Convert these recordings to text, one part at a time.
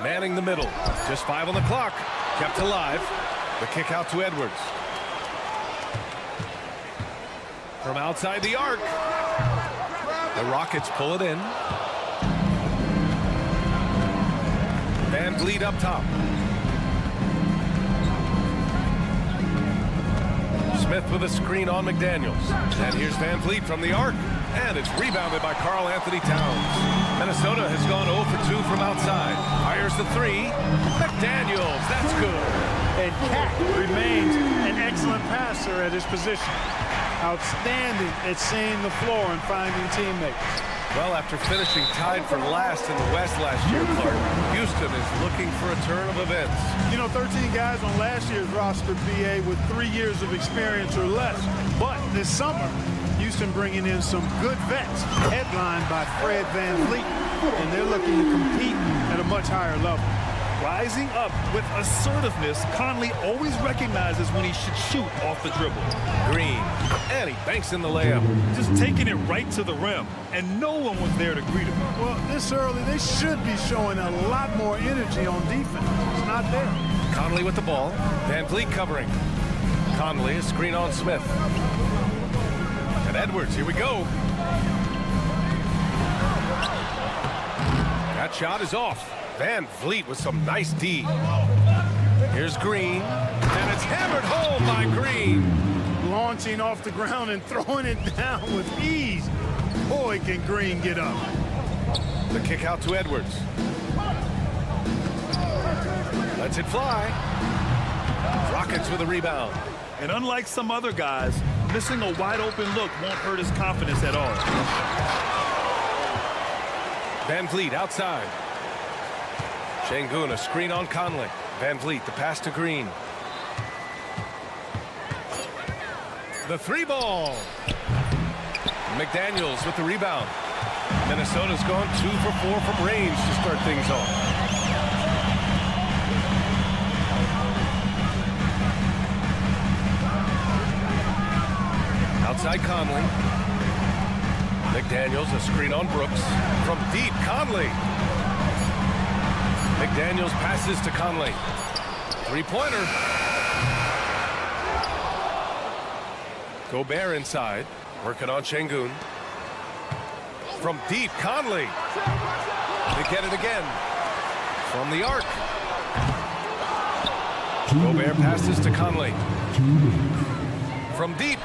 manning the middle. Just 5 on the clock. Kept alive. The kick out to Edwards. From outside the arc. The Rockets pull it in. Van Vliet up top. Smith with a screen on McDaniels. And here's Van Vliet from the arc. And it's rebounded by Karl Anthony Towns. Minnesota has gone 0 for 2 from outside. Fires the 3. McDaniels, that's good. And Cat remains an excellent passer at his position. Outstanding at seeing the floor and finding teammates. Well, after finishing tied for last in the West last year, Clark, Houston is looking for a turn of events. You know, 13 guys on last year's roster, BA, with 3 years of experience or less. But this summer, Houston bringing in some good vets, headlined by Fred VanVleet, and they're looking to compete at a much higher level. Rising up with assertiveness, Conley always recognizes when he should shoot off the dribble. Green, and he banks in the layup. Just taking it right to the rim, and no one was there to greet him. Well, this early, they should be showing a lot more energy on defense. It's not there. Conley with the ball. Van Vliet covering. Conley, a screen on Smith. And Edwards, here we go. That shot is off. Van Vliet with some nice D. Here's Green, and it's hammered home by Green. Launching off the ground and throwing it down with ease. Boy, can Green get up. The kick out to Edwards. Lets it fly. Rockets with a rebound. And unlike some other guys, missing a wide-open look won't hurt his confidence at all. Van Vliet outside. Şengün, a screen on Conley. Van Vliet, the pass to Green. The 3 ball. McDaniels with the rebound. Minnesota's gone 2 for 4 from range to start things off. Outside Conley. McDaniels, a screen on Brooks. From deep, Conley. McDaniels passes to Conley. 3-pointer. Gobert inside. Working on Şengün. From deep, Conley. They get it again. From the arc. Gobert passes to Conley. From deep.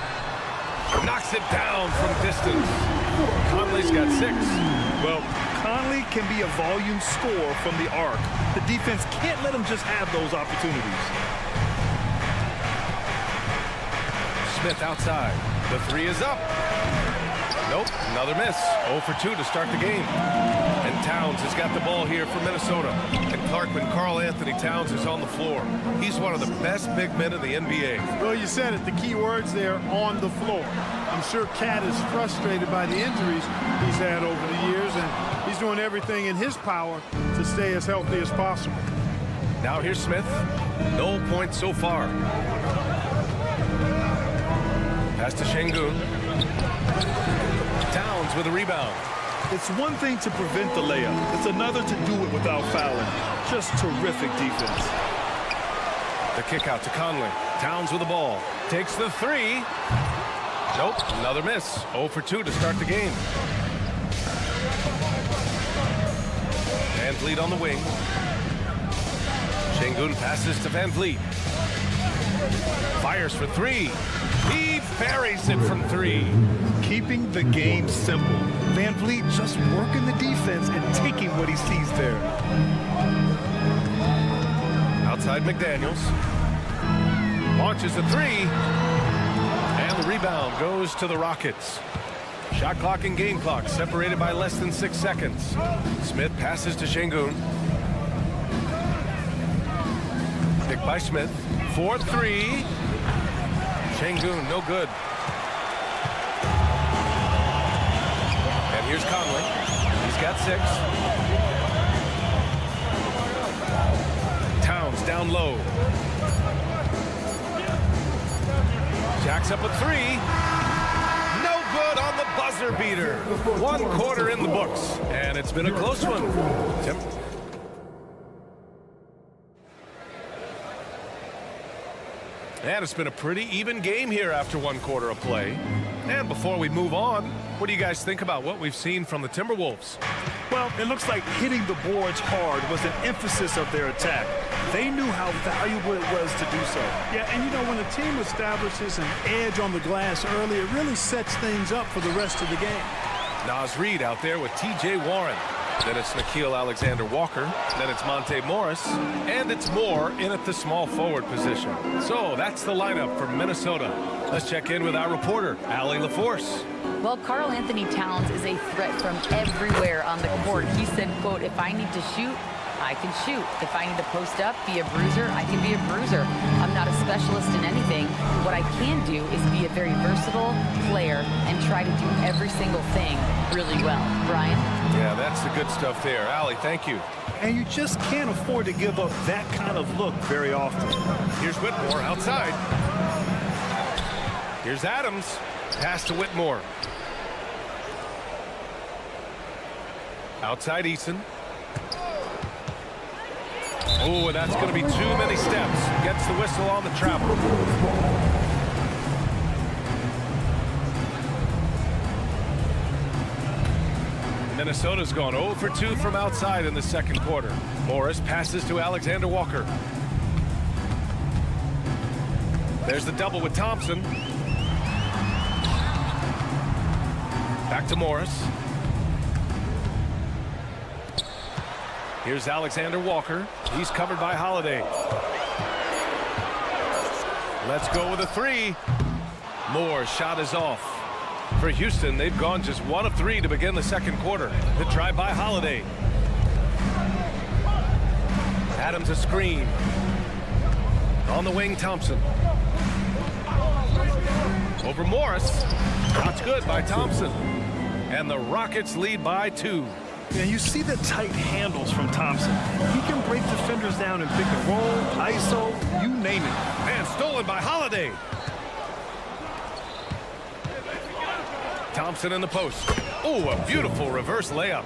Knocks it down from distance. Conley's got 6. Well, Conley can be a volume scorer from the arc. The defense can't let him just have those opportunities. Smith outside. The 3 is up. Nope, another miss. 0 for 2 to start the game. And Towns has got the ball here for Minnesota. And Clark, when Karl Anthony Towns is on the floor, he's one of the best big men in the NBA. Well, you said it, the key words there, on the floor. I'm sure Cat is frustrated by the injuries he's had over the years, and he's doing everything in his power to stay as healthy as possible. Now here's Smith. No points so far. Pass to Şengün. Towns with a rebound. It's one thing to prevent the layup. It's another to do it without fouling. Just terrific defense. The kick out to Conley. Towns with the ball. Takes the 3. Nope, another miss. 0 for 2 to start the game. Van Vliet on the wing. Şengün passes to Van Vliet. Fires for 3. He buries it from 3. Keeping the game simple. Van Vliet just working the defense and taking what he sees there. Outside McDaniels. Launches a 3. And the rebound goes to the Rockets. Shot clock and game clock separated by less than 6 seconds. Smith passes to Şengün. Picked by Smith. 4-3. Şengün, no good. And here's Conley. He's got 6. Towns down low. Jacks up a 3. No good on the buzzer beater. 1 quarter in the books. And it's been a close one. Tim? And it's been a pretty even game here after one quarter of play. And before we move on, what do you guys think about what we've seen from the Timberwolves? Well, it looks like hitting the boards hard was an emphasis of their attack. They knew how valuable it was to do so. Yeah, and you know, when a team establishes an edge on the glass early, it really sets things up for the rest of the game. Naz Reid out there with T.J. Warren. Then it's Nickeil Alexander-Walker. Then it's Monte Morris. And it's Moore in at the small forward position. So that's the lineup for Minnesota. Let's check in with our reporter, Allie LaForce. Well, Karl Anthony Towns is a threat from everywhere on the court. He said, quote, if I need to shoot, I can shoot. If I need to post up, be a bruiser, I can be a bruiser. I'm not a specialist in anything. What I can do is be a very versatile player and try to do every single thing really well. Brian? Yeah, that's the good stuff there. Allie, thank you. And you just can't afford to give up that kind of look very often. Here's Whitmore outside. Here's Adams. Pass to Whitmore. Outside Eason. Oh, and that's going to be too many steps. Gets the whistle on the travel. Minnesota's gone 0 for 2 from outside in the second quarter. Morris passes to Alexander Walker. There's the double with Thompson. Back to Morris. Here's Alexander Walker. He's covered by Holiday. Let's go with a three. Moore's shot is off. For Houston, they've gone just 1 of 3 to begin the second quarter. The drive by Holiday. Adams a screen. On the wing, Thompson. Over Morris. Shot's good by Thompson. And the Rockets lead by 2. And you see the tight handles from Thompson. He can break defenders down in pick and roll, ISO, you name it. And stolen by Holiday. Thompson in the post. Oh, a beautiful reverse layup.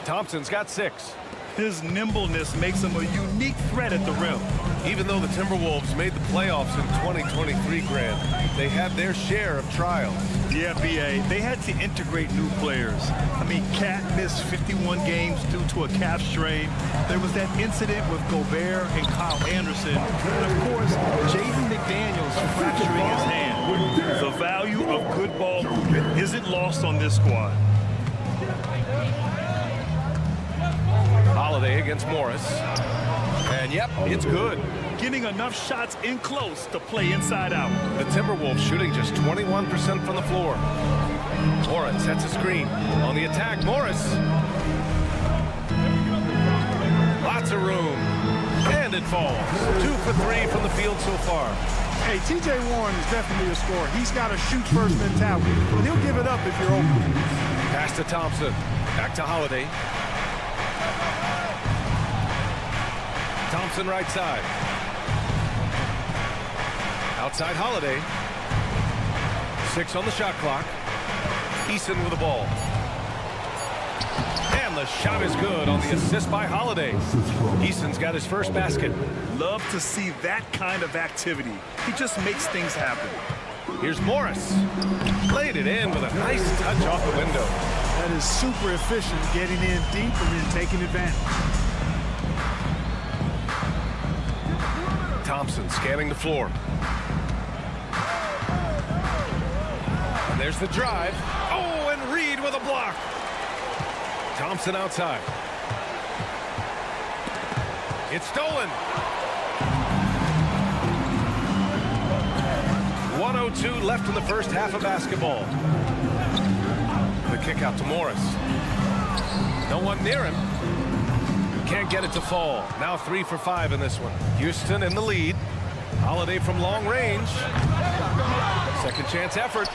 Thompson's got 6. His nimbleness makes him a unique threat at the rim. Even though the Timberwolves made the playoffs in 2023, Grant, they had their share of trials. Yeah, B.A., they had to integrate new players. I mean, Cat missed 51 games due to a calf strain. There was that incident with Gobert and Kyle Anderson. And, of course, Jaden McDaniels fracturing his hand. The value of good ball movement isn't lost on this squad. Holiday against Morris. And, yep, it's good. Getting enough shots in close to play inside out. The Timberwolves shooting just 21% from the floor. Morris sets a screen. On the attack, Morris. Lots of room. And it falls. 2 for 3 from the field so far. Hey, T.J. Warren is definitely a scorer. He's got a shoot-first mentality, and he'll give it up if you're open. Pass to Thompson. Back to Holiday. Thompson right side. Outside Holiday. 6 on the shot clock. Eason with the ball. And the shot is good on the assist by Holiday. Eason's got his first basket. Love to see that kind of activity. He just makes things happen. Here's Morris. Laid it in with a nice touch off the window. That is super efficient, getting in deep and then taking advantage. Thompson scanning the floor. And there's the drive. Oh, and Reid with a block. Thompson outside. It's stolen. 1:02 left in the first half of basketball. The kick out to Morris. No one near him. Can't get it to fall. Now 3 for 5 in this one. Houston in the lead. Holiday from long range. Second chance effort.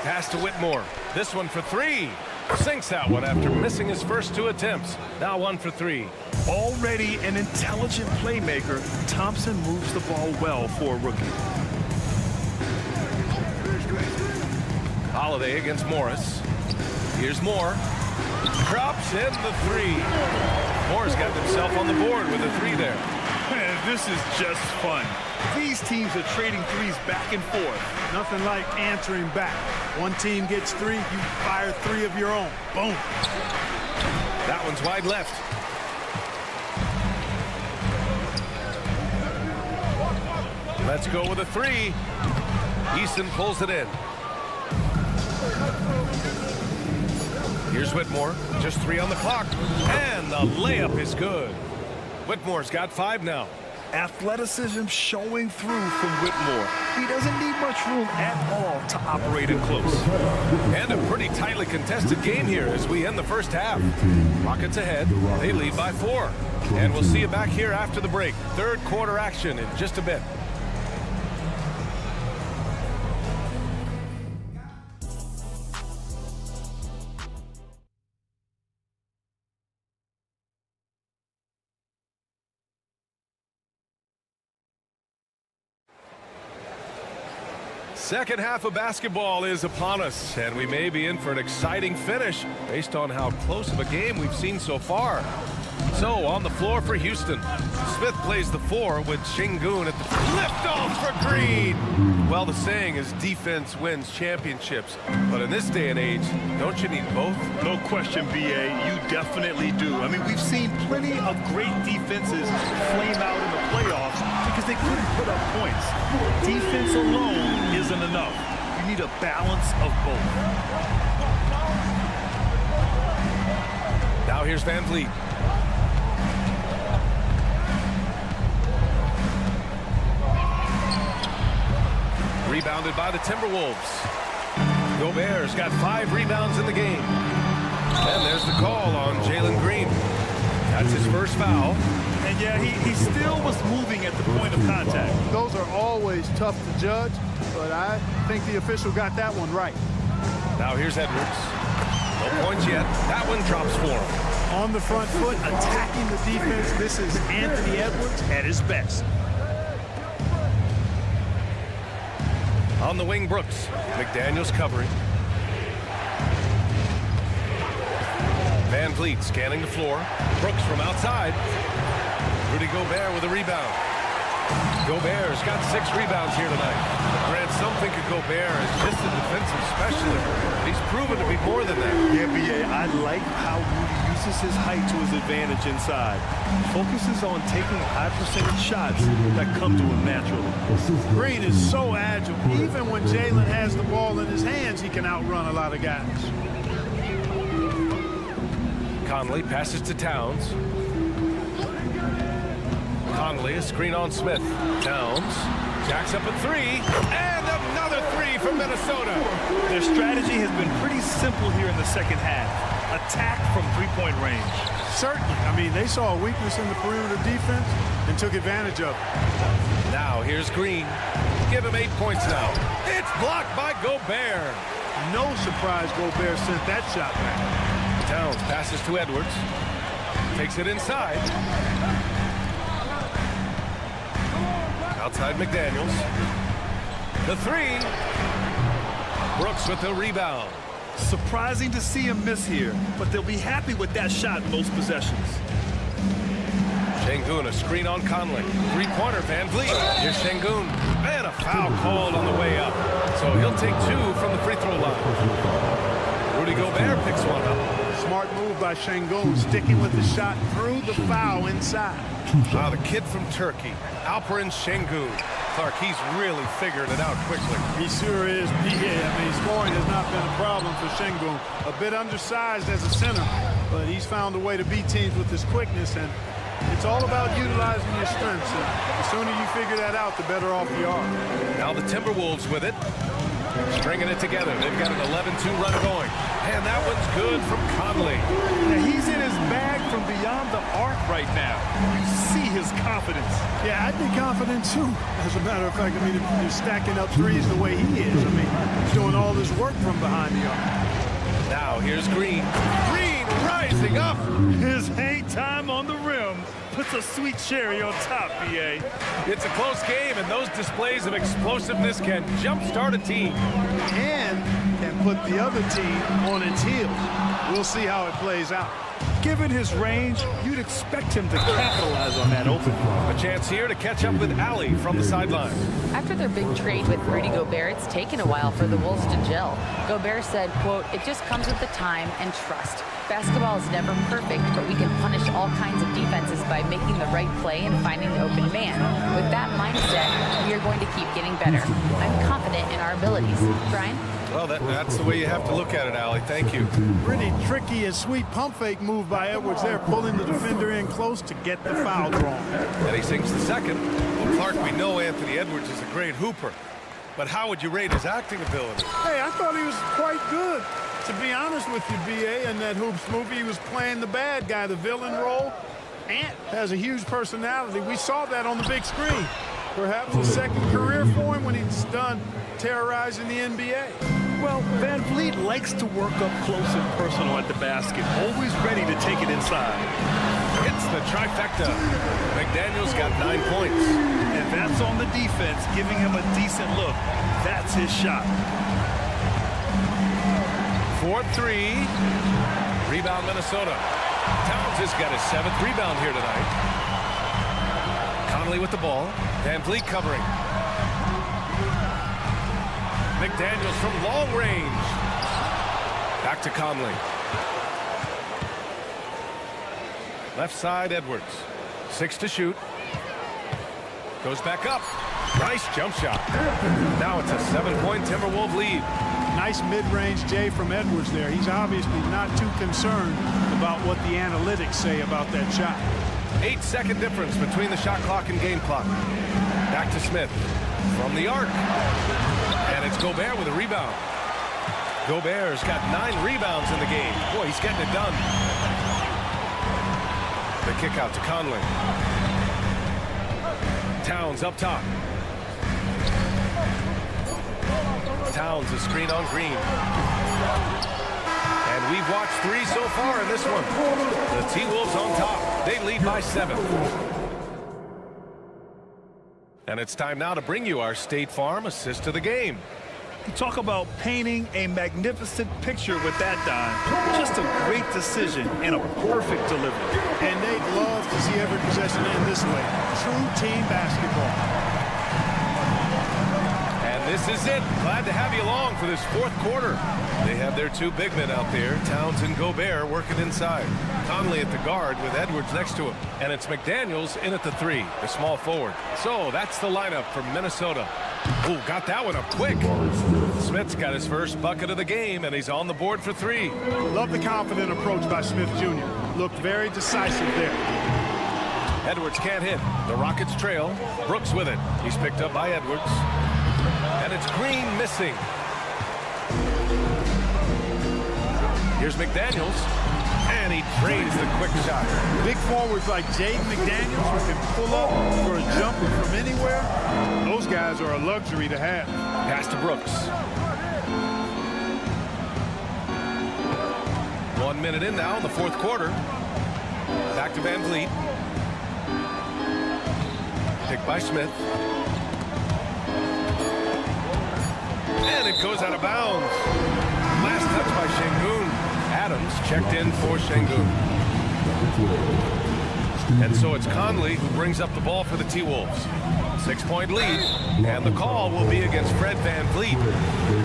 Pass to Whitmore. This one for 3. Sinks that one after missing his first 2 attempts. Now 1 for 3. Already an intelligent playmaker, Thompson moves the ball well for a rookie. Holiday against Morris. Here's Moore. Drops in the 3. Moore's got himself on the board with a 3 there. This is just fun. These teams are trading threes back and forth. Nothing like answering back. One team gets 3, you fire 3 of your own. Boom. That one's wide left. Let's go with a 3. Easton pulls it in. Here's Whitmore. Just 3 on the clock. And the layup is good. Whitmore's got 5 now. Athleticism showing through from Whitmore. He doesn't need much room at all to operate in close. And a pretty tightly contested game here as we end the first half. Rockets ahead. They lead by 4. And we'll see you back here after the break. Third quarter action in just a bit. Second half of basketball is upon us, and we may be in for an exciting finish based on how close of a game we've seen so far. So, on the floor for Houston, Smith plays the 4 with Şengün at the lift-off for Green. Well, the saying is defense wins championships, but in this day and age, don't you need both? No question, B.A., you definitely do. I mean, we've seen plenty of great defenses flame out in the playoffs because they couldn't put up points. Defense alone isn't enough. You need a balance of both. Now here's Van Vliet. Rebounded by the Timberwolves. Gobert's got 5 rebounds in the game. And there's the call on Jalen Green. That's his first foul. And yeah, he still was moving at the point of contact. Those are always tough to judge, but I think the official got that one right. Now here's Edwards. No points yet. That one drops for him. On the front foot, attacking the defense. This is Anthony Edwards at his best. On the wing, Brooks. McDaniels covering. Van Vliet scanning the floor. Brooks from outside. Rudy Gobert with a rebound. Gobert's got 6 rebounds here tonight. Grant, some think of Gobert as just a defensive specialist, but he's proven to be more than that. Yeah, B.A., I like how Rudy uses his height to his advantage inside. Focuses on taking high percentage shots that come to him naturally. Green is so agile. Even when Jalen has the ball in his hands, he can outrun a lot of guys. Conley passes to Towns. Conley, a screen on Smith. Towns jacks up a 3, and another 3 from Minnesota. Their strategy has been pretty simple here in the second half. Attack from 3-point range. Certainly. I mean, they saw a weakness in the perimeter defense and took advantage of it. Now here's Green. Give him 8 points now. It's blocked by Gobert. No surprise Gobert sent that shot back. Towns passes to Edwards. Takes it inside. Outside McDaniels. The 3. Brooks with the rebound. Surprising to see him miss here, but they'll be happy with that shot in most possessions. Şengün, a screen on Conley. 3-pointer, Van Vliet. Here's Şengün. And a foul called on the way up. So he'll take 2 from the free throw line. Rudy Gobert picks one up. Smart move by Şengün, sticking with the shot through the foul inside. Now the kid from Turkey, Alperen Şengün. Clark, he's really figured it out quickly. He sure is. Yeah, I mean, scoring has not been a problem for Şengün. A bit undersized as a center, but he's found a way to beat teams with his quickness, and it's all about utilizing your strengths. And the sooner you figure that out, the better off you are. Now the Timberwolves with it. Stringing it together. They've got an 11-2 run going. And that one's good from Conley. Now he's in his bag from beyond the arc right now. You see his confidence. Yeah, I'd be confident too. As a matter of fact, I mean, if you're stacking up threes the way he is, I mean, he's doing all this work from behind the arc. Now here's Green. Green rising up. His hang time on the rim puts a sweet cherry on top, B.A. It's a close game, and those displays of explosiveness can jumpstart a team. And can put the other team on its heels. We'll see how it plays out. Given his range, you'd expect him to capitalize on that opening. A chance here to catch up with Allie from the sideline. After their big trade with Rudy Gobert, it's taken a while for the Wolves to gel. Gobert said, quote, "It just comes with the time and trust. Basketball is never perfect, but we can punish all kinds of defenses by making the right play and finding the open man. With that mindset, we are going to keep getting better. I'm confident in our abilities." Brian? Well, that's the way you have to look at it, Allie. Thank you. Pretty tricky and sweet pump fake move by Edwards there, pulling the defender in close to get the foul drawn. And he sinks the second. Well, Clark, we know Anthony Edwards is a great hooper. But how would you rate his acting ability? Hey, I thought he was quite good. To be honest with you, B.A., in that Hoops movie, he was playing the bad guy, the villain role. Ant has a huge personality. We saw that on the big screen. Perhaps a second career for him when he's done terrorizing the NBA. Well, Van Vliet likes to work up close and personal at the basket, always ready to take it inside. Hits the trifecta. McDaniels got 9 points. And that's on the defense, giving him a decent look. That's his shot. 4-3. Rebound, Minnesota. Towns has got his 7th rebound here tonight. Conley with the ball. Van Vliet covering. McDaniels from long range. Back to Conley. Left side, Edwards. 6 to shoot. Goes back up. Nice jump shot. Now it's a 7-point Timberwolves lead. Nice mid-range J from Edwards there. He's obviously not too concerned about what the analytics say about that shot. 8-second difference between the shot clock and game clock. Back to Smith from the arc. And it's Gobert with a rebound. Gobert's got 9 rebounds in the game. Boy, he's getting it done. The kick out to Conley. Towns up top. Towns a screen on Green. And we've watched 3 so far in this one. The T-Wolves on top. They lead by 7. And it's time now to bring you our State Farm assist of the game. You talk about painting a magnificent picture with that dime. Just a great decision and a perfect delivery. And they'd love to see every possession end this way. True team basketball. This is it. Glad to have you along for this 4th quarter. They have their 2 big men out there, Towns and Gobert, working inside. Conley at the guard with Edwards next to him. And it's McDaniels in at the 3, the small forward. So that's the lineup from Minnesota. Ooh, got that one up quick. Smith's got his first bucket of the game, and he's on the board for 3. Love the confident approach by Smith Jr. Looked very decisive there. Edwards can't hit. The Rockets trail. Brooks with it. He's picked up by Edwards. And it's Green missing. Here's McDaniels. And he trades the quick shot. Big forwards like Jaden McDaniels who can pull up for a jumper from anywhere. Those guys are a luxury to have. Pass to Brooks. 1 minute in now in the 4th quarter. Back to Van Vliet. Picked by Smith. And it goes out of bounds. Last touch by Şengün. Adams checked in for Şengün. And so it's Conley who brings up the ball for the T-Wolves. 6-point lead. And the call will be against Fred Van Vliet.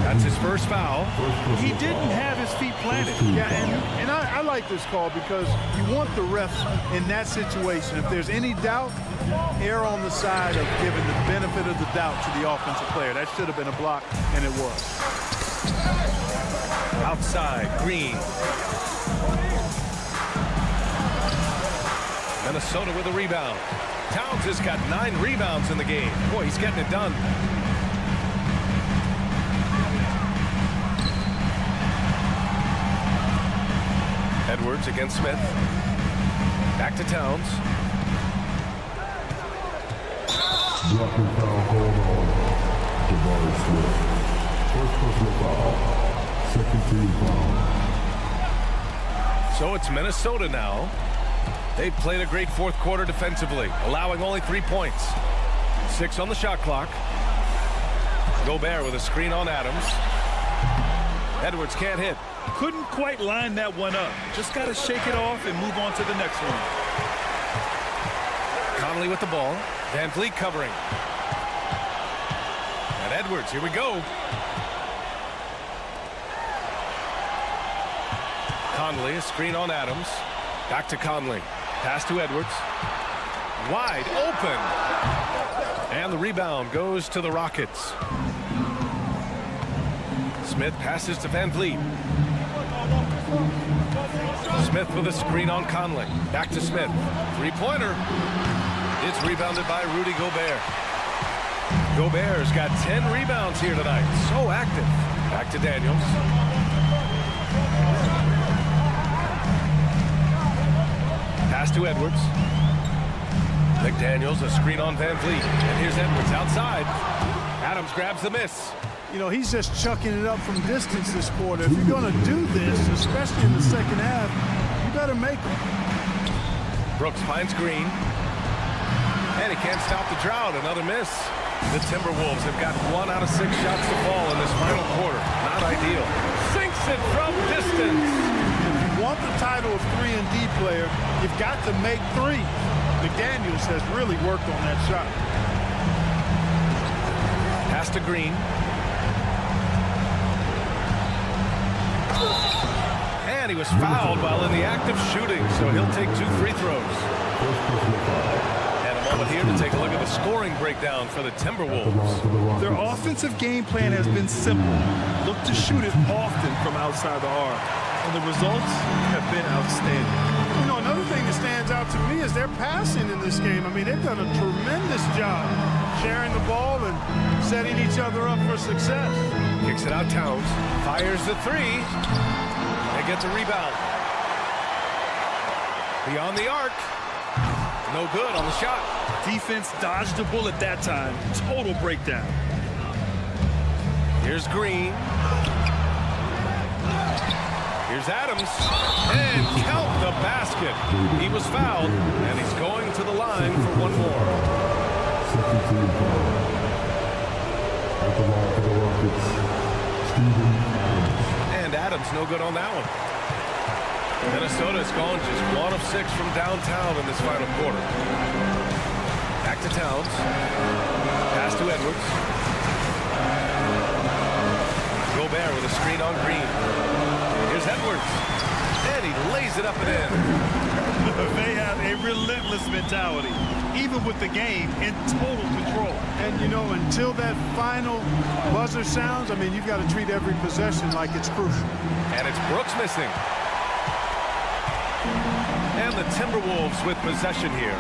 That's his first foul. He didn't have his feet planted. Yeah, and I like this call because you want the refs in that situation. If there's any doubt, err on the side of giving the benefit of the doubt to the offensive player. That should have been a block, and it was. Outside, Green. Minnesota with a rebound. Towns has got 9 rebounds in the game. Boy, he's getting it done. Edwards against Smith. Back to Towns. Blocking foul called on Jabari Smith. First personal foul. Second team foul. So it's Minnesota now. They've played a great 4th quarter defensively, allowing only 3 points. 6 on the shot clock. Gobert with a screen on Adams. Edwards can't hit. Couldn't quite line that one up. Just got to shake it off and move on to the next one. Conley with the ball. Van Vliet covering. And Edwards, here we go. Conley, a screen on Adams. Back to Conley. Pass to Edwards. Wide open. And the rebound goes to the Rockets. Smith passes to Van Vliet. Smith with a screen on Conley. Back to Smith. Three-pointer. It's rebounded by Rudy Gobert. Gobert's got 10 rebounds here tonight. So active. Back to Daniels. Pass to Edwards. McDaniels, a screen on Van Vliet. And here's Edwards outside. Adams grabs the miss. You know, he's just chucking it up from distance this quarter. If you're going to do this, especially in the second half, you better make it. Brooks finds Green. And he can't stop the drought. Another miss. The Timberwolves have got 1 out of 6 shots to fall in this final quarter. Not ideal. Sinks it from distance. If you want the title of 3-and-D player, you've got to make three. McDaniels has really worked on that shot. Pass to Green. And he was fouled while in the act of shooting, so he'll take 2 free throws. And a moment here to take a look at the scoring breakdown for the Timberwolves. Their offensive game plan has been simple. Look to shoot it often from outside the arc. And the results have been outstanding. You know, another thing that stands out to me is their passing in this game. I mean, they've done a tremendous job sharing the ball and setting each other up for success. Kicks it out Towns. Fires the three. And gets a rebound. Beyond the arc. No good on the shot. Defense dodged the bullet that time. Total breakdown. Here's Green. Here's Adams. And count the basket. He was fouled, and he's going to the line for one more. Second team foul. At the line for the Rockets, Steven Adams. And Adams no good on that one. Minnesota's gone just 1 of 6 from downtown in this final quarter. Back to Towns. Pass to Edwards. Gobert with a screen on Green. Here's Edwards. And he lays it up and in. They have a relentless mentality, even with the game in total control. And, you know, until that final buzzer sounds, I mean, you've got to treat every possession like it's crucial. And it's Brooks missing. And the Timberwolves with possession here.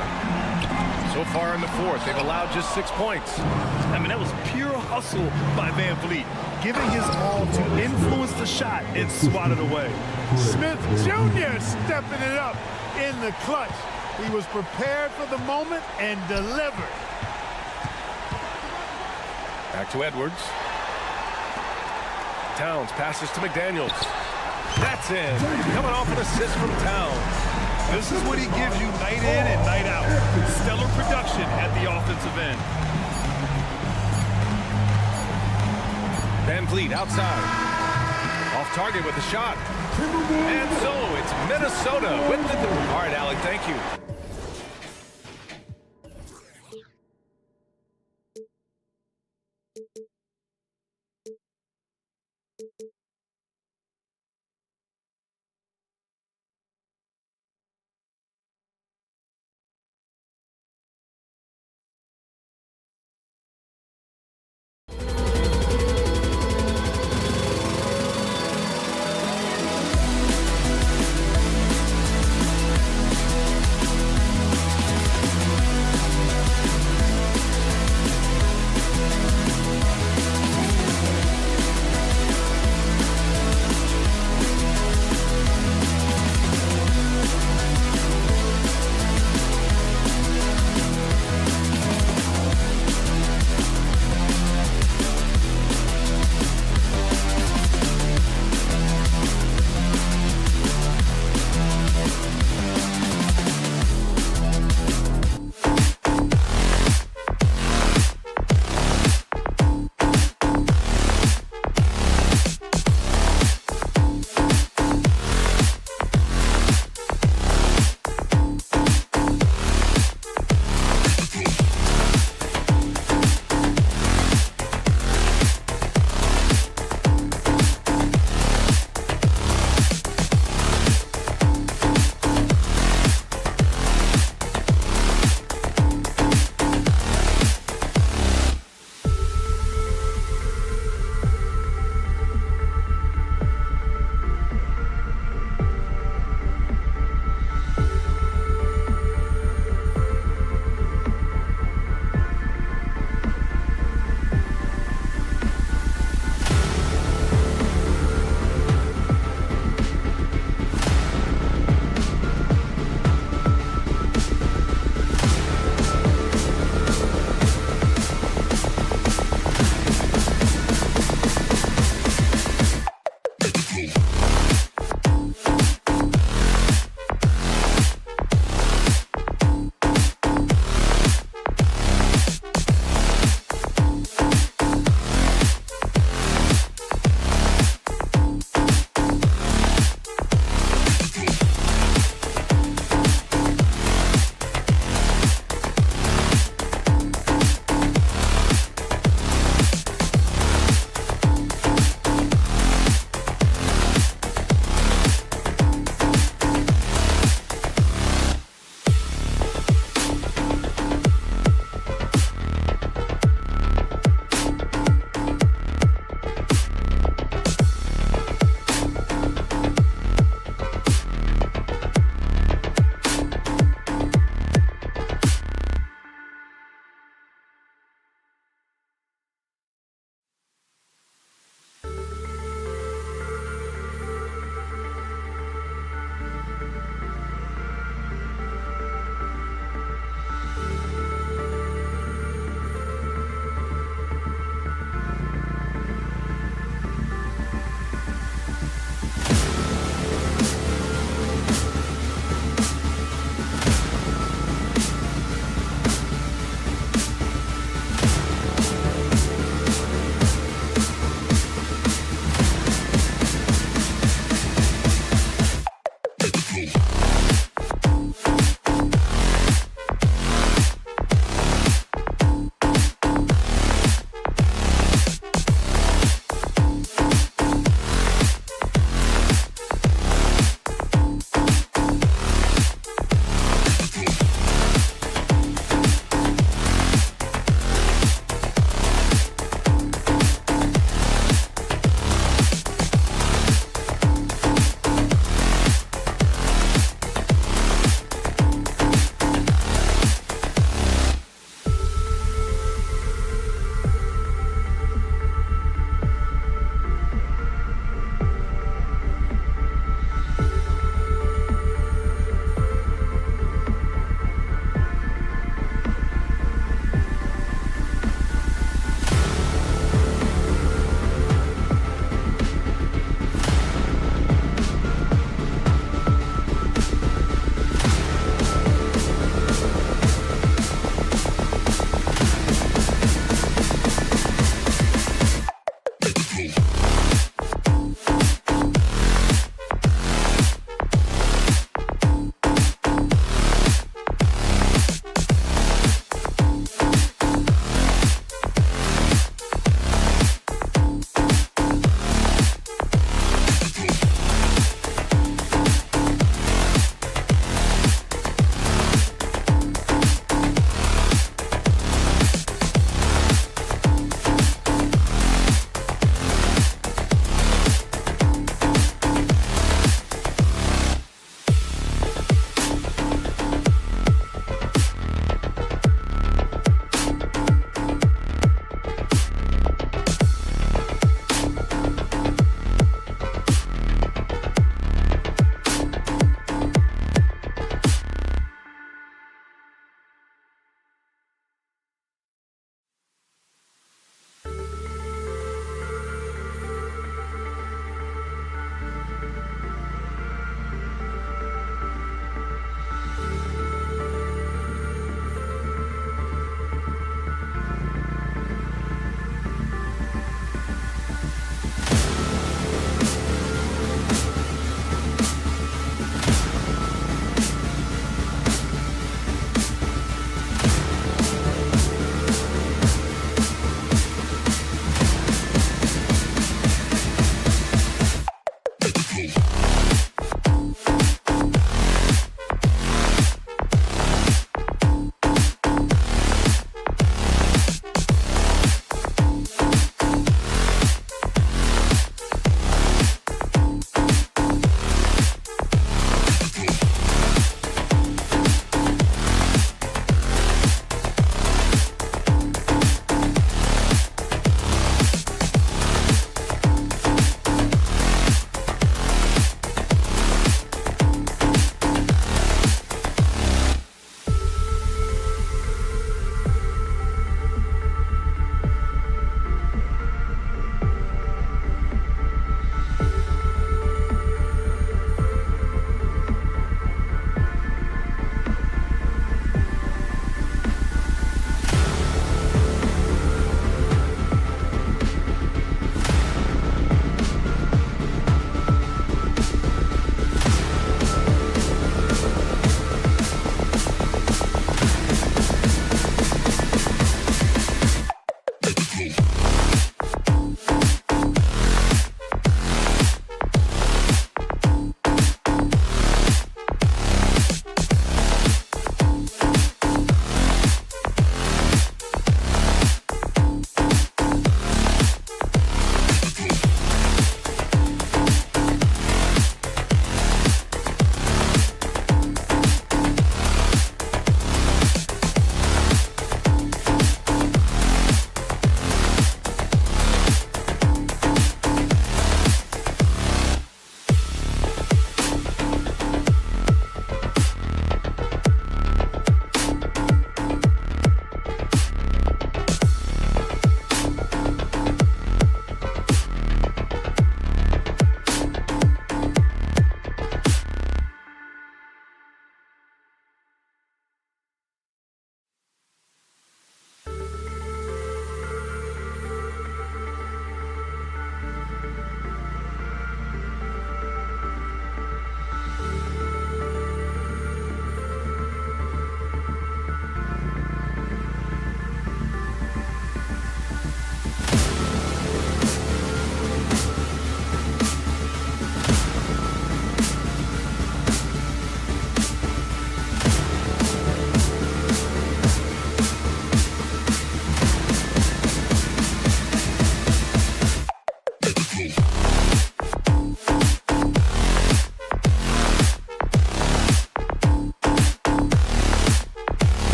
So far in the fourth, they've allowed just 6 points. I mean, that was pure hustle by Van Vliet, giving his all to influence the shot and swat it away. Smith Jr. stepping it up in the clutch. He was prepared for the moment and delivered. Back to Edwards. Towns passes to McDaniels. That's in. Coming off an assist from Towns. This is what he gives you night in and night out. Stellar production at the offensive end. Van Vliet outside. Off target with the shot. And so it's Minnesota with the... All right, Alec, thank you.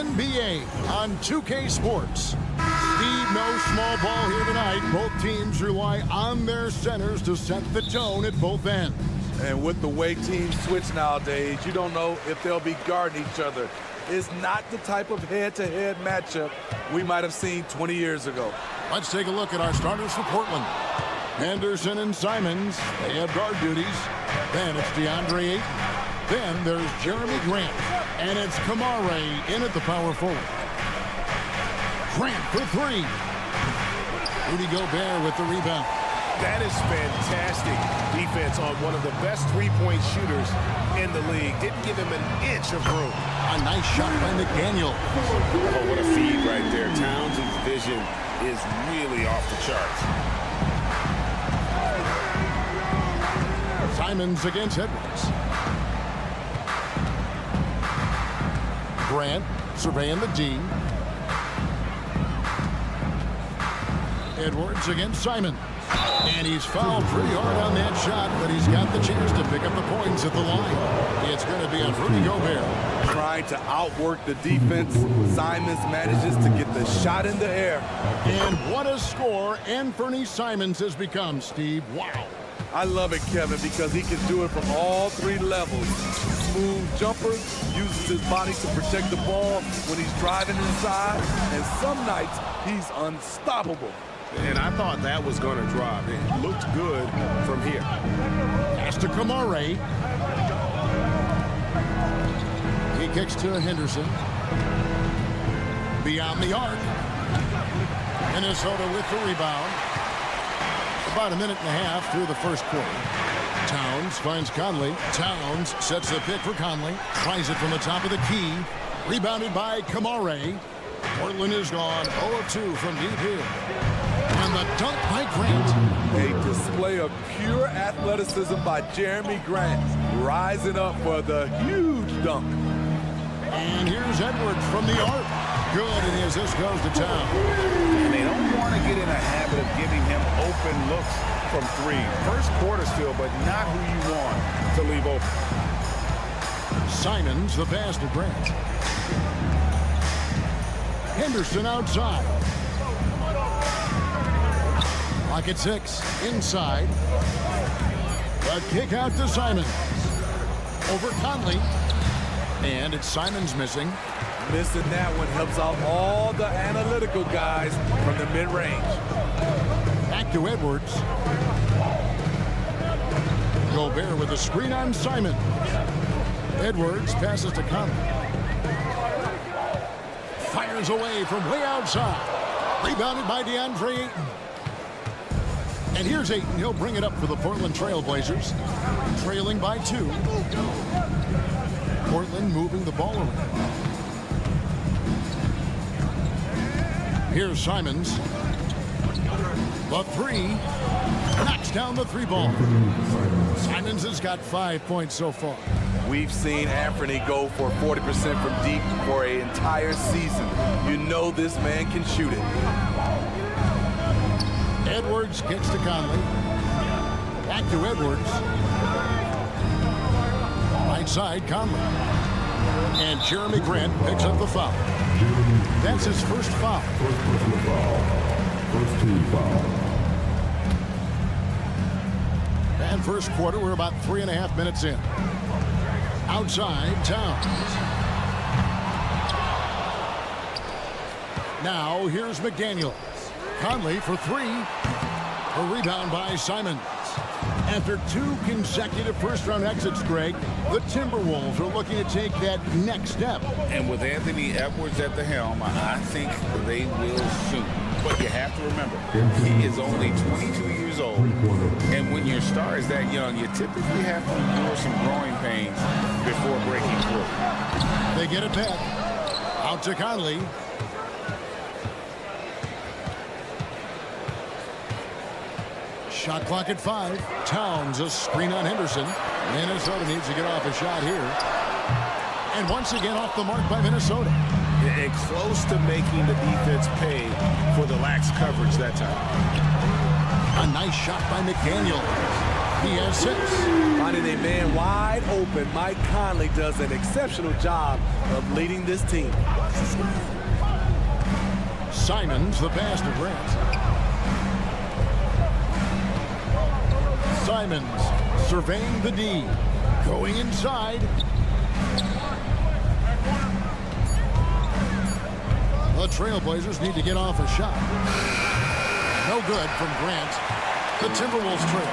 NBA on 2K Sports. Steve, no small ball here tonight. Both teams rely on their centers to set the tone at both ends. And with the way teams switch nowadays, you don't know if they'll be guarding each other. It's not the type of head-to-head matchup we might have seen 20 years ago. Let's take a look at our starters for Portland. Henderson and Simons, they have guard duties. Then it's DeAndre Ayton. Then there's Jeremy Grant. And it's Kamare in at the power forward. Grant for three. Rudy Gobert with the rebound. That is fantastic defense on one of the best three-point shooters in the league. Didn't give him an inch of room. A nice shot by McDaniel. Oh, what a feed right there. Towns' vision is really off the charts. Simons against Edwards. Grant surveying the D. Edwards against Simons. And he's fouled pretty hard on that shot, but he's got the chance to pick up the points at the line. It's going to be on Rudy Gobert. Trying to outwork the defense, Simons manages to get the shot in the air. And what a score Anthony Simons has become, Steve. Wow. I love it, Kevin, because he can do it from all three levels. Smooth jumper, uses his body to protect the ball when he's driving inside, and some nights he's unstoppable. And I thought that was going to drop. It looked good from here. Pass to Kamare. He kicks to Henderson. Beyond the arc. Minnesota with the rebound. About a minute and a half through the first quarter. Towns finds Conley. Towns sets the pick for Conley. Tries it from the top of the key. Rebounded by Kamare. Portland is gone 0-2 from deep here. And the dunk by Grant. A display of pure athleticism by Jeremy Grant, rising up for the huge dunk. And here's Edwards from the arc. Good, and the assist goes to Town. And they don't want to get in a habit of giving him open looks from three. First quarter still, but not who you want to leave open. Simons, the pass to Grant. Henderson outside. Clock at 6. Inside. A kick out to Simons. Over Conley. And it's Simons missing. Missing that one helps out all the analytical guys from the mid-range. Back to Edwards. Gobert with a screen on Simons. Edwards passes to Conley. Fires away from way outside. Rebounded by DeAndre Ayton. And here's Ayton. He'll bring it up for the Portland Trail Blazers. Trailing by 2. Portland moving the ball around. Here's Simons. The three. Knocks down the three ball. Simons has got 5 points so far. We've seen Anthony go for 40% from deep for an entire season. You know this man can shoot it. Edwards kicks to Conley. Back to Edwards. Right side, Conley. And Jeremy Grant picks up the foul. That's his first foul. First team foul. And first quarter, we're about 3.5 minutes in. Outside, Towns. Now, here's McDaniel. Conley for 3. A rebound by Simons. After 2 consecutive first-round exits, Greg, the Timberwolves are looking to take that next step. And with Anthony Edwards at the helm, I think they will soon. But you have to remember, he is only 22 years old. And when your star is that young, you typically have to endure some growing pains before breaking through. They get it back. Out to Conley. Shot clock at 5. Towns, a screen on Henderson. Minnesota needs to get off a shot here. And once again off the mark by Minnesota. And close to making the defense pay for the lax coverage that time. A nice shot by McDaniel. He has 6. Finding a man wide open, Mike Conley does an exceptional job of leading this team. Simons, the pass to Grant. Simons surveying the D. Going inside. The Trailblazers need to get off a shot. No good from Grant. The Timberwolves trail.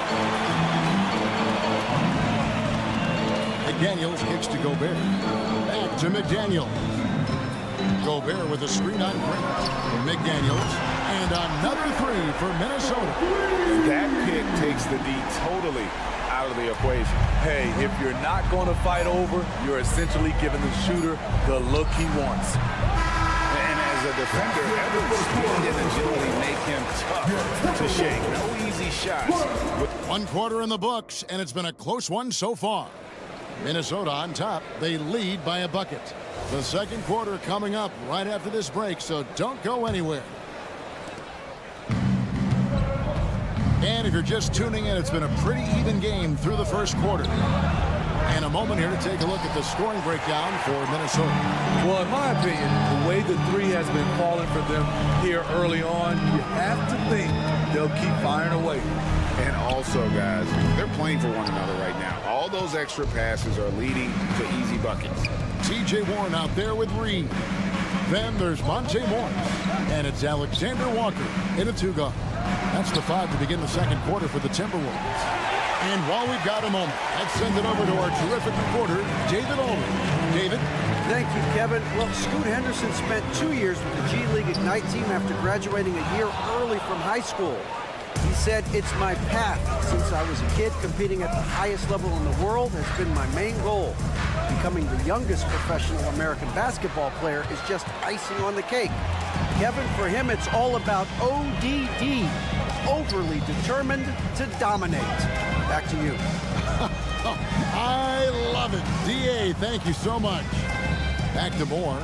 McDaniels kicks to Gobert. Back to McDaniel. Gobert with a screen on Grant. McDaniels. And another 3 for Minnesota. That pick takes the D totally out of the equation. Hey, if you're not going to fight over, you're essentially giving the shooter the look he wants. And as a defender, Edwards' speed and agility make him tough to shake. No easy shots. 1 quarter in the books, and it's been a close one so far. Minnesota on top. They lead by a bucket. The second quarter coming up right after this break, so don't go anywhere. And if you're just tuning in, it's been a pretty even game through the first quarter. And a moment here to take a look at the scoring breakdown for Minnesota. Well, in my opinion, the way the 3 has been falling for them here early on, you have to think they'll keep firing away. And also, guys, they're playing for one another right now. All those extra passes are leading to easy buckets. T.J. Warren out there with Reed. Then there's Monte Morris. And it's Alexander Walker in a 2-guard. That's the 5 to begin the second quarter for the Timberwolves. And while we've got a moment, let's send it over to our terrific reporter, David Ulrich. David? Thank you, Kevin. Well, Scoot Henderson spent 2 years with the G League Ignite team after graduating a year early from high school. He said, "It's my path. Since I was a kid, competing at the highest level in the world has been my main goal. Becoming the youngest professional American basketball player is just icing on the cake." Kevin, for him, it's all about ODD, overly determined to dominate. Back to you. I love it. D.A., thank you so much. Back to Moore.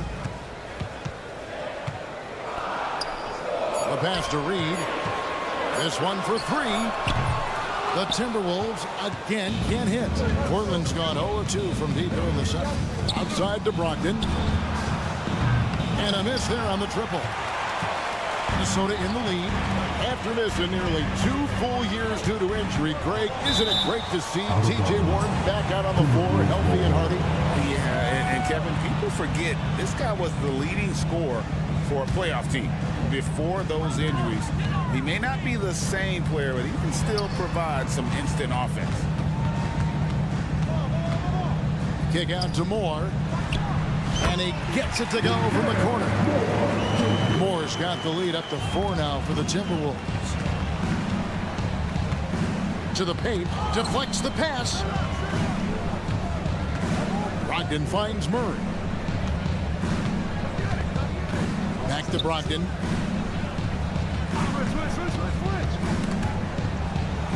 The pass to Reed. This one for 3. The Timberwolves again can't hit. Portland's gone 0-2 from deep here in the second. Outside to Brogdon. And a miss there on the triple. Minnesota in the lead. After missing nearly 2 full years due to injury, Greg, isn't it great to see T.J. Warren back out on the floor, healthy and hearty? Yeah, and Kevin, people forget this guy was the leading scorer for a playoff team before those injuries. He may not be the same player, but he can still provide some instant offense. Kick out to Moore. And he gets it to go from the corner. Moore's got the lead up to 4 now for the Timberwolves. To the paint, deflects the pass. Brogdon finds Murray. Back to Brogdon.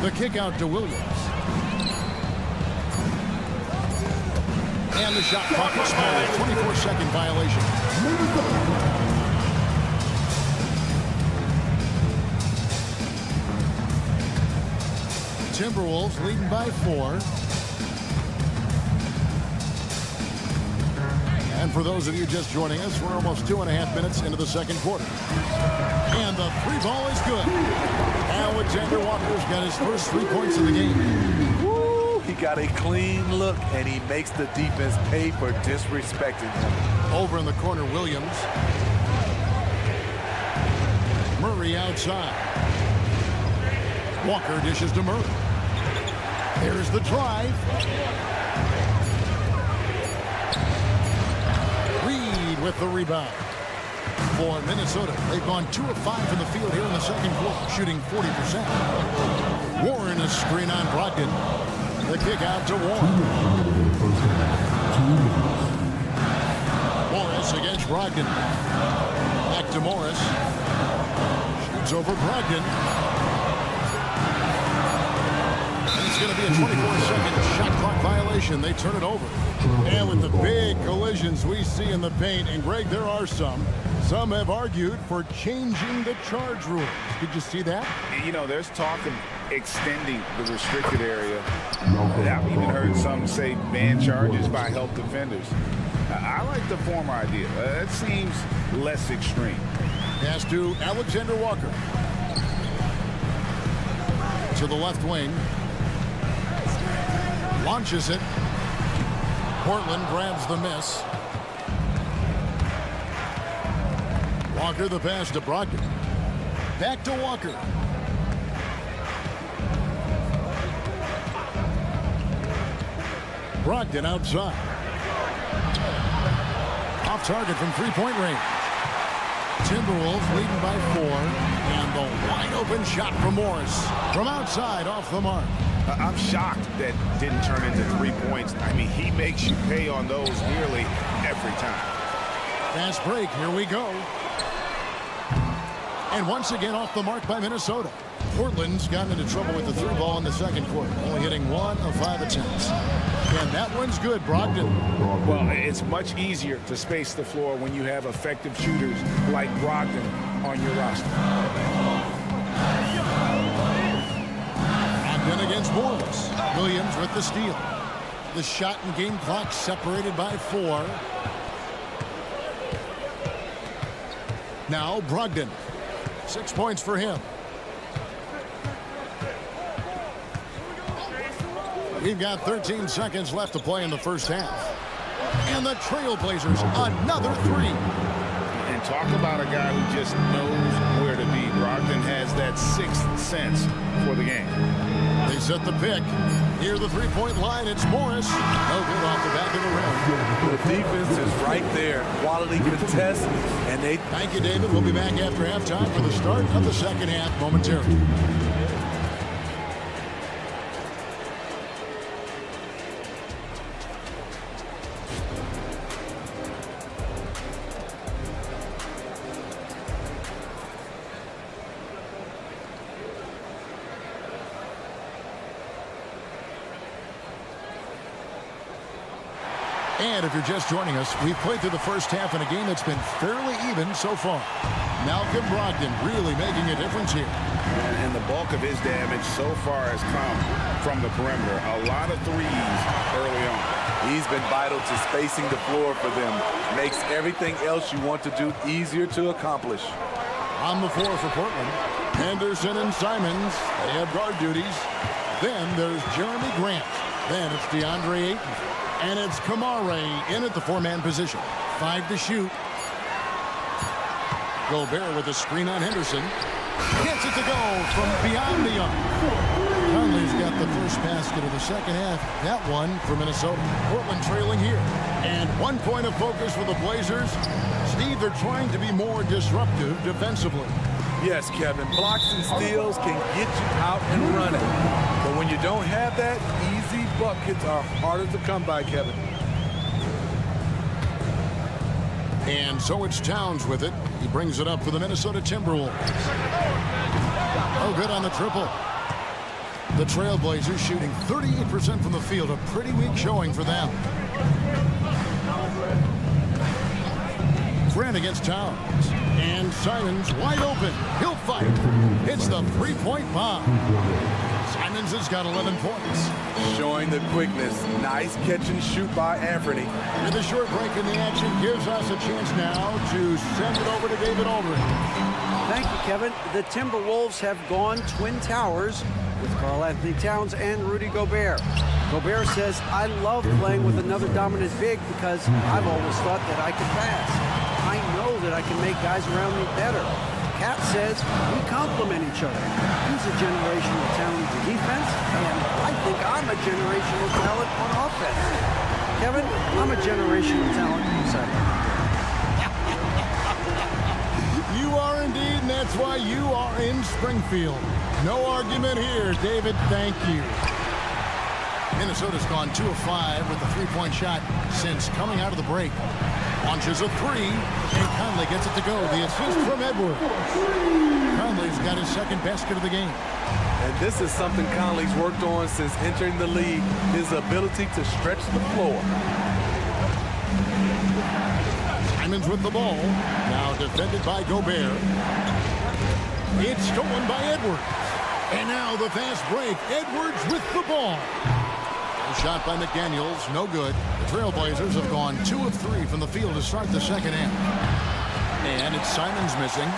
The kick out to Williams. And the shot clock expired. 24-second violation. Timberwolves leading by 4. And for those of you just joining us, we're almost 2.5 minutes into the second quarter. And the 3 ball is good. Alexander Walker's got his first 3 points of the game. Woo! He got a clean look, and he makes the defense pay for disrespecting him. Over in the corner, Williams. Murray outside. Walker dishes to Murray. There's the drive. Reed with the rebound. For Minnesota, they've gone 2 of 5 from the field here in the second quarter, shooting 40%. Warren a screen on Brogdon. The kick out to Warren. Morris against Brogdon. Back to Morris. Shoots over Brogdon. It's going to be a 24-second shot clock violation. They turn it over. And with the big collisions we see in the paint, and Greg, there are some, Some have argued for changing the charge rules. Did you see that? You know, there's talk of extending the restricted area. I've even heard some say ban charges by help defenders. I like the former idea. It seems less extreme. Pass to Alexander Walker. To the left wing. Launches it. Portland grabs the miss. Walker the pass to Brogdon. Back to Walker. Brogdon outside. Off target from three-point range. Timberwolves leading by 4. And the wide open shot from Morris. From outside off the mark. I'm shocked that didn't turn into 3 points. I mean, he makes you pay on those nearly every time. Fast break. Here we go. And once again off the mark by Minnesota. Portland's gotten into trouble with the through ball in the second quarter, only hitting 1 of 5 attempts. And that one's good, Brogdon. Well, it's much easier to space the floor when you have effective shooters like Brogdon on your roster. Brogdon against Morris. Williams with the steal. The shot and game clock separated by 4. Now Brogdon. 6 points for him. We've got 13 seconds left to play in the first half. And the Trailblazers, another 3. And talk about a guy who just knows where to be. Brogdon has that 6th sense for the game. They set the pick. Near the three-point line, it's Morris. No good off the back of the rim. The defense is right there. Quality contest, and they... Thank you, David. We'll be back after halftime for the start of the second half momentarily. And if you're just joining us, we've played through the first half in a game that's been fairly even so far. Malcolm Brogdon really making a difference here. And the bulk of his damage so far has come from the perimeter. A lot of threes early on. He's been vital to spacing the floor for them. Makes everything else you want to do easier to accomplish. On the floor for Portland, Henderson and Simons, they have guard duties. Then there's Jeremy Grant. Then it's DeAndre Ayton. And it's Kamare in at the 4-man position. 5 to shoot. Gobert with a screen on Henderson. Gets it to go from beyond the arc. Conley's got the first basket of the second half. That one for Minnesota. Portland trailing here. And 1 point of focus for the Blazers. Steve, they're trying to be more disruptive defensively. Yes, Kevin. Blocks and steals can get you out and running. But when you don't have that, easy buckets are harder to come by, Kevin. And so it's Towns with it. He brings it up for the Minnesota Timberwolves. Oh, good on the triple. The Trailblazers shooting 38% from the field. A pretty weak showing for them. Grant against Towns. And Simons wide open. He'll fight. It's the three-point bomb. Simons has got 11 points. Showing the quickness. Nice catch and shoot by Anthony. And the short break in the action gives us a chance now to send it over to David Aldridge. Thank you, Kevin. The Timberwolves have gone Twin Towers with Karl-Anthony Towns and Rudy Gobert. Gobert says, I love playing with another dominant big because I've always thought that I could pass. I know that I can make guys around me better. Cat says we complement each other. He's a generational talent for defense, and I think I'm a generational talent on offense. Kevin, I'm a generational talent inside. You are indeed, and that's why you are in Springfield. No argument here, David. Thank you. Minnesota's gone 2 of 5 with the three-point shot since coming out of the break. Launches a 3, and Conley gets it to go. The assist from Edwards. Conley's got his second basket of the game. And this is something Conley's worked on since entering the league, his ability to stretch the floor. Simons with the ball. Now defended by Gobert. It's stolen by Edwards. And now the fast break. Edwards with the ball. A shot by McDaniels, no good. The Trailblazers have gone 2 of 3 from the field to start the second half. And it's Simons missing.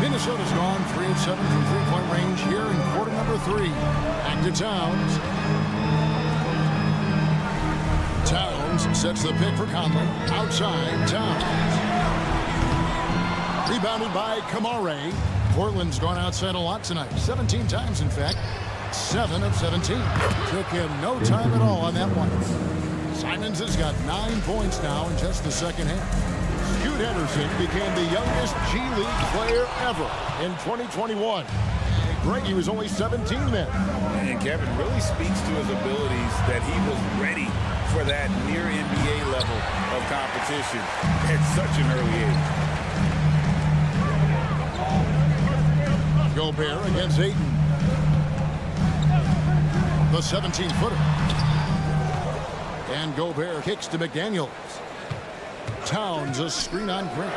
Minnesota's gone 3 of 7 from three-point range here in quarter number 3. Back to Towns. Towns sets the pick for Conley. Outside, Towns. Rebounded by Kamare. Portland's gone outside a lot tonight. 17 times, in fact. 7 of 17. Took him no time at all on that one. Simons has got 9 points now in just the second half. Scoot Henderson became the youngest G League player ever in 2021. Greg, he was only 17 then. And Kevin really speaks to his abilities that he was ready for that near NBA level of competition at such an early age. Gobert against Ayton. The 17-footer. And Gobert kicks to McDaniels. Towns a screen on Grant.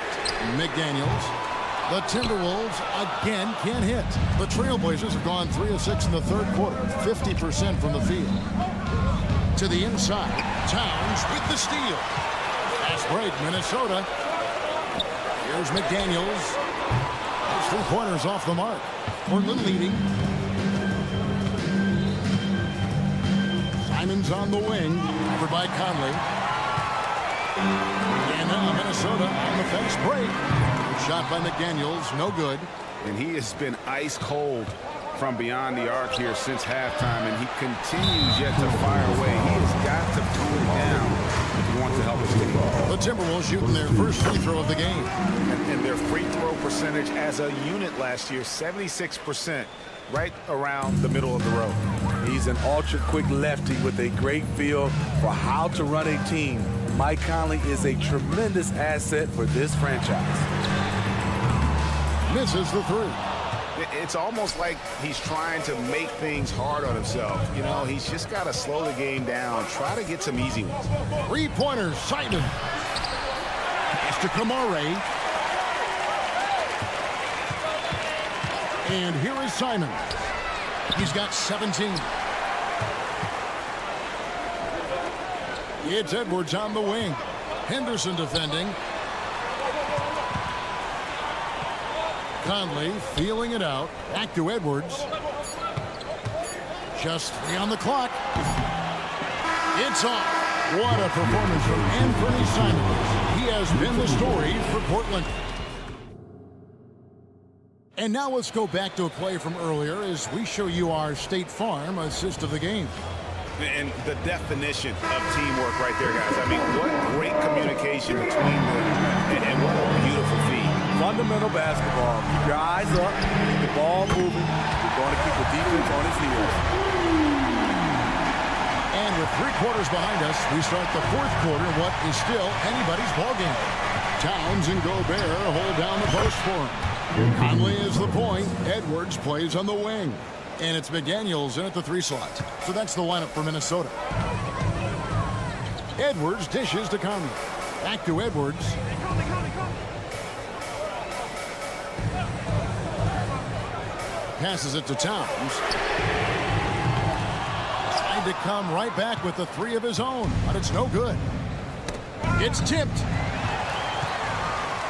McDaniels. The Timberwolves again can't hit. The Trailblazers have gone 3 of 6 in the third quarter. 50% from the field. To the inside. Towns with the steal. Fast break, Minnesota. Here's McDaniels. Those 3-pointers off the mark. Portland leading. Simons on the wing. Covered by Conley. And now Minnesota on the fence break. Shot by McDaniels, no good. And he has been ice cold from beyond the arc here since halftime, and he continues yet to fire away. He has got to cool it down if he wants to help his team. The Timberwolves shooting their first free throw of the game. And their free throw percentage as a unit last year, 76%, right around the middle of the road. He's an ultra-quick lefty with a great feel for how to run a team. Mike Conley is a tremendous asset for this franchise. Misses the 3. It's almost like he's trying to make things hard on himself. You know, he's just got to slow the game down, try to get some easy ones. 3-pointers, Simon. It's to Kamare. And here is Simon. He's got 17. It's Edwards on the wing. Henderson defending. Conley feeling it out. Back to Edwards. Just 3 on the clock. It's off. What a performance from Anthony Simons. He has been the story for Portland. And now let's go back to a play from earlier as we show you our State Farm assist of the game. And the definition of teamwork right there, guys. I mean, what great communication between them, and what a beautiful feed. Fundamental basketball. Keep your eyes up, keep the ball moving. You're going to keep the defense on his heels. And with 3 quarters behind us, we start the 4th quarter, what is still anybody's ball game. Towns and Gobert hold down the post for him. Conley is the point. Edwards plays on the wing. And it's McDaniels in at the 3 slot. So that's the lineup for Minnesota. Edwards dishes to Conley. Back to Edwards. Passes it to Towns. Trying to come right back with the 3 of his own, but it's no good. It's tipped.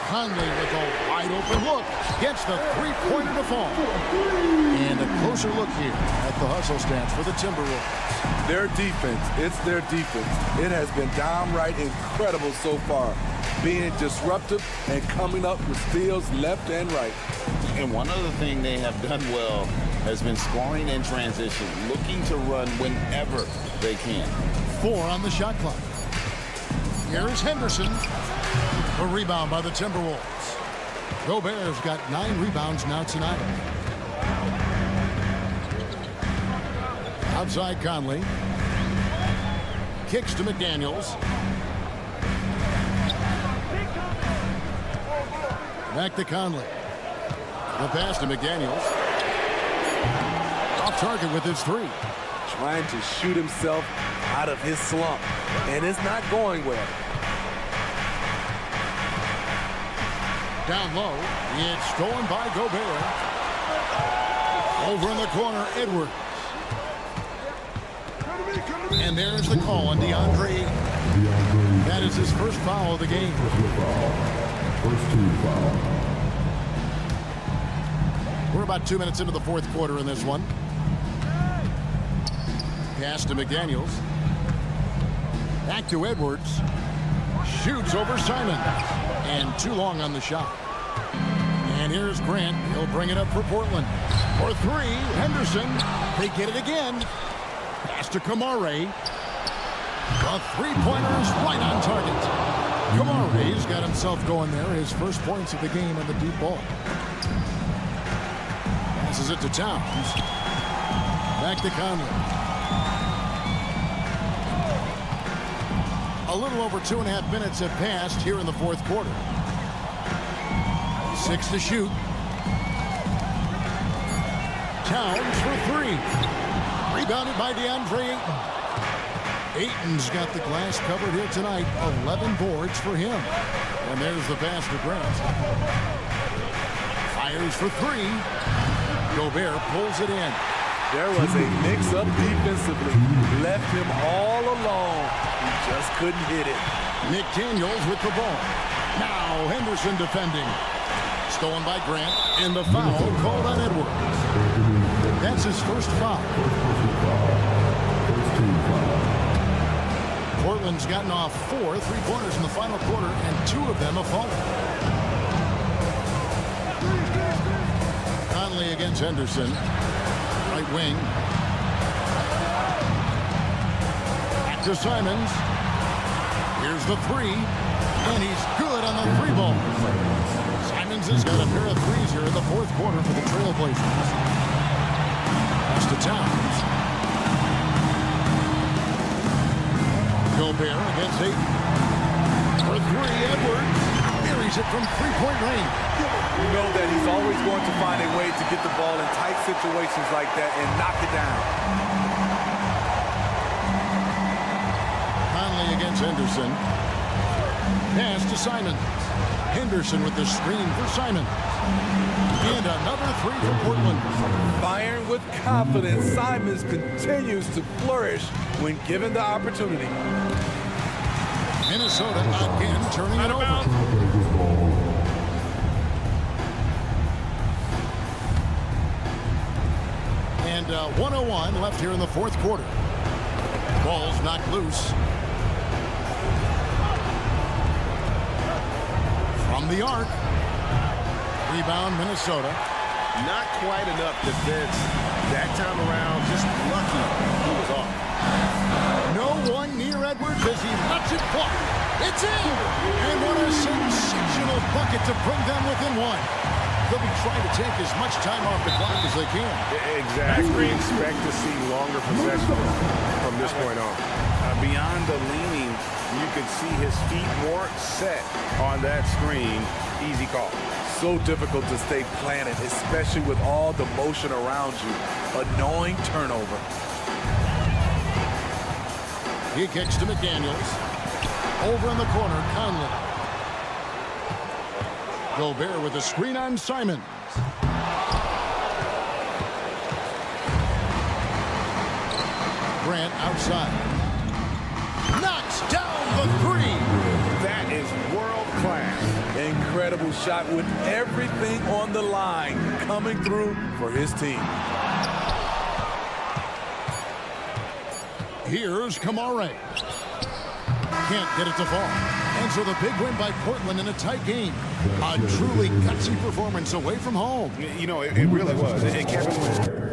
Conley with a wide open look. Gets the 3-pointer to fall. And a closer look here at the hustle stats for the Timberwolves. Their defense, it's their defense. It has been downright incredible so far. Being disruptive and coming up with steals left and right. And one other thing they have done well has been scoring in transition, looking to run whenever they can. 4 on the shot clock. Here's Henderson. A rebound by the Timberwolves. Gobert's got 9 rebounds now tonight. Outside Conley. Kicks to McDaniels. Back to Conley. The pass to McDaniels. Off target with his 3. Trying to shoot himself out of his slump. And it's not going well. Down low. It's stolen by Gobert. Over in the corner, Edwards. And there's the call on DeAndre. That is his first foul of the game. First team foul. We're about 2 minutes into the fourth quarter in this one. Pass to McDaniels. Back to Edwards. Shoots over Simon. And too long on the shot. And here's Grant. He'll bring it up for Portland. For three, Henderson. They get it again. Pass to Kamare. The three-pointer is right on target. Kamare's got himself going there. His first points of the game on the deep ball. Passes it to Towns. Back to Conley. A little over 2.5 minutes have passed here in the fourth quarter. 6 to shoot. Towns for three. Rebounded by DeAndre Ayton. Ayton's got the glass covered here tonight. 11 boards for him. And there's the pass to Grant. Fires for three. Gobert pulls it in. There was a mix-up defensively. Left him all alone. He just couldn't hit it. McDaniels with the ball. Now Henderson defending. Stolen by Grant. And the foul called on Edwards. That's his first foul. First team foul. Portland's gotten off 4 3-pointers in the final quarter, and 2 of them have fallen. Conley against Henderson. Right wing. Back to Simons. Here's the three. And he's good on the three ball. Simons has got a pair of threes here in the fourth quarter for the Trailblazers. Pass to Towns. Gobert against Ayton. For three, Edwards. Buries it from three-point range. You know that he's always going to find a way to get the ball in tight situations like that and knock it down. Conley against Henderson. Pass to Simons. Henderson with the screen for Simons. And another three for Portland. Firing with confidence, Simons continues to flourish when given the opportunity. Minnesota again turning it over. Trailblazers ball. And 1:01 left here in the fourth quarter. Ball's knocked loose. From the arc. Rebound, Minnesota. Not quite enough defense that time around. Just lucky he was off. No one near Edwards as he lets it fly. It's in! And what a sensational bucket to bring them within one. They'll be trying to take as much time off the clock as they can. Exactly. Expect to see longer possessions from this point on. Beyond the leaning, you could see his feet more set on that screen. Easy call. So difficult to stay planted, especially with all the motion around you. Annoying turnover. He kicks to McDaniels. Over in the corner, Conley. Gobert with a screen on Simons. Grant outside. Knocks down the three. That is world class. Incredible shot with everything on the line coming through for his team. Here's Kamare. Can't get it to fall. And so the big win by Portland in a tight game. A truly gutsy performance away from home. You know, it really was. It kept him.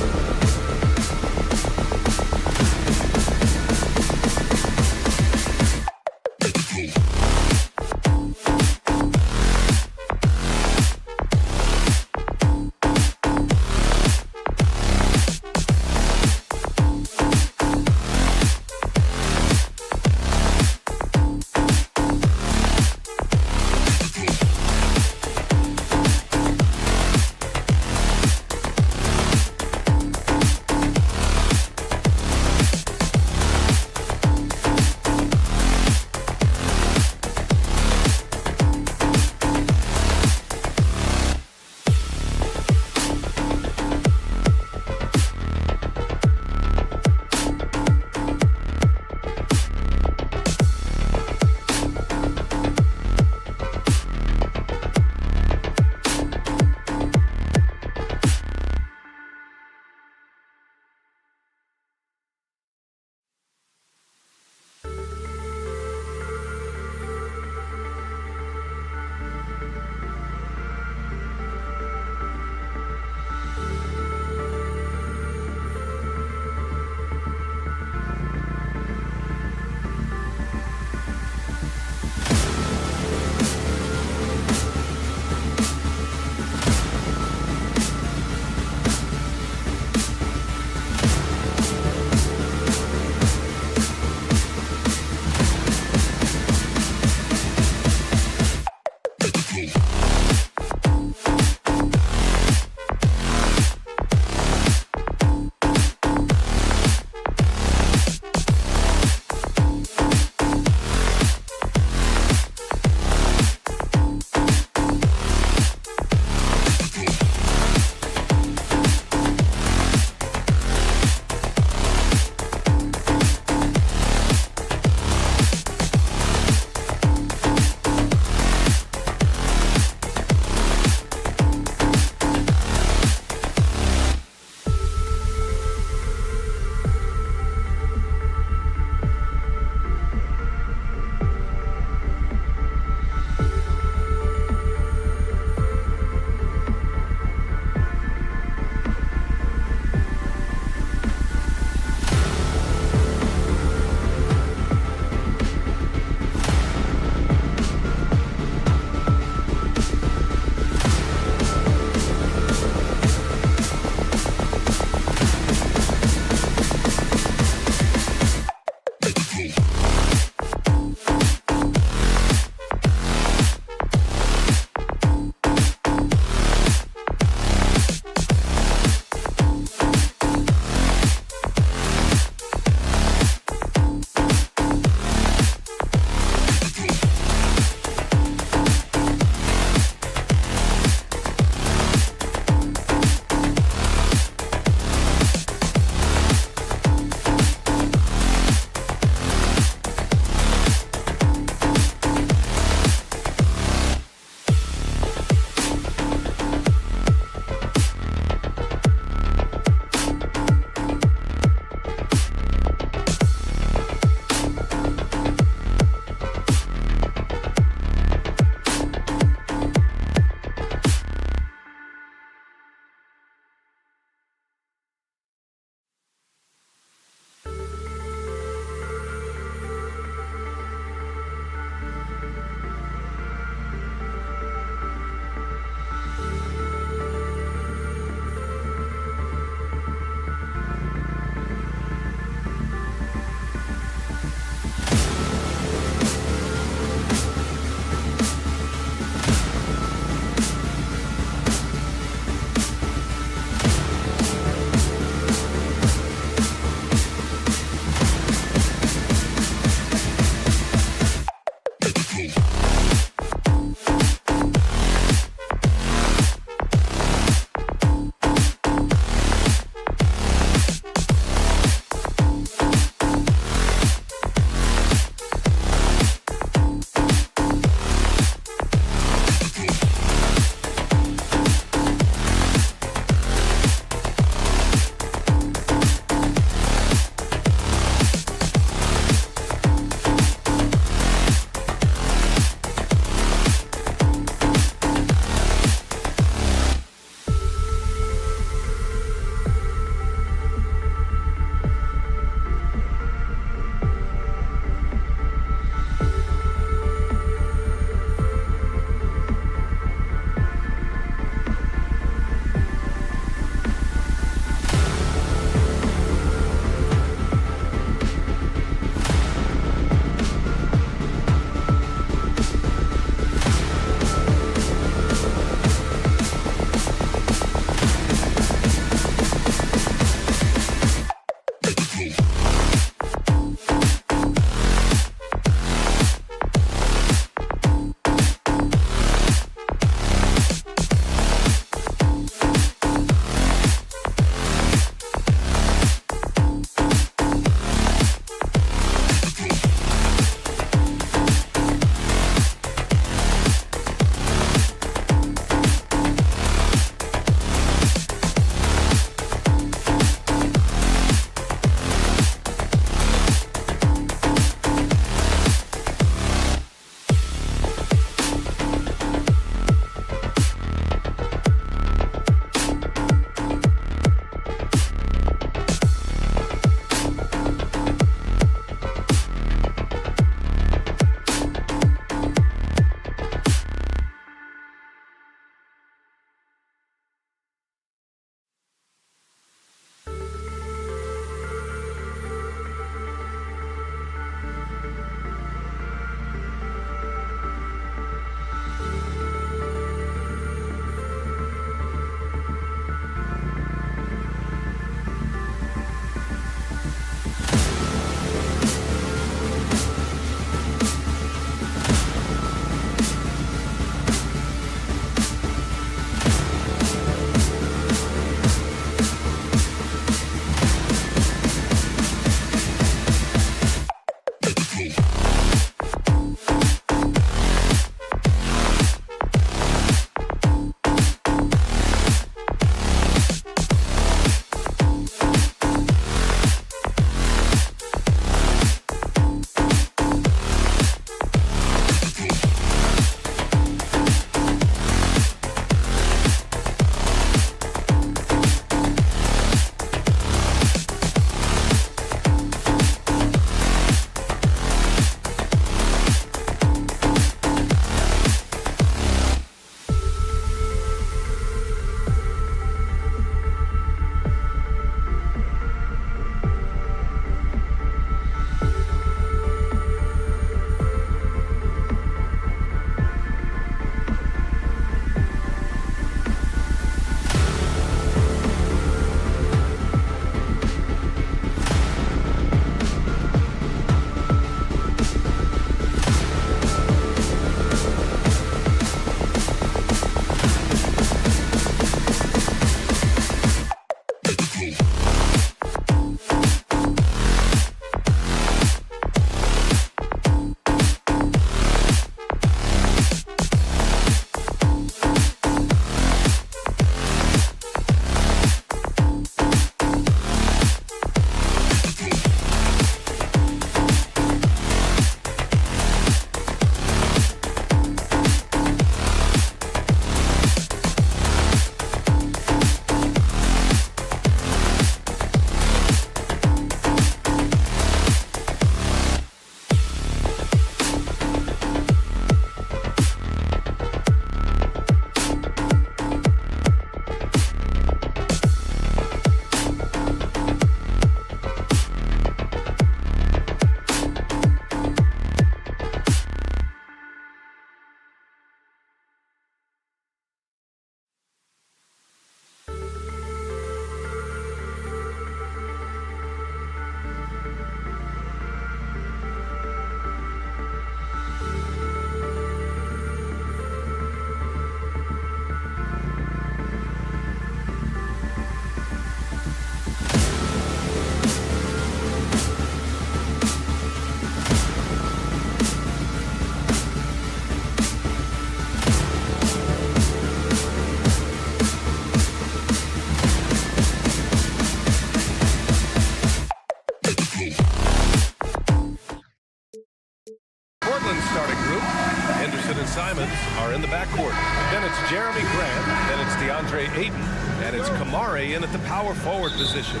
Grant. Then it's DeAndre Ayton. And it's Kamare in at the power forward position.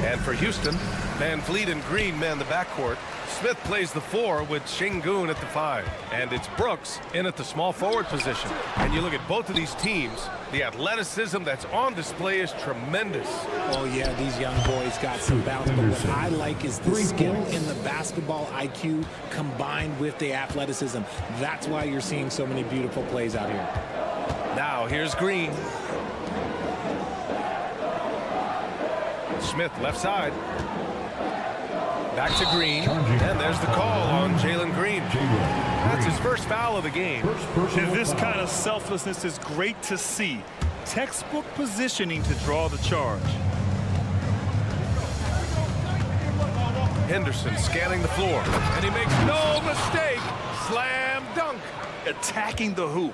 And for Houston, Van Vliet and Green man the backcourt. Smith plays the 4 with Şengün at the 5. And it's Brooks in at the small forward position. And you look at both of these teams, the athleticism that's on display is tremendous. Oh, yeah, these young boys got some bounce. But what I like is the skill and the basketball IQ combined with the athleticism. That's why you're seeing so many beautiful plays out here. Now, here's Green. Smith left side. Back to Green, and there's the call on Jalen Green. That's his first foul of the game. And this kind of selflessness is great to see. Textbook positioning to draw the charge. Henderson scanning the floor, and he makes no mistake. Slam dunk. Attacking the hoop.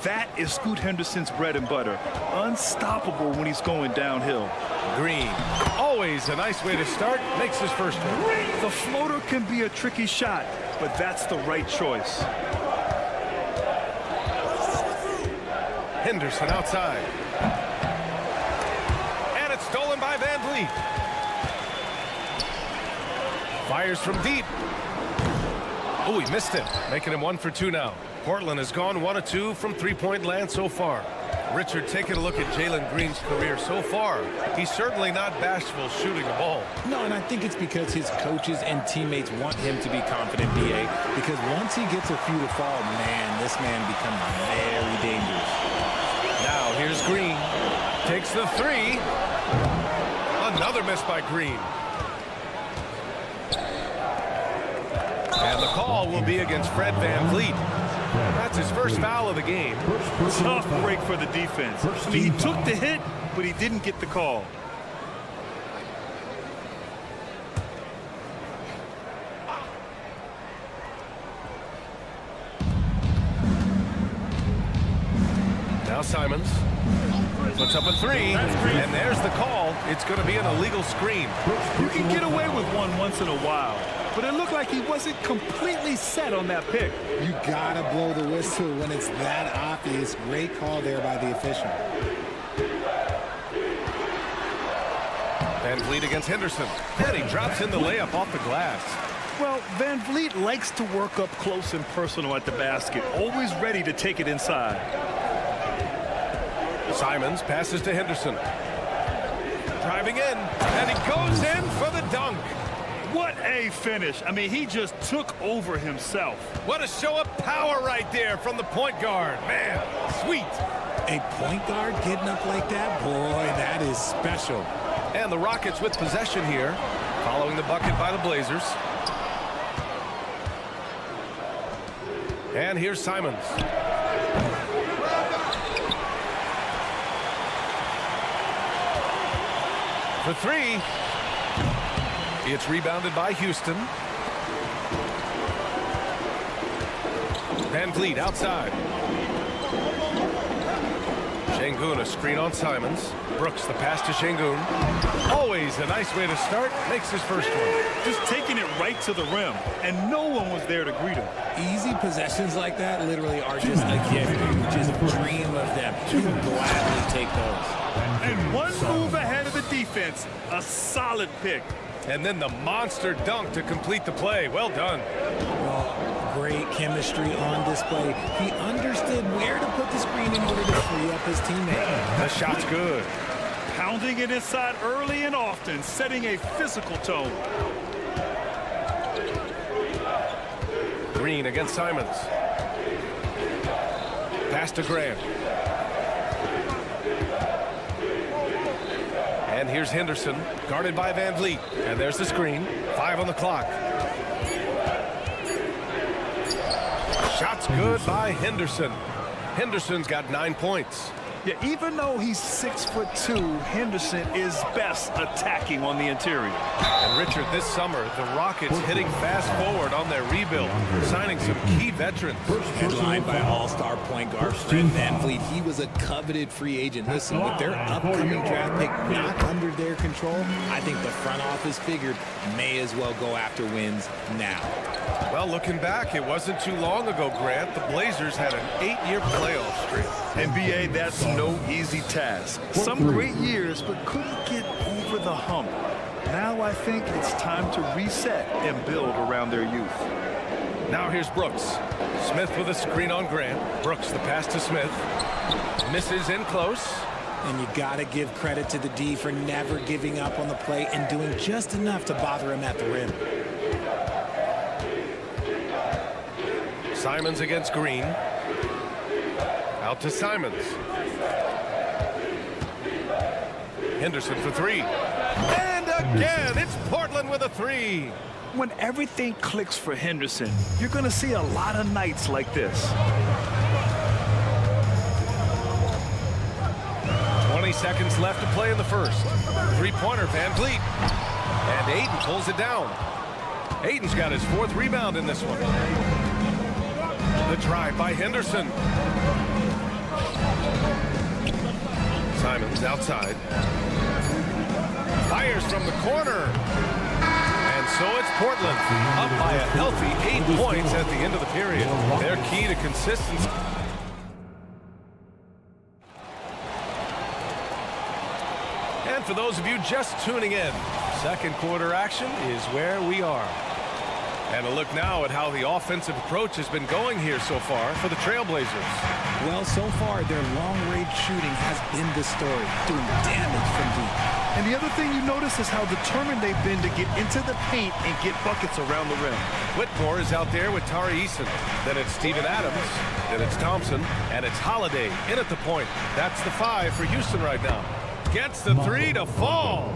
That is Scoot Henderson's bread and butter. Unstoppable when he's going downhill. Green, always a nice way to start, makes his first one. The floater can be a tricky shot, but that's the right choice. Henderson outside. And it's stolen by Van Vliet. Fires from deep. Oh, he missed it, making him 1 for 2 now. Portland has gone 1 of 2 from three-point land so far. Richard, taking a look at Jalen Green's career so far, he's certainly not bashful shooting the ball. No, and I think it's because his coaches and teammates want him to be confident, B.A., because once he gets a few to fall, man, this man becomes very dangerous. Now, here's Green. Takes the 3. Another miss by Green. And the call will be against Fred Van Vliet. That's his first foul of the game. Tough break for the defense. I mean, he took the hit, but he didn't get the call. Now Simons puts up a 3, and there's the call. It's going to be an illegal screen. You can get away with one once in a while, but it looked like he wasn't completely set on that pick. You gotta blow the whistle when it's that obvious. Great call there by the official. Van Vliet against Henderson, and he drops in the layup off the glass. Well, Van Vliet likes to work up close and personal at the basket, always ready to take it inside. Simons passes to Henderson. Driving in, and he goes in for the dunk. What a finish. I mean, he just took over himself. What a show of power right there from the point guard. Man, sweet. A point guard getting up like that? Boy, that is special. And the Rockets with possession here, following the bucket by the Blazers. And here's Simons. For 3. It's rebounded by Houston. Van Vliet outside. Şengün, a screen on Simons. Brooks, the pass to Şengün. Always a nice way to start. Makes his first one. Just taking it right to the rim, and no one was there to greet him. Easy possessions like that literally are just a gift. You just dream of them. You can gladly take those. And one move ahead of the defense. A solid pick. And then the monster dunk to complete the play. Well done. Well, great chemistry on display. He understood where to put the screen in order to free up his teammate. The shot's good. Pounding it inside early and often, setting a physical tone. Green against Simons. Pass to Grant. And here's Henderson, guarded by Van Vliet. And there's the screen. 5 on the clock. Shot's good by Henderson. Henderson's got 9 points. Yeah, even though he's 6'2", Henderson is best attacking on the interior. And Richard, this summer, the Rockets hitting fast forward on their rebuild, signing some key veterans. Headlined by all-star point guard Fred VanVleet. He was a coveted free agent. Listen, with their upcoming draft pick not under their control, I think the front office figured may as well go after wins now. Well, looking back, it wasn't too long ago, Grant. The Blazers had an 8-year playoff streak. NBA, that's no easy task. Some great years, but couldn't get over the hump. Now I think it's time to reset and build around their youth. Now here's Brooks. Smith with a screen on Grant. Brooks, the pass to Smith. Misses in close. And you got to give credit to the D for never giving up on the play and doing just enough to bother him at the rim. Simons against Green. Out to Simons. Henderson for three. And again, it's Portland with a three. When everything clicks for Henderson, you're going to see a lot of nights like this. 20 seconds left to play in the first. Three-pointer, VanVleet. And Ayton pulls it down. Ayton's got his fourth rebound in this one. The drive by Henderson. Simons outside. Fires from the corner. And so it's Portland, up by a healthy 8 points at the end of the period. Their key to consistency. And for those of you just tuning in, second quarter action is where we are. And a look now at how the offensive approach has been going here so far for the Trailblazers. Well, so far, their long-range shooting has been the story, doing damage from deep. And the other thing you notice is how determined they've been to get into the paint and get buckets around the rim. Whitmore is out there with Tari Eason. Then it's Steven Adams. Then it's Thompson. And it's Holiday in at the point. That's the 5 for Houston right now. Gets the 3 to fall.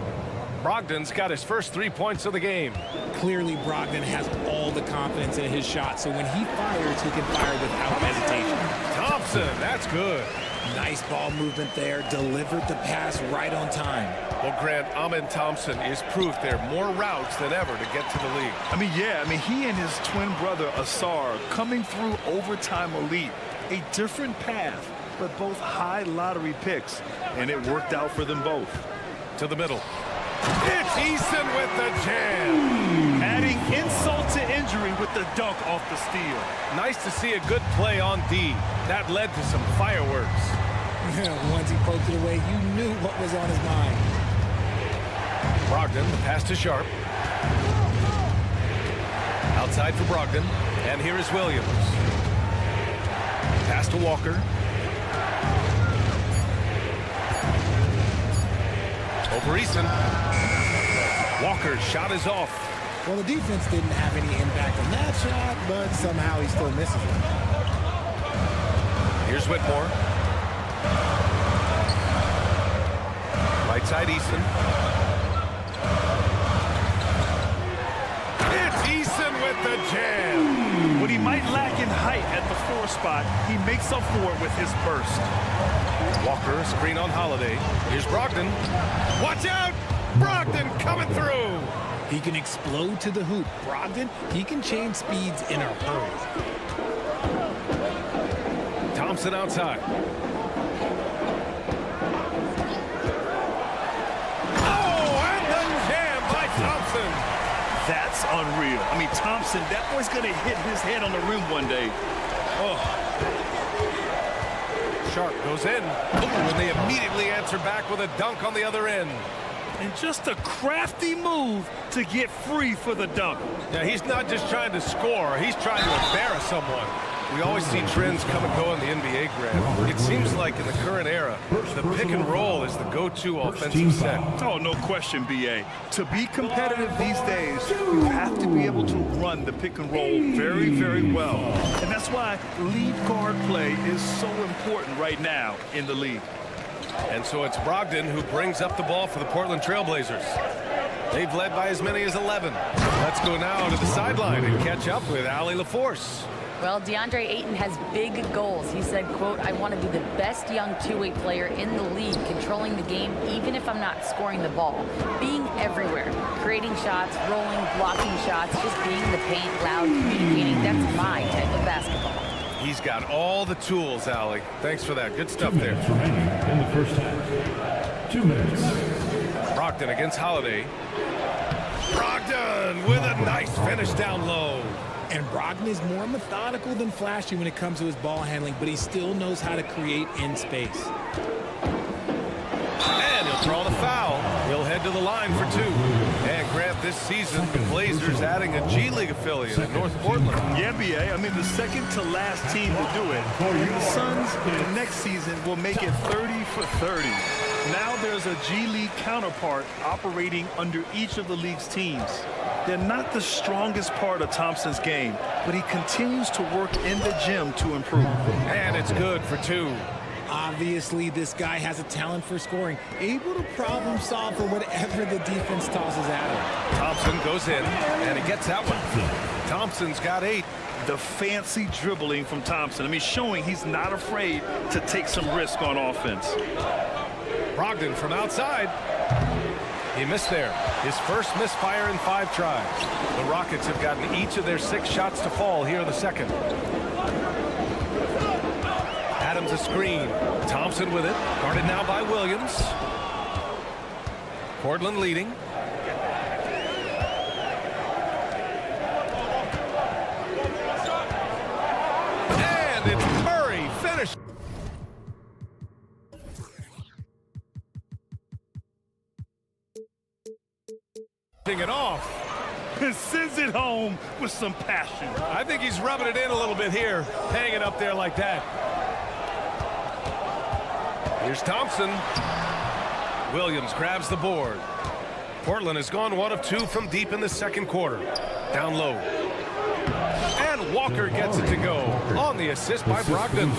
Brogdon's got his first 3 points of the game. Clearly, Brogdon has all the confidence in his shot, so when he fires, he can fire without hesitation. Thompson, that's good. Nice ball movement there, delivered the pass right on time. Well, Grant, Amen Thompson is proof there are more routes than ever to get to the league. He and his twin brother, Asar, coming through overtime elite. A different path, but both high lottery picks, and it worked out for them both. To the middle. It's Eason with the jam. Adding insult to injury with the dunk off the steal. Nice to see a good play on D. That led to some fireworks. Once he poked it away, you knew what was on his mind. Brogdon, the pass to Sharp. Outside for Brogdon. And here is Williams. Pass to Walker. Over Eason. Walker's shot is off. Well, the defense didn't have any impact on that shot, but somehow he still misses it. Here's Whitmore. Right side Eason. It's Eason with the jam. What he might lack in height at the 4 spot, he makes up for it with his burst. Walker, screen on Holiday. Here's Brogdon. Watch out! Brogdon coming through! He can explode to the hoop. Brogdon, he can change speeds in a hurry. Thompson outside. Oh, and the jam by Thompson. That's unreal. Thompson, that boy's going to hit his head on the rim one day. Oh. Sharp goes in. And they immediately answer back with a dunk on the other end. And just a crafty move to get free for the dunk. Yeah, he's not just trying to score. He's trying to embarrass someone. We always see trends come and go in the NBA, Grant. It seems like in the current era, the pick and roll is the go-to offensive set. Oh, no question, B.A. To be competitive these days, you have to be able to run the pick and roll very, very well. And that's why lead guard play is so important right now in the league. And so it's Brogdon who brings up the ball for the Portland Trailblazers. They've led by as many as 11. Let's go now to the sideline and catch up with Allie LaForce. Well, DeAndre Ayton has big goals. He said, quote, I want to be the best young two-way player in the league, controlling the game even if I'm not scoring the ball. Being everywhere, creating shots, rolling, blocking shots, just being in the paint, loud, communicating. That's my type of basketball. He's got all the tools, Allie. Thanks for that. Good stuff there. Remaining in the first half. 2 minutes. Brogdon against Holiday. Brogdon with a nice finish down low. And Brogdon is more methodical than flashy when it comes to his ball handling, but he still knows how to create in space. And he'll draw the foul. He'll head to the line for 2. And Grant, this season, the Blazers adding a G League affiliate in North Portland. Yeah, BA. I mean, the second to last team to do it. And the Suns, the next season, will make it 30 for 30. Now there's a G League counterpart operating under each of the league's teams. They're not the strongest part of Thompson's game, but he continues to work in the gym to improve. And it's good for 2. Obviously, this guy has a talent for scoring, able to problem solve for whatever the defense tosses at him. Thompson goes in, and he gets that one. Thompson's got 8. The fancy dribbling from Thompson. I mean, showing he's not afraid to take some risk on offense. Brogdon from outside. He missed there. His first misfire in 5 tries. The Rockets have gotten each of their 6 shots to fall here in the second. Adams a screen. Thompson with it. Guarded now by Williams. Portland leading. And it's Murray finished. It off And sends it home with some passion. I think he's rubbing it in a little bit here, hanging up there like that. Here's Thompson. Williams grabs the board. Portland has gone 1 of 2 from deep in the second quarter. Down low. And Walker gets it to go on the assist by Brogdon.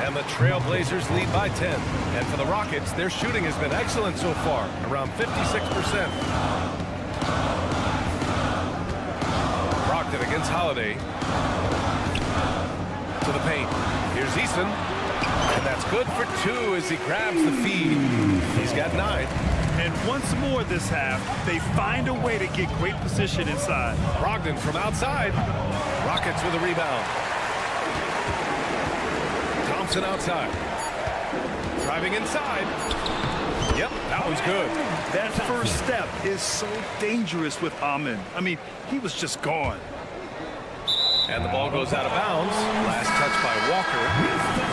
And the Trailblazers lead by 10. And for the Rockets, their shooting has been excellent so far, around 56%. Brogdon against Holiday. To the paint. Here's Eason. And that's good for 2 as he grabs the feed. He's got 9. And once more this half, they find a way to get great position inside. Brogdon from outside. Rockets with a rebound. Thompson outside. Driving inside. Yep, that one's good. That first step is so dangerous with Amin. I mean, he was just gone. And the ball goes out of bounds. Last touch by Walker.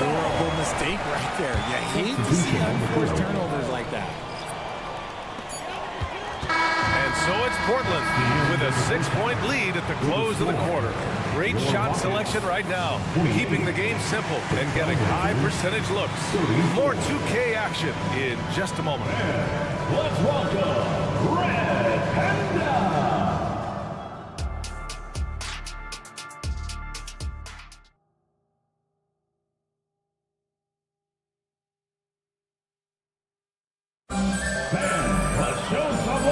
Horrible mistake right there. You hate to see unforced turnovers like that. And so it's Portland with a 6-point lead at the close of the quarter. Great shot selection right now, keeping the game simple and getting high percentage looks. More 2K action in just a moment. Let's welcome Red Panda.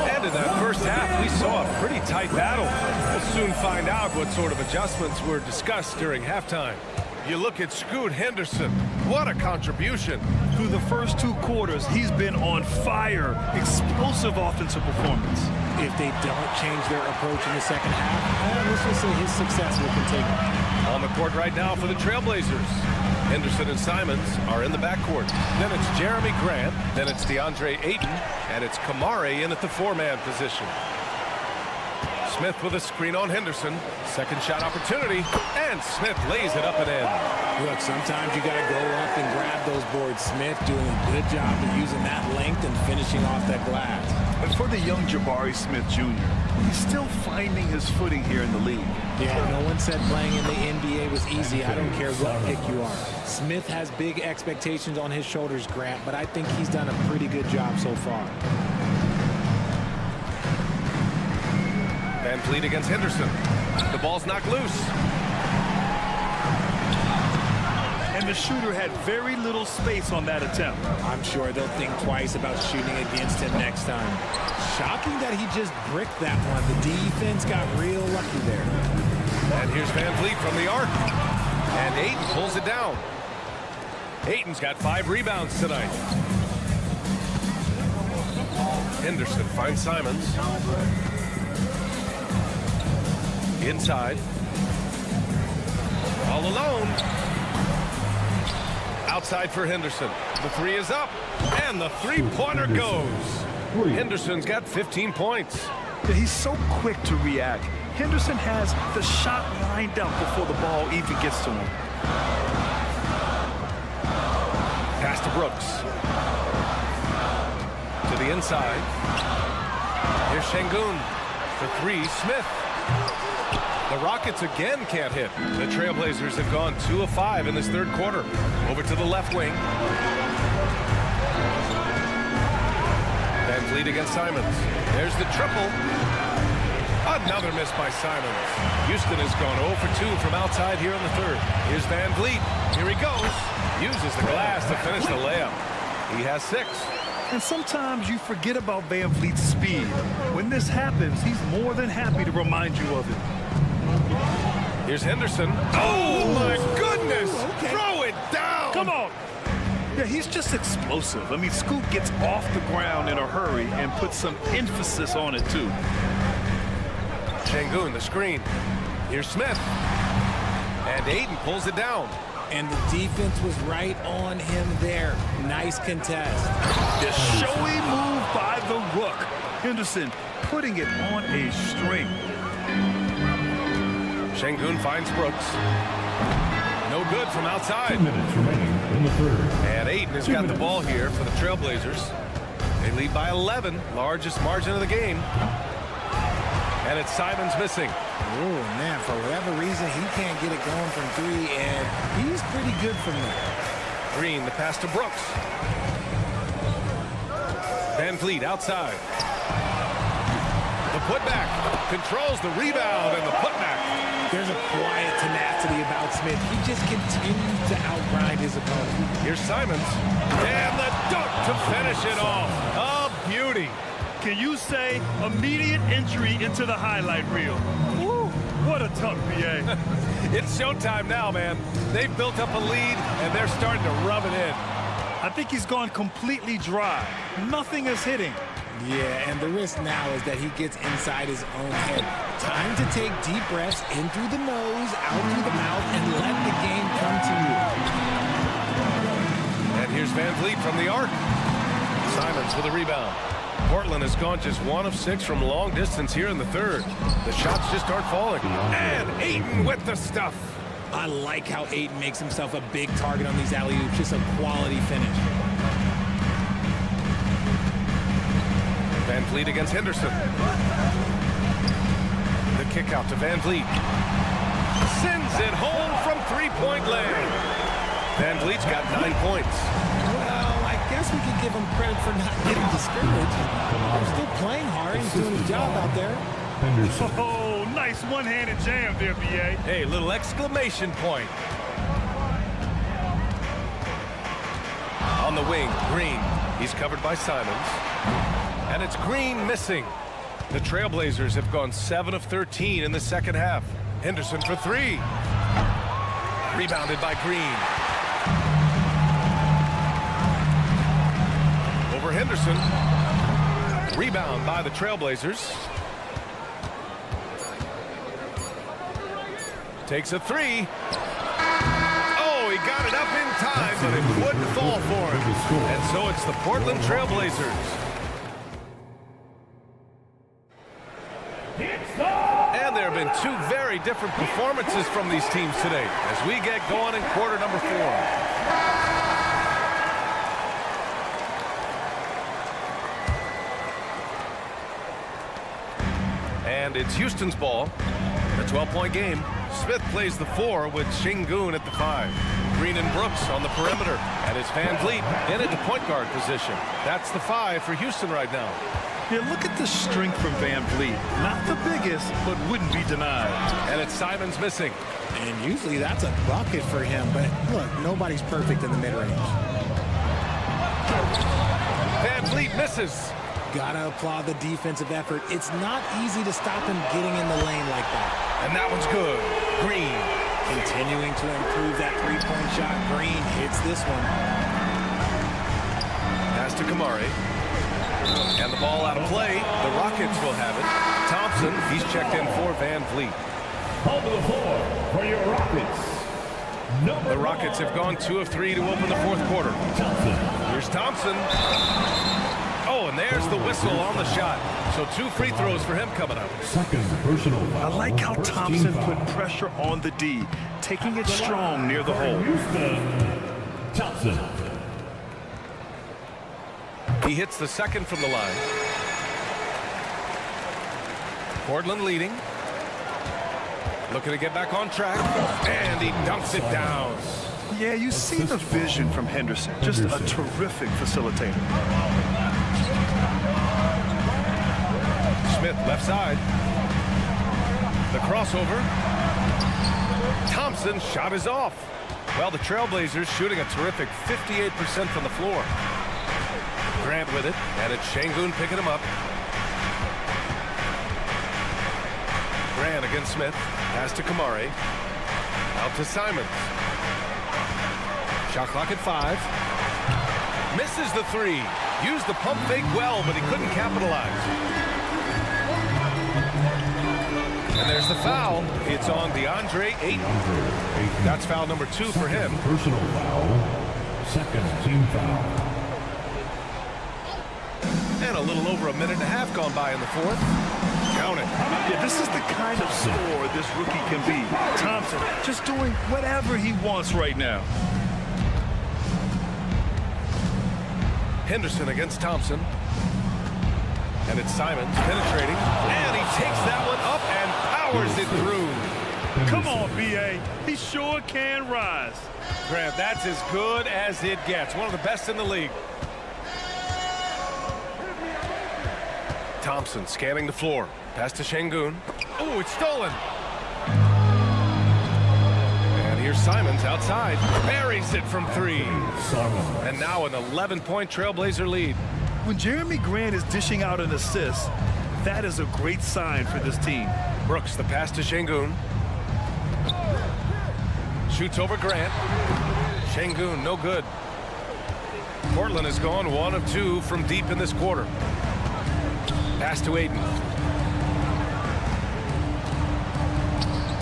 And in that first half, we saw a pretty tight battle. We'll soon find out what sort of adjustments were discussed during halftime. You look at Scoot Henderson. What a contribution. Through the first 2 quarters, he's been on fire. Explosive offensive performance. If they don't change their approach in the second half, let's just say his success will continue. On the court right now for the Trailblazers. Henderson and Simons are in the backcourt. Then it's Jeremy Grant. Then it's DeAndre Ayton. And it's Kamare in at the 4-man position. Smith with a screen on Henderson. Second shot opportunity. And Smith lays it up and in. Look, sometimes you got to go up and grab those boards. Smith doing a good job of using that length and finishing off that glass. But for the young Jabari Smith Jr., he's still finding his footing here in the league. Yeah, no one said playing in the NBA was easy. I don't care what pick you are. Smith has big expectations on his shoulders, Grant, but I think he's done a pretty good job so far. Van Vliet against Henderson. The ball's knocked loose. And the shooter had very little space on that attempt. I'm sure they'll think twice about shooting against him next time. Shocking that he just bricked that one. The defense got real lucky there. And here's Van Vliet from the arc. And Ayton pulls it down. Ayton's got 5 rebounds tonight. Henderson finds Simons. Inside. All alone. Outside for Henderson. The 3 is up. And the 3-pointer goes. Henderson's got 15 points. He's so quick to react. Henderson has the shot lined up before the ball even gets to him. Pass to Brooks. To the inside. Here's Şengün. For 3, Smith. The Rockets again can't hit. The Trailblazers have gone 2 of 5 in this third quarter. Over to the left wing. Van Vliet against Simons. There's the triple. Another miss by Simons. Houston has gone 0 for 2 from outside here in the third. Here's Van Vliet. Here he goes. Uses the glass to finish the layup. He has 6. And sometimes you forget about Van Vliet's speed. When this happens, he's more than happy to remind you of it. Here's Henderson. Oh, my goodness! Okay. Throw it down! Come on! Yeah, he's just explosive. I mean, Scoot gets off the ground in a hurry and puts some emphasis on it, too. Şengün, the screen. Here's Smith. And Ayton pulls it down. And the defense was right on him there. Nice contest. The showy move by the Rook. Henderson putting it on a string. Şengün finds Brooks. No good from outside. 2 minutes remaining in the third. And Ayton has got the ball here for the Trailblazers. They lead by 11, largest margin of the game. And it's Simons missing. Oh, man, for whatever reason, he can't get it going from 3, and he's pretty good from there. Green, the pass to Brooks. Van Vliet outside. The putback. Controls the rebound and the putback. There's a quiet tenacity about Smith. He just continues to outgrind his opponent. Here's Simons. And the dunk to finish it off. A beauty. Can you say immediate entry into the highlight reel? Woo, what a dunk, BA. It's showtime now, man. They've built up a lead, and they're starting to rub it in. I think he's gone completely dry. Nothing is hitting. Yeah, and the risk now is that he gets inside his own head. Time to take deep breaths in through the nose, out through the mouth, and let the game come to you. And here's Van Vliet from the arc. Simons with a rebound. Portland has gone just 1 of 6 from long distance here in the third. The shots just aren't falling. And Ayton with the stuff. I like how Ayton makes himself a big target on these alley-oops. Just a quality finish. Van Vliet against Henderson. The kick out to Van Vliet. Sends it home from 3-point land. Van Vliet's got 9 points. Well, I guess we could give him credit for not getting discouraged. They're still playing hard. He's doing his job out there. Henderson. Oh, nice one-handed jam there, BA. Hey, little exclamation point. On the wing, Green. He's covered by Simons. And it's Green missing. The Trailblazers have gone 7 of 13 in the second half. Henderson for 3. Rebounded by Green. Over Henderson. Rebound by the Trailblazers. Takes a 3. Oh, he got it up in time, but it wouldn't fall for him. And so it's the Portland Trailblazers. And there have been 2 very different performances from these teams today as we get going in quarter number 4. And it's Houston's ball. A 12-point game. Smith plays the 4 with Şengün at the 5. Green and Brooks on the perimeter. And it's Van Vliet in at the point guard position. That's the 5 for Houston right now. Yeah, look at the strength from Van Vliet. Not the biggest, but wouldn't be denied. And it's Simons missing. And usually that's a bucket for him, but look, nobody's perfect in the mid-range. Van Vliet misses. Gotta applaud the defensive effort. It's not easy to stop him getting in the lane like that. And that one's good. Green. Continuing to improve that three-point shot. Green hits this one. Pass to Kamari. And the ball out of play. The Rockets will have it. Thompson, he's checked in for Van Vliet. On the floor for your Rockets. The Rockets have gone 2 of 3 to open the fourth quarter. Here's Thompson. Oh, and there's the whistle on the shot. So 2 free throws for him coming up. Second personal foul. I like how First Thompson team put foul. pressure on the D, taking it strong near the hole. Houston, Thompson. He hits the second from the line. Portland leading. Looking to get back on track. And he dunks it down. Yeah, you see the vision from Henderson. Just a terrific facilitator. Smith left side. The crossover. Thompson's shot is off. Well, the Trailblazers shooting a terrific 58% from the floor. Grant with it, and it's Şengün picking him up. Grant against Smith. Pass to Kamari. Out to Simons. Shot clock at 5. Misses the 3. Used the pump fake well, but he couldn't capitalize. And there's the foul. It's on DeAndre Ayton. That's foul number 2 for him. Personal foul. Second team foul. And a little over a minute and a half gone by in the fourth. Count it. Yeah, this is the kind of scorer this rookie can be. Thompson just doing whatever he wants right now. Henderson against Thompson. And it's Simons penetrating. And he takes that one up and powers it through. Come on, B.A. He sure can rise. Grant, that's as good as it gets. One of the best in the league. Thompson scanning the floor. Pass to Şengün. Oh, it's stolen. And here's Simons outside. Buries it from 3. And now an 11-point Trailblazer lead. When Jeremy Grant is dishing out an assist, that is a great sign for this team. Brooks, the pass to Şengün. Shoots over Grant. Şengün, no good. Portland has gone 1 of 2 from deep in this quarter. Pass to Ayton.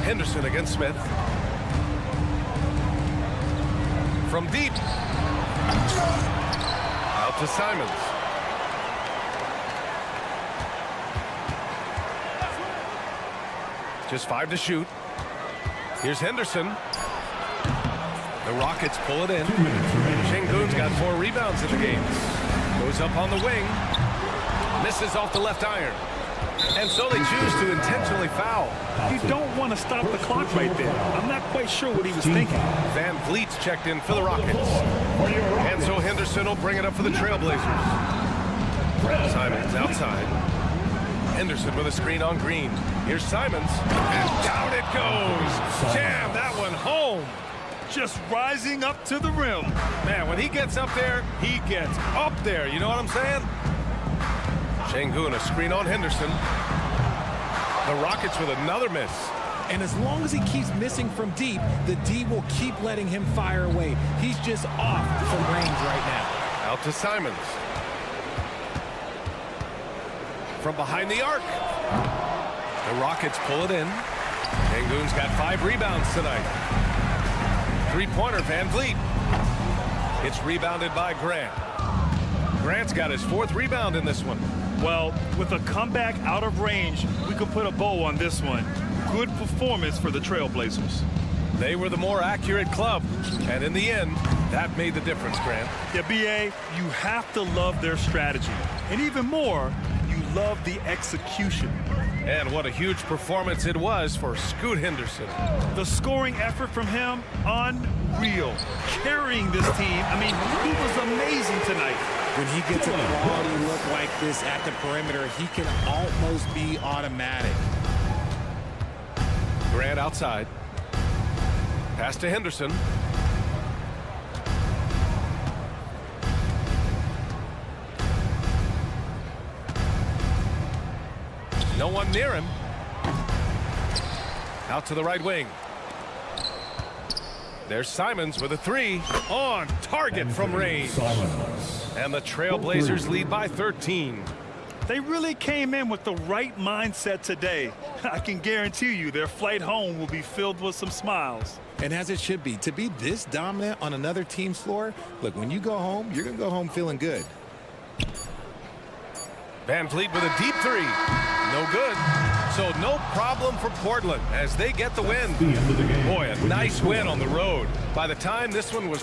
Henderson against Smith. From deep. Out to Simons. Just 5 to shoot. Here's Henderson. The Rockets pull it in. Şengün's got 4 rebounds in the game. Goes up on the wing. Misses off the left iron. And so they choose to intentionally foul. You don't want to stop the clock right there. I'm not quite sure what he was thinking. Van Vliet's checked in for the Rockets. And so Henderson will bring it up for the Trailblazers. Simons outside. Henderson with a screen on Green. Here's Simons. And down it goes. Jam that one home. Just rising up to the rim. Man, when he gets up there, he gets up there. You know what I'm saying? Şengün, a screen on Henderson. The Rockets with another miss. And as long as he keeps missing from deep, the D will keep letting him fire away. He's just off from range right now. Out to Simons. From behind the arc. The Rockets pull it in. Şengün's got 5 rebounds tonight. 3-pointer, Van Vliet. It's rebounded by Grant. Grant's got his 4th rebound in this one. Well, with a comeback out of range, we could put a bow on this one. Good performance for the Trailblazers. They were the more accurate club, and in the end, that made the difference, Grant. Yeah, B.A., you have to love their strategy. And even more, you love the execution. And what a huge performance it was for Scoot Henderson. The scoring effort from him, unreal. Carrying this team, I mean, he was amazing tonight. When he gets a quality look like this at the perimeter, he can almost be automatic. Grant outside. Pass to Henderson. No one near him. Out to the right wing. There's Simons with a 3. On target from range. And the Trailblazers lead by 13. They really came in with the right mindset today. I can guarantee you their flight home will be filled with some smiles. And as it should be, to be this dominant on another team's floor, look, when you go home, you're going to go home feeling good. Van Vliet with a deep 3. No good. So no problem for Portland as they get the win. Boy, a nice win on the road. By the time this one was...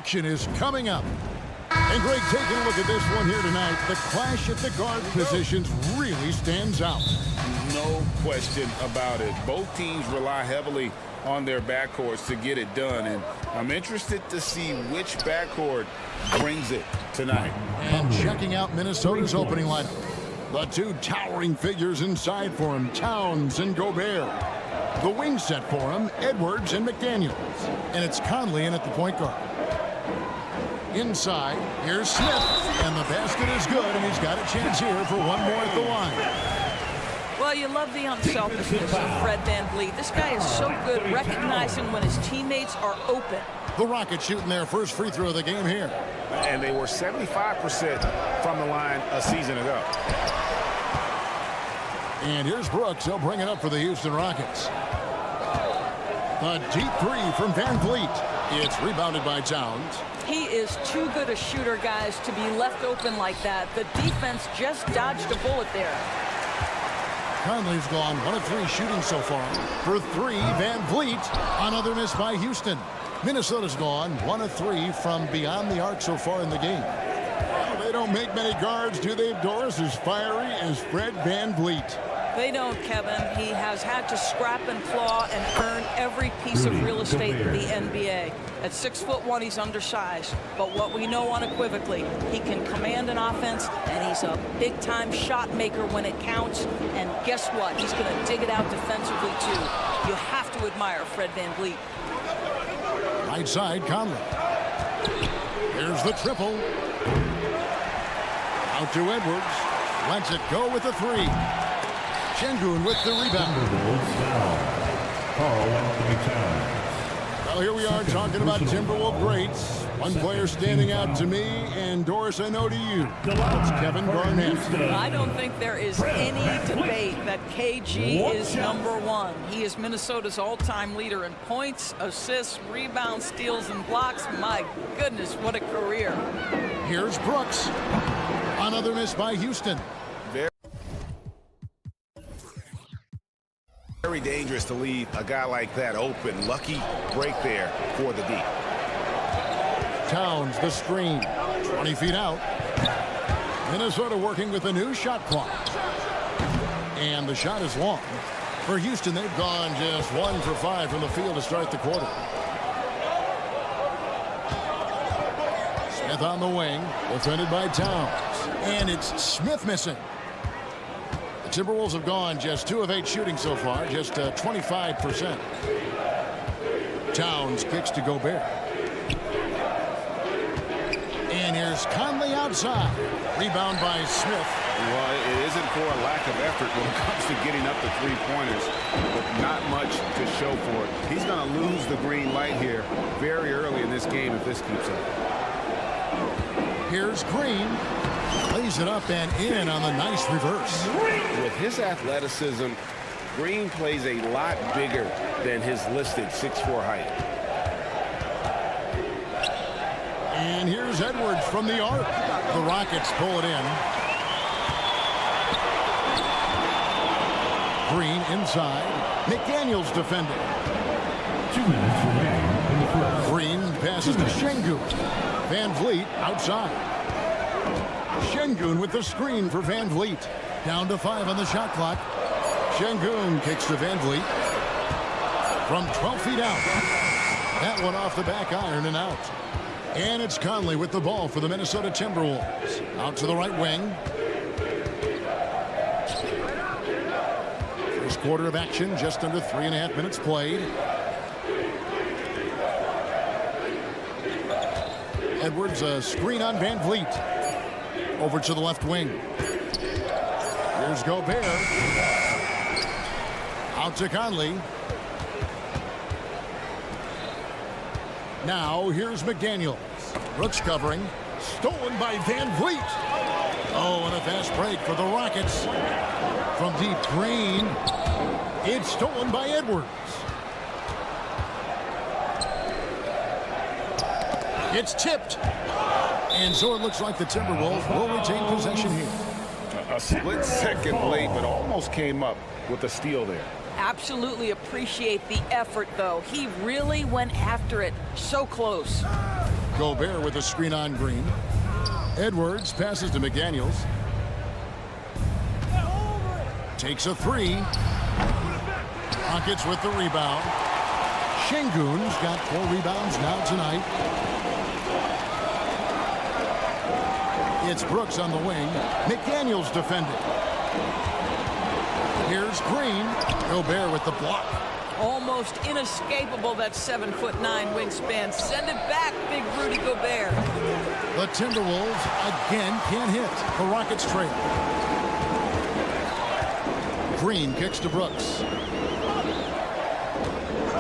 action is coming up. And Greg, taking a look at this one here tonight, the clash at the guard positions really stands out. No question about it. Both teams rely heavily on their backcourts to get it done, and I'm interested to see which backcourt brings it tonight. And checking out Minnesota's opening lineup. The two towering figures inside for him, Towns and Gobert. The wing set for him, Edwards and McDaniels. And it's Conley in at the point guard. Inside, here's Smith, and the basket is good, and he's got a chance here for one more at the line. Well, you love the unselfishness of Fred VanVleet. This guy is so good recognizing when his teammates are open. The Rockets shooting their first free throw of the game here. And they were 75% from the line a season ago. And here's Brooks. He'll bring it up for the Houston Rockets. A deep three from VanVleet. It's rebounded by Towns. He is too good a shooter, guys, to be left open like that. The defense just dodged a bullet there. Conley's gone 1 of 3 shooting so far. For 3, VanVleet. Another miss by Houston. Minnesota's gone 1 of 3 from beyond the arc so far in the game. Well, they don't make many guards, do they, Doris? As fiery as Fred VanVleet. They don't, Kevin. He has had to scrap and claw and earn every piece of real estate in the NBA. At 6'1", he's undersized. But what we know unequivocally, he can command an offense, and he's a big-time shot maker when it counts. And guess what? He's going to dig it out defensively, too. You have to admire Fred VanVleet. Right side, Conley. Here's the triple. Out to Edwards. Lets it go with the 3. Şengün with the rebound. Well, here we are talking about Timberwolves greats. One player standing out to me, and Doris, I know to you. It's Kevin Garnett. I don't think there is any debate that KG is #1. He is Minnesota's all-time leader in points, assists, rebounds, steals, and blocks. My goodness, what a career. Here's Brooks. Another miss by Houston. Very dangerous to leave a guy like that open. Lucky break there for the D. Towns, the screen. 20 feet out. Minnesota working with a new shot clock. And the shot is long. For Houston, they've gone just 1 for 5 from the field to start the quarter. Smith on the wing. Defended by Towns. And it's Smith missing. The Timberwolves have gone just 2 of 8 shooting so far, just 25%. Towns kicks to Gobert. And here's Conley outside. Rebound by Smith. Well, it isn't for a lack of effort when it comes to getting up the 3-pointers, but not much to show for it. He's going to lose the green light here very early in this game if this keeps up. Here's Green. Lays it up and in on the nice reverse. With his athleticism, Green plays a lot bigger than his listed 6'4" height. And here's Edwards from the arc. The Rockets pull it in. Green inside. McDaniels defending. 2 minutes remaining in the first. Green passes to Şengün. VanVleet outside. Şengün with the screen for VanVleet. Down to 5 on the shot clock. Şengün kicks to VanVleet. From 12 feet out. That one off the back iron and out. And it's Conley with the ball for the Minnesota Timberwolves. Out to the right wing. First quarter of action, just under 3.5 minutes played. Edwards, a screen on VanVleet. Over to the left wing. Here's Gobert. Out to Conley. Now here's McDaniels. Brooks covering. Stolen by VanVleet. Oh, and a fast break for the Rockets. From deep, Green. It's stolen by Edwards. It's tipped. And so it looks like the Timberwolves will retain possession here. A split second late, but almost came up with a steal there. Absolutely appreciate the effort, though. He really went after it. So close. Gobert with a screen on Green. Edwards passes to McDaniels. Takes a 3. Rockets with the rebound. Şengün's got 4 rebounds now tonight. It's Brooks on the wing. McDaniels defending. Here's Green. Gobert with the block. Almost inescapable, that 7'9" wingspan. Send it back, big Rudy Gobert. The Timberwolves again can't hit. The Rockets trail. Green kicks to Brooks.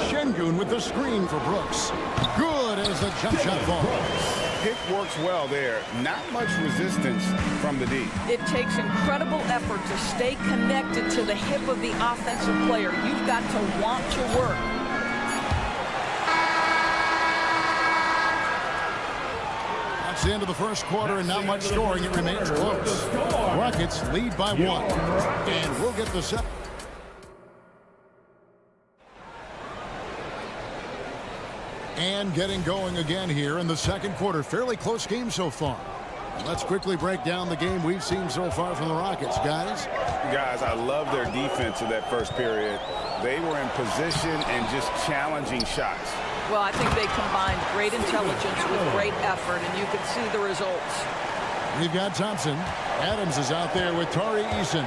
Şengün with the screen for Brooks. Good as the jump shot falls. Pick works well there. Not much resistance from the D. It takes incredible effort to stay connected to the hip of the offensive player. You've got to want to work. That's the end of the first quarter, and not much scoring. It remains close. Rockets lead by 1. And we'll get the set. And getting going again here in the second quarter. Fairly close game so far. Let's quickly break down the game we've seen so far from the Rockets, guys. Guys, I love their defense in that first period. They were in position and just challenging shots. Well, I think they combined great intelligence with great effort, and you can see the results. We've got Thompson. Adams is out there with Tari Eason.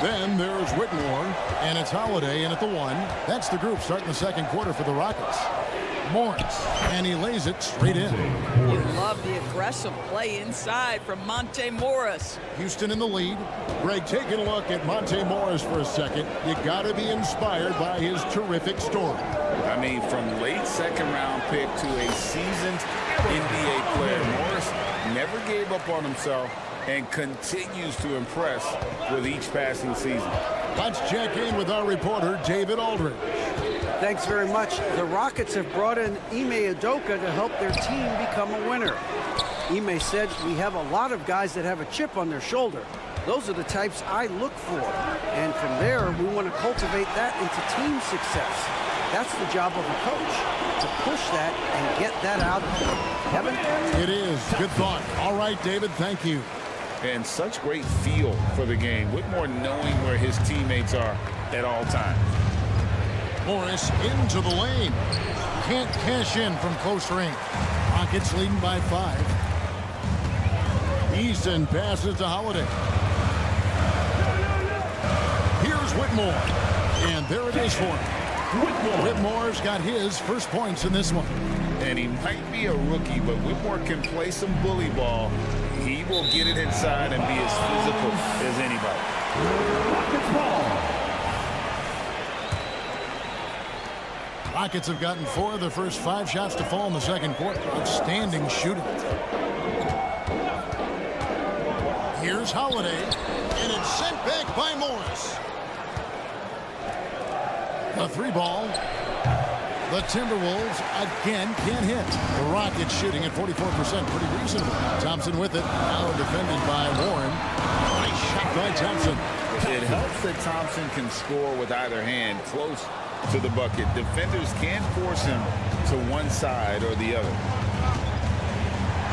Then there's Whitmore, and it's Holiday in at the 1. That's the group starting the second quarter for the Rockets. Morris, and he lays it straight in. You love the aggressive play inside from Monte Morris. Houston in the lead. Greg, taking a look at Monte Morris for a second. You got to be inspired by his terrific story. I mean, from late second-round pick to a seasoned NBA player, Morris never gave up on himself and continues to impress with each passing season. Let's check in with our reporter, David Aldridge. Thanks very much. The Rockets have brought in Ime Udoka to help their team become a winner. Ime said, "We have a lot of guys that have a chip on their shoulder. Those are the types I look for. And from there, we want to cultivate that into team success. That's the job of a coach, to push that and get that out of them." Kevin? It is. Good thought. All right, David, thank you. And such great feel for the game. Whitmore knowing where his teammates are at all times. Morris into the lane. Can't cash in from close range. Rockets leading by 5. Easton passes to Holiday. Here's Whitmore. And there it is for him. Whitmore's got his first points in this one. And he might be a rookie, but Whitmore can play some bully ball. He will get it inside and be as physical as anybody. Rockets ball. Rockets have gotten 4 of the first 5 shots to fall in the second quarter. Outstanding shooting. Here's Holiday, and it's sent back by Morris. The 3-ball. The Timberwolves again can't hit. The Rockets shooting at 44%, pretty reasonable. Thompson with it, now defended by Warren. Nice shot by Thompson. It helps that Thompson can score with either hand close to the bucket. Defenders can't force him to one side or the other.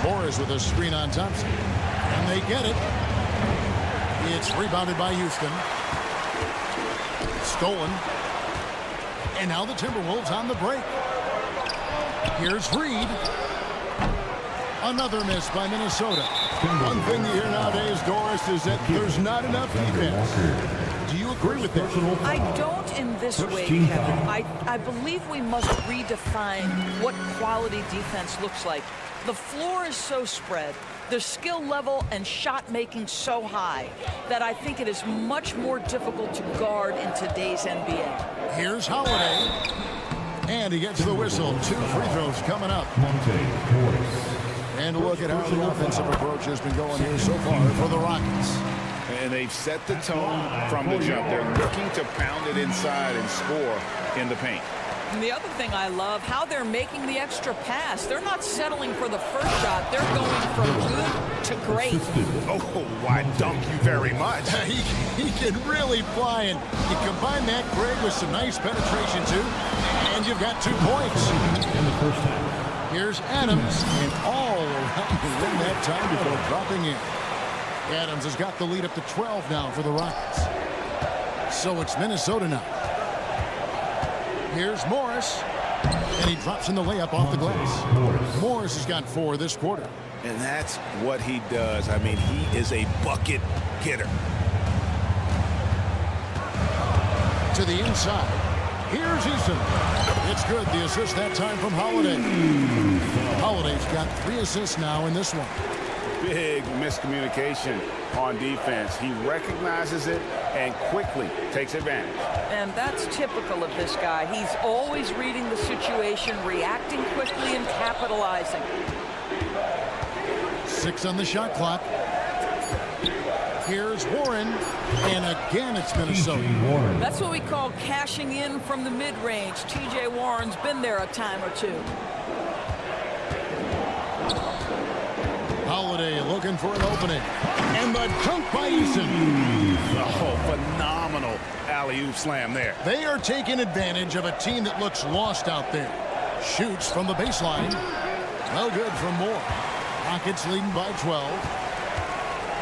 Morris with a screen on Thompson. And they get it. It's rebounded by Houston. Stolen. And now the Timberwolves on the break. Here's Reed. Another miss by Minnesota. One thing you hear nowadays, Doris, is that there's not enough defense. Do you agree with that? I don't in this way, Kevin. I believe we must redefine what quality defense looks like. The floor is so spread, the skill level and shot making so high that I think it is much more difficult to guard in today's NBA. Here's Holiday. And he gets the whistle. 2 free throws coming up. And a look at how the offensive approach has been going here so far for the Rockets. And they've set the tone from the jump. They're looking to pound it inside and score in the paint. And the other thing I love, how they're making the extra pass. They're not settling for the first shot. They're going from good to great. Oh, why, thank you very much. He can really fly, and you combine that, Greg, with some nice penetration, too, and you've got 2 points. In the first half. Here's Adams, and all around the rim that time before dropping in. Adams has got the lead up to 12 now for the Rockets. So it's Minnesota now. Here's Morris, and he drops in the layup off the glass. Morris has got 4 this quarter. And that's what he does. I mean, he is a bucket getter. To the inside. Here's Eason. It's good. The assist that time from Holiday. Holiday's got 3 assists now in this one. Big miscommunication on defense. He recognizes it and quickly takes advantage. And that's typical of this guy. He's always reading the situation, reacting quickly, and capitalizing. 6 on the shot clock. Here's Warren, and again it's Minnesota. That's what we call cashing in from the mid-range. T.J. Warren's been there a time or two. Holiday looking for an opening. And the dunk by Eason. Oh, phenomenal alley-oop slam there. They are taking advantage of a team that looks lost out there. Shoots from the baseline. No good from Moore. Rockets leading by 12.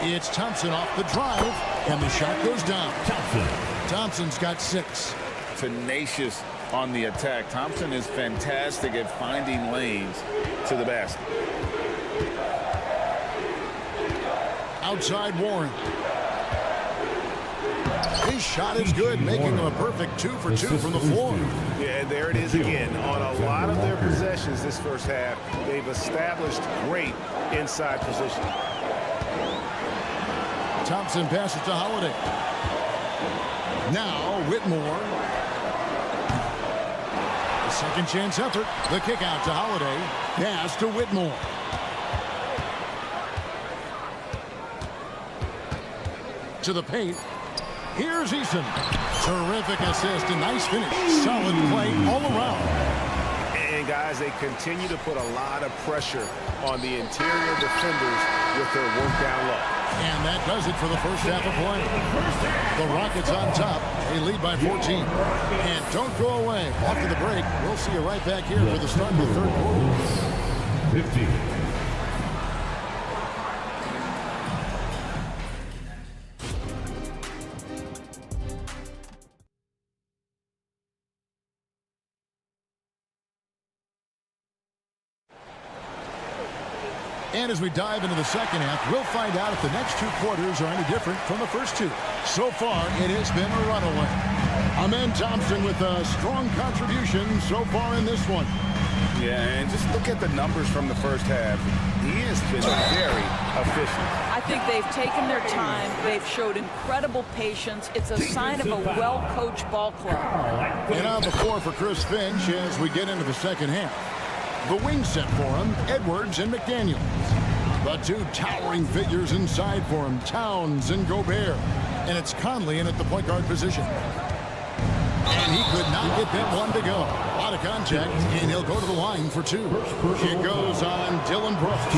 It's Thompson off the drive, and the shot goes down. Thompson's got 6. Tenacious on the attack. Thompson is fantastic at finding lanes to the basket. Outside Warren. His shot is good, making him a perfect 2 for 2 from the floor. Yeah, there it is again. On a lot of their possessions this first half, they've established great inside position. Thompson passes to Holiday. Now Whitmore. A second chance effort. The kick out to Holiday. Pass to Whitmore. To the paint. Here's Eason. Terrific assist and nice finish. Solid play all around. And guys, they continue to put a lot of pressure on the interior defenders with their work down low. And that does it for the first half of play. The Rockets on top. They lead by 14. And don't go away. After the break, we'll see you right back here for the start of the third quarter. 15. And as we dive into the second half, we'll find out if the next 2 quarters are any different from the first 2. So far, it has been a runaway. Amen Thompson with a strong contribution so far in this one. Yeah, and just look at the numbers from the first half. He has been very efficient. I think they've taken their time. They've showed incredible patience. It's a sign of a well-coached ball club. And on the floor for Chris Finch as we get into the second half. The wing set for him, Edwards and McDaniels. The 2 towering figures inside for him, Towns and Gobert. And it's Conley in at the point guard position. And he could not get that one to go. Out of contact, and he'll go to the line for 2. It goes on Dylan Brooks.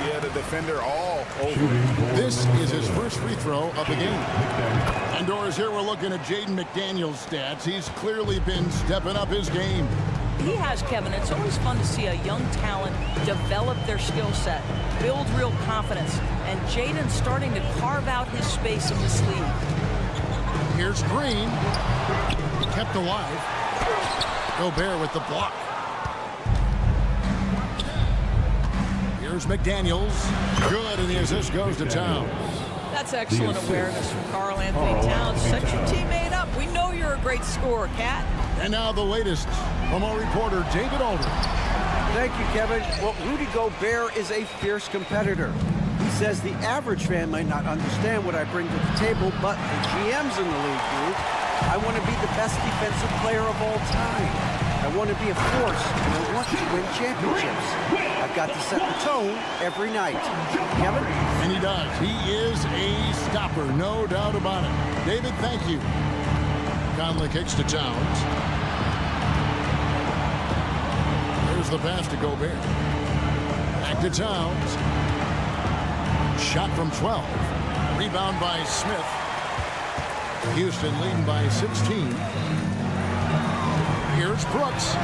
Yeah, the defender all over. This is his first free throw of the game. Indoors here, we're looking at Jaden McDaniels' stats. He's clearly been stepping up his game. He has, Kevin. It's always fun to see a young talent develop their skill set, build real confidence, and Jaden's starting to carve out his space in this league. Here's Green. Kept alive. Gobert with the block. Here's McDaniels. Good, and the assist goes to Towns. That's excellent awareness from Karl Anthony Towns. Set your teammate up. We know you're a great scorer, Cat. And now the latest from our reporter, David Aldridge. Thank you, Kevin. Well, Rudy Gobert is a fierce competitor. He says the average fan might not understand what I bring to the table, but the GMs in the league do. I want to be the best defensive player of all time. I want to be a force, and I want to win championships. I've got to set the tone every night. Kevin? And he does. He is a stopper, no doubt about it. David, thank you. Conley kicks to Towns. There's the pass to Gobert. Back to Towns. Shot from 12. Rebound by Smith. Houston leading by 16. Here's Brooks.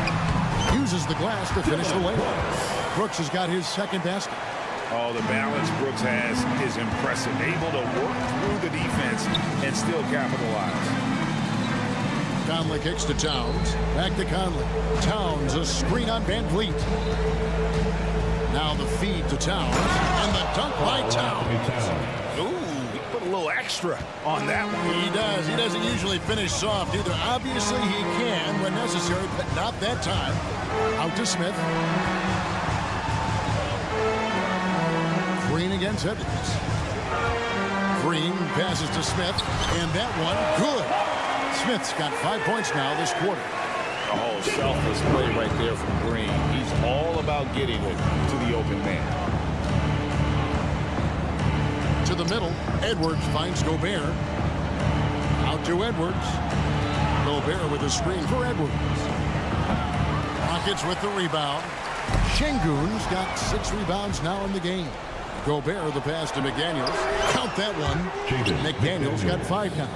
Uses the glass to finish the layup. Brooks has got his second basket. Oh, the balance Brooks has is impressive. Able to work through the defense and still capitalize. Conley kicks to Towns. Back to Conley. Towns, a screen on Van Vliet. Now the feed to Towns, and the dunk by Towns. Ooh, he put a little extra on that one. He does. He doesn't usually finish soft either. Obviously, he can when necessary, but not that time. Out to Smith. Green against Edwards. Green passes to Smith, and that one, good. Smith's got 5 points now this quarter. Oh, selfless play right there from Green. He's all about getting it to the open man. To the middle, Edwards finds Gobert. Out to Edwards. Gobert with a screen for Edwards. Rockets with the rebound. Şengün's got 6 rebounds now in the game. Gobert the pass to McDaniels. Count that one. McDaniels got 5 now.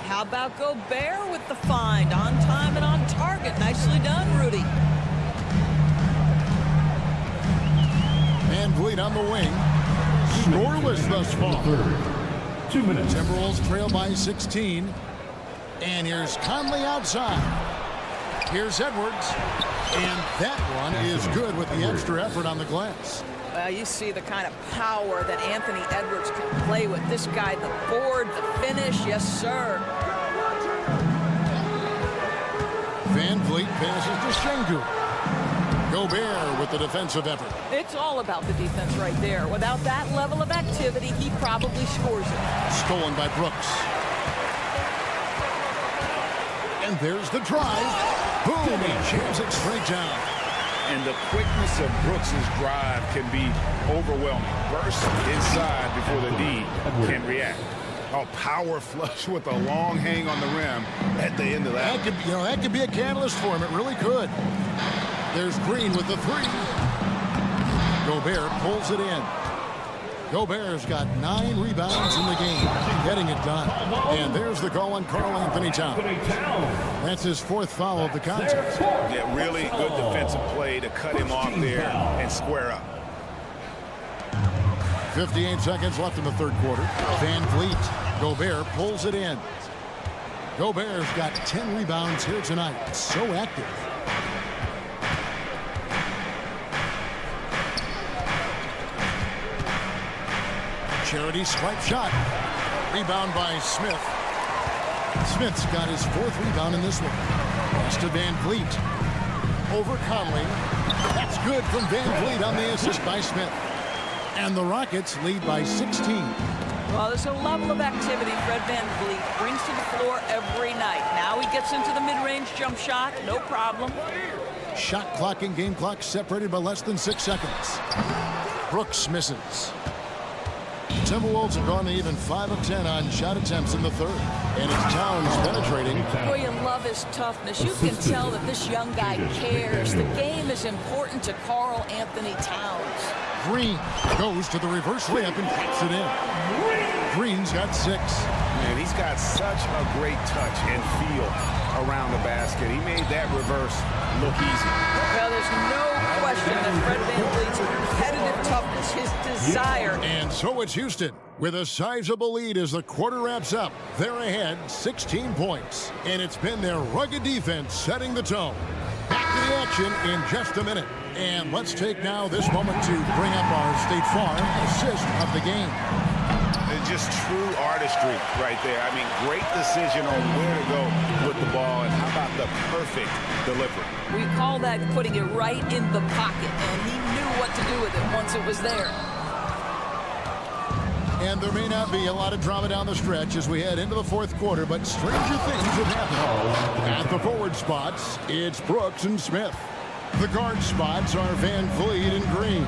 How about Gobert with the find? On time and on target. Nicely done, Rudy. Van Vliet on the wing. Scoreless thus far. 2 minutes. Timberwolves trail by 16. And here's Conley outside. Here's Edwards. And that one is good with the extra effort on the glass. Well, you see the kind of power that Anthony Edwards can play with. This guy, the board, the finish, yes, sir. Van Vliet passes to Şengün. Gobert with the defensive effort. It's all about the defense right there. Without that level of activity, he probably scores it. Stolen by Brooks. And there's the drive. Boom, he jams it straight down. And the quickness of Brooks' drive can be overwhelming. Burst inside before the D can react. A power flush with a long hang on the rim at the end of that. That could be a catalyst for him. It really could. There's Green with the 3. Gobert pulls it in. Gobert's got 9 rebounds in the game, getting it done. And there's the call on Karl Anthony Towns. That's his 4th foul of the contest. Yeah, really good defensive play to cut him off there and square up. 58 seconds left in the 3rd quarter. Van Vliet. Gobert pulls it in. Gobert's got 10 rebounds here tonight. So active. Charity swipe shot. Rebound by Smith. Smith's got his 4th rebound in this one. Pass to Van Vliet. Over Conley. That's good from Van Vliet on the assist by Smith. And the Rockets lead by 16. Well, there's a level of activity Fred Van Vliet brings to the floor every night. Now he gets into the mid-range jump shot. No problem. Shot clock and game clock separated by less than 6 seconds. Brooks misses. Timberwolves have gone to even 5 of 10 on shot attempts in the 3rd. And it's Towns penetrating. Boy, you love his toughness. You can tell that this young guy cares. The game is important to Karl Anthony Towns. Green goes to the reverse layup and puts it in. Green's got 6. Man, he's got such a great touch and feel around the basket. He made that reverse look easy. Well, there's no question that Fred Van Vliet's competitive toughness, his desire. And so it's Houston with a sizable lead as the quarter wraps up. They're ahead 16 points. And it's been their rugged defense setting the tone. Back to the action in just a minute. And let's take now this moment to bring up our State Farm assist of the game. It's just true artistry right there. I mean, great decision on where to go with the ball, and how about the perfect delivery? We call that putting it right in the pocket, and he knew what to do with it once it was there. And there may not be a lot of drama down the stretch as we head into the 4th quarter, but stranger things have happened. At the forward spots, it's Brooks and Smith. The guard spots are Van Vliet and Green.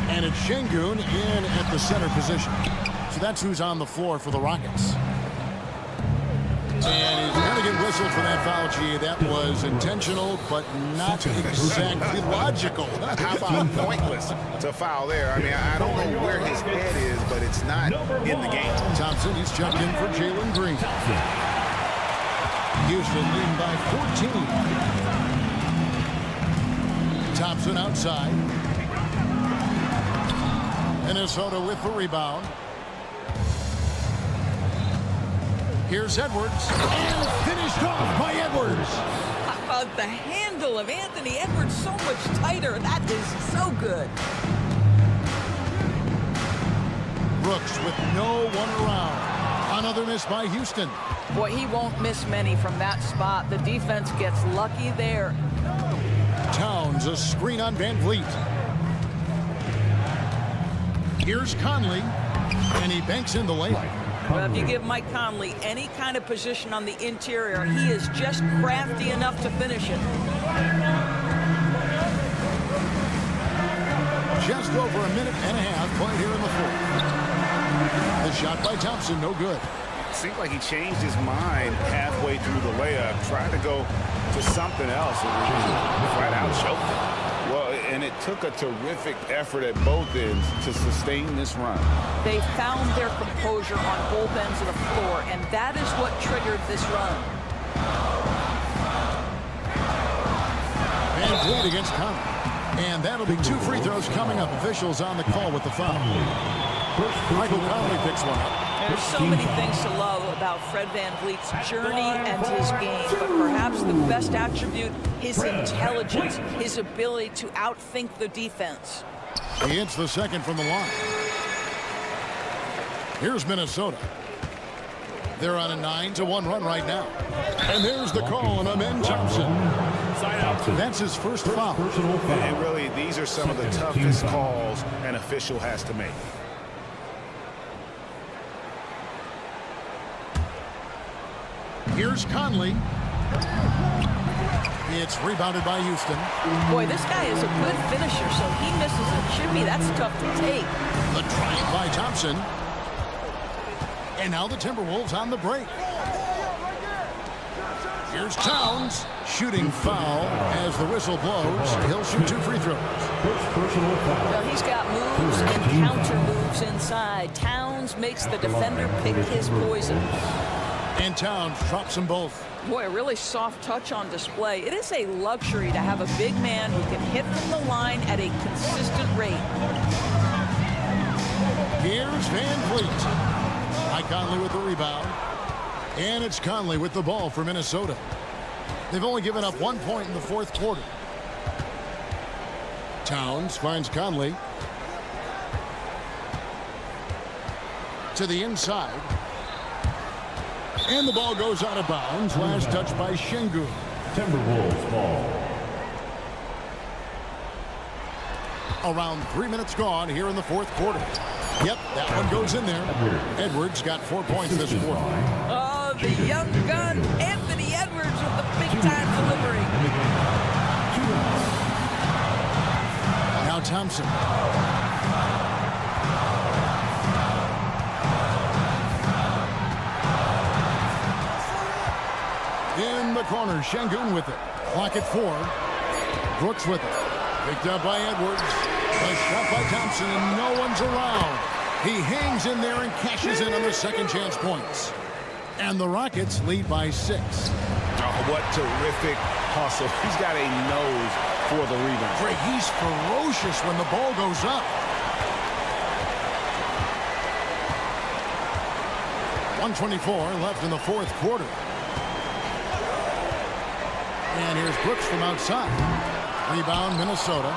And it's Şengün in at the center position. So that's who's on the floor for the Rockets. And he's going to get whistled for that foul, G. That was intentional, but not exactly logical. How about pointless to foul there? I mean, I don't know where his head is, but it's not in the game. Thompson, he's checked in for Jalen Green. Houston leading by 14. Thompson outside. Minnesota with the rebound. Here's Edwards, and finished off by Edwards. How about the handle of Anthony Edwards? So much tighter. That is so good. Brooks with no one around. Another miss by Houston. Boy, he won't miss many from that spot. The defense gets lucky there. Towns, a screen on Van Vliet. Here's Conley, and he banks in the layup. Well, if you give Mike Conley any kind of position on the interior, he is just crafty enough to finish it. Just over a minute and a half played here in the fourth. The shot by Thompson, no good. Seemed like he changed his mind halfway through the layup, tried to go to something else, and flat out choked it. Well, and it took a terrific effort at both ends to sustain this run. They found their composure on both ends of the floor, and that is what triggered this run. Van Vliet against Conley. And that'll be 2 free throws coming up. Officials on the call with the foul. Michael Conley picks one up. There's so many things to love about Fred Van Vliet's journey and his game, but perhaps the best attribute, his intelligence, his ability to outthink the defense. He hits the second from the line. Here's Minnesota. They're on a 9-1 run right now. And there's the call on Amen Thompson. That's his first foul. And really, these are some of the toughest calls an official has to make. Here's Conley. It's rebounded by Houston. Boy, this guy is a good finisher, so he misses a chippy. That's tough to take. The drive by Thompson. And now the Timberwolves on the break. Here's Towns. Shooting foul as the whistle blows. He'll shoot 2 free throws. Well, he's got moves and counter moves inside. Towns makes the defender pick his poison. And Towns drops them both. Boy, a really soft touch on display. It is a luxury to have a big man who can hit from the line at a consistent rate. Here's Van Vliet. Mike Conley with the rebound. And it's Conley with the ball for Minnesota. They've only given up 1 point in the fourth quarter. Towns finds Conley. To the inside. And the ball goes out of bounds. Last touch by Şengün. Timberwolves ball. Around 3 minutes gone here in the fourth quarter. Yep, that one goes in there. Edwards got 4 points this quarter. Oh, the young gun, Anthony Edwards with the big-time delivery. Now Thompson. In the corner, Şengün with it. Clock at 4. Brooks with it. Picked up by Edwards. A shot by Thompson, and no one's around. He hangs in there and cashes in on the second chance points. And the Rockets lead by 6. Oh, what terrific hustle. He's got a nose for the rebound. Greg, he's ferocious when the ball goes up. 1:24 left in the fourth quarter. And here's Brooks from outside. Rebound, Minnesota.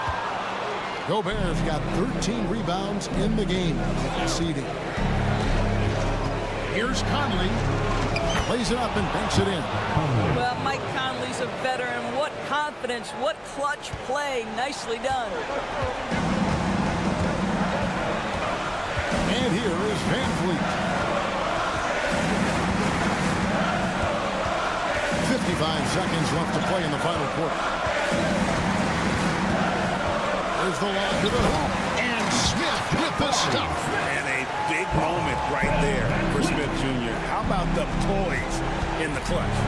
Gobert's got 13 rebounds in the game. CD. Here's Conley. Plays it up and banks it in. Well, Mike Conley's a veteran. What confidence, what clutch play. Nicely done. And here is Van Vliet. 55 seconds left to play in the final quarter. There's the lob to the hoop. And Smith with the stuff. And a big moment right there for Smith Jr. How about the poise in the clutch?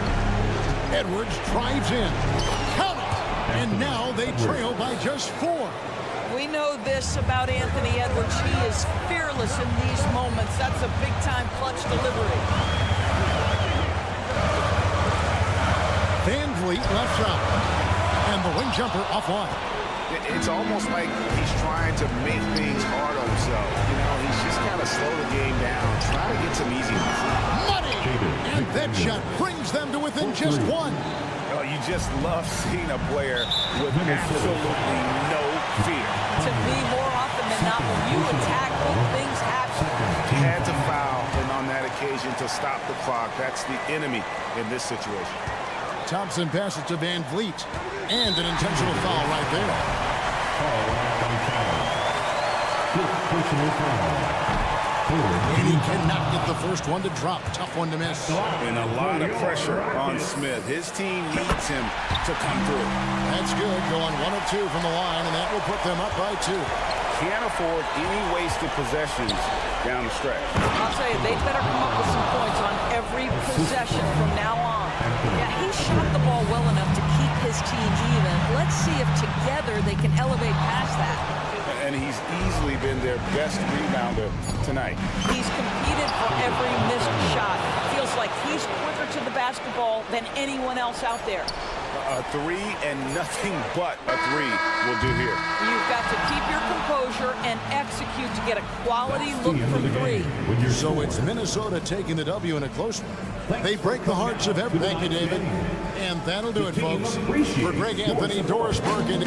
Edwards drives in. Count it. And now they trail by just 4. We know this about Anthony Edwards. He is fearless in these moments. That's a big-time clutch delivery. Van Vliet left shot. And the wing jumper offline. It's almost like he's trying to make things hard on himself. You know, he's just kind of slow the game down, trying to get some easy ones. Money! And that shot brings them to within just 1. Oh, you just love seeing a player with absolutely no fear. To me, more often than not. When you attack, good things happen. Had to foul, and on that occasion to stop the clock. That's the enemy in this situation. Thompson passes to Van Vliet. And an intentional foul right there. Personal foul. And he cannot get the first one to drop. Tough one to miss. And a lot of pressure on Smith. His team needs him to come through. That's good. Going 1 of 2 from the line, and that will put them up by 2. Can't afford any wasted possessions down the stretch. I'll tell you, they better come up with some points on every possession from now on. Yeah, he shot the ball well enough to keep his team even. Let's see if together they can elevate past that. And he's easily been their best rebounder tonight. He's competed for every missed shot. Feels like he's quicker to the basketball than anyone else out there. A 3 and nothing but a 3 will do here. You've got to keep your composure and execute to get a quality look from 3. So it's Minnesota taking the W in a close one. They break the hearts of every. Thank you, David. And that'll do it, folks. For Greg Anthony, Doris Bergen.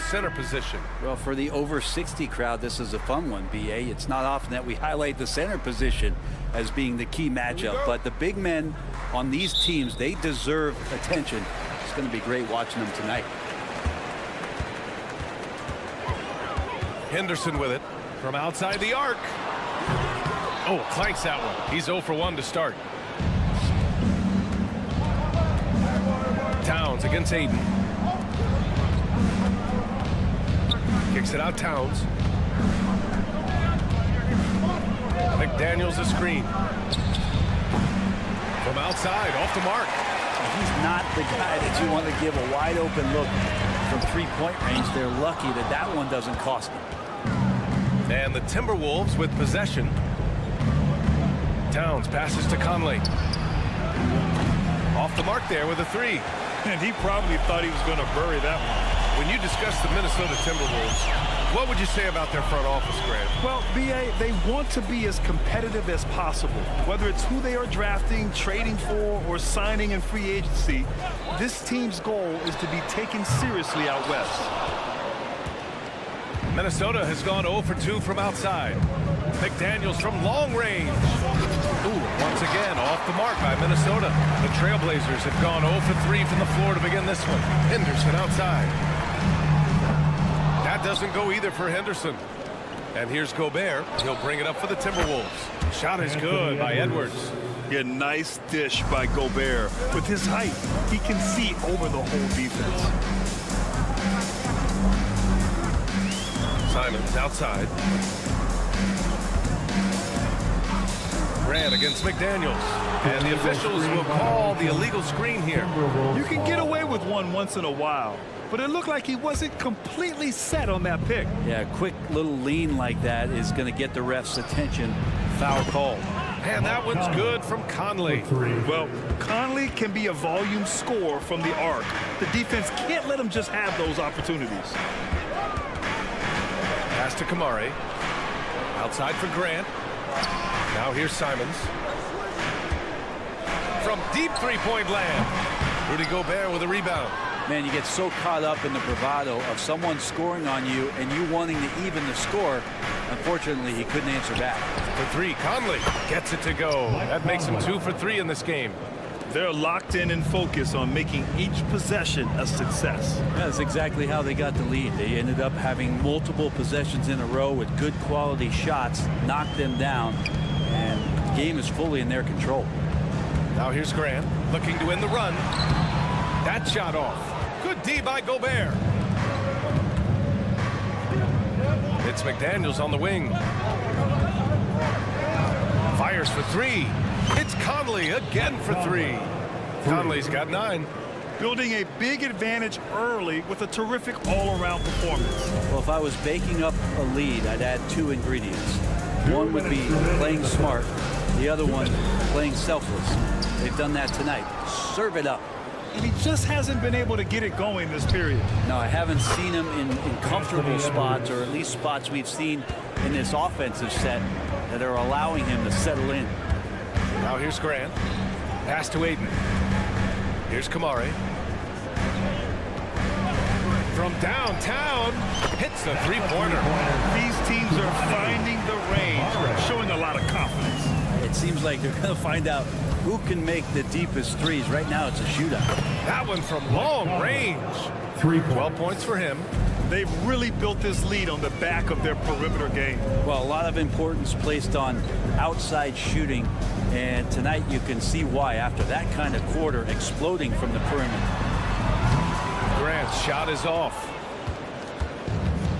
Center position. Well, for the over 60 crowd, this is a fun one, BA. It's not often that we highlight the center position as being the key matchup, but the big men on these teams, they deserve attention. It's going to be great watching them tonight. Henderson with it from outside the arc. Oh, clanks that one. He's 0 for 1 to start. Towns against Aiden. Kicks it out, Towns. McDaniels a screen. From outside, off the mark. He's not the guy that you want to give a wide open look from three-point range. They're lucky that that one doesn't cost them. And the Timberwolves with possession. Towns passes to Conley. Off the mark there with a three. And he probably thought he was going to bury that one. When you discuss the Minnesota Timberwolves, what would you say about their front office, Grant? Well, BA, they want to be as competitive as possible. Whether it's who they are drafting, trading for, or signing in free agency, this team's goal is to be taken seriously out west. Minnesota has gone 0 for 2 from outside. McDaniels from long range. Ooh, once again, off the mark by Minnesota. The Trailblazers have gone 0 for 3 from the floor to begin this one. Henderson outside. That doesn't go either for Henderson. And here's Gobert. He'll bring it up for the Timberwolves. Shot is good by Edwards. Yeah, nice dish by Gobert. With his height, he can see over the whole defense. Simons outside. Grant against McDaniels. And the officials will call the illegal screen here. You can get away with one once in a while, but it looked like he wasn't completely set on that pick. Yeah, a quick little lean like that is going to get the ref's attention. Foul call. And that one's good from Conley. Well, Conley can be a volume scorer from the arc. The defense can't let him just have those opportunities. Pass to Kamari. Outside for Grant. Now here's Simons. From deep three-point land. Rudy Gobert with a rebound. Man, you get so caught up in the bravado of someone scoring on you and you wanting to even the score. Unfortunately, he couldn't answer back. For three, Conley gets it to go. That makes him 2 for 3 in this game. They're locked in and focused on making each possession a success. Yeah, that's exactly how they got the lead. They ended up having multiple possessions in a row with good quality shots, knocked them down, and the game is fully in their control. Now here's Grant looking to win the run. That shot off. Good D by Gobert. It's McDaniels on the wing. Fires for three. It's Conley again for three. Conley's got 9. Building a big advantage early with a terrific all-around performance. Well, if I was baking up a lead, I'd add 2 ingredients. One would be playing smart. The other one, playing selfless. They've done that tonight. Serve it up. And he just hasn't been able to get it going this period. No, I haven't seen him in comfortable spots, or at least spots we've seen in this offensive set that are allowing him to settle in. Now here's Grant. Pass to Aiden. Here's Kamari. From downtown, hits the three-pointer. These teams are finding the range, showing a lot of confidence. It seems like they're going to find out who can make the deepest threes. Right now, it's a shootout. That one from long range. 12 points for him. They've really built this lead on the back of their perimeter game. Well, a lot of importance placed on outside shooting, and tonight you can see why after that kind of quarter exploding from the perimeter. Grant's shot is off.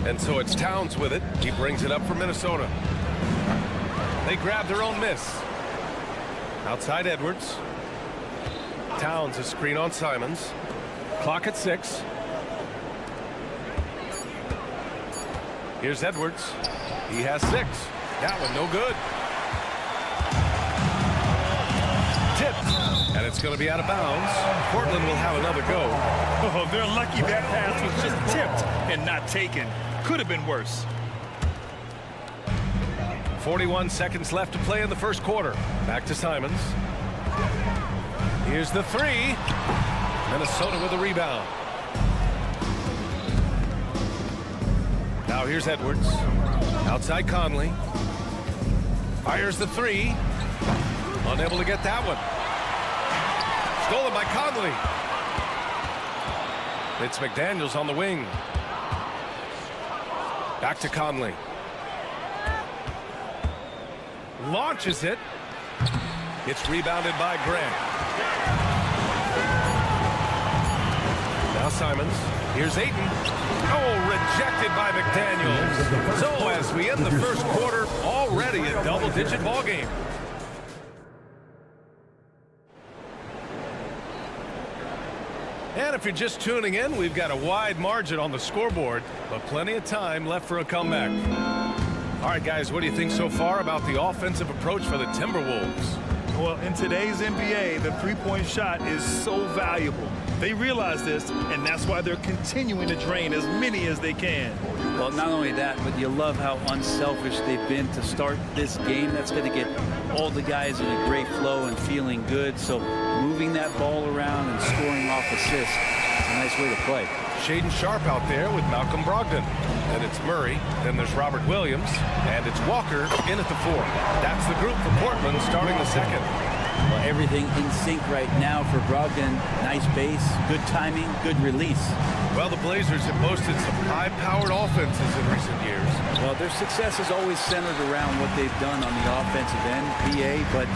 And so it's Towns with it. He brings it up for Minnesota. They grab their own miss. Outside Edwards. Towns a screen on Simons. Clock at 6. Here's Edwards. He has 6. That one no good. It's going to be out of bounds. Portland will have another go. Oh, they're lucky that pass was just tipped and not taken. Could have been worse. 41 seconds left to play in the first quarter. Back to Simons. Here's the three. Minnesota with a rebound. Now here's Edwards. Outside Conley. Fires the three. Unable to get that one. Stolen by Conley. It's McDaniels on the wing. Back to Conley. Launches it. It's rebounded by Grant. Now Simons. Here's Ayton. Oh, rejected by McDaniels. So as we end the first quarter, already a double-digit ball game. And if you're just tuning in, we've got a wide margin on the scoreboard, but plenty of time left for a comeback. All right, guys, what do you think so far about the offensive approach for the Timberwolves? Well, in today's NBA, the three-point shot is so valuable. They realize this, and that's why they're continuing to drain as many as they can. Well, not only that, but you love how unselfish they've been to start this game. That's going to get all the guys in a great flow and feeling good. So moving that ball around and scoring off assists, it's a nice way to play. Shaedon Sharpe out there with Malcolm Brogdon. Then it's Murray. Then there's Robert Williams. And it's Walker in at the 4. That's the group for Portland starting the second. Well, everything in sync right now for Brogdon. Nice base, good timing, good release. Well, the Blazers have boasted some high-powered offenses in recent years. Well, their success is always centered around what they've done on the offensive end, PA, but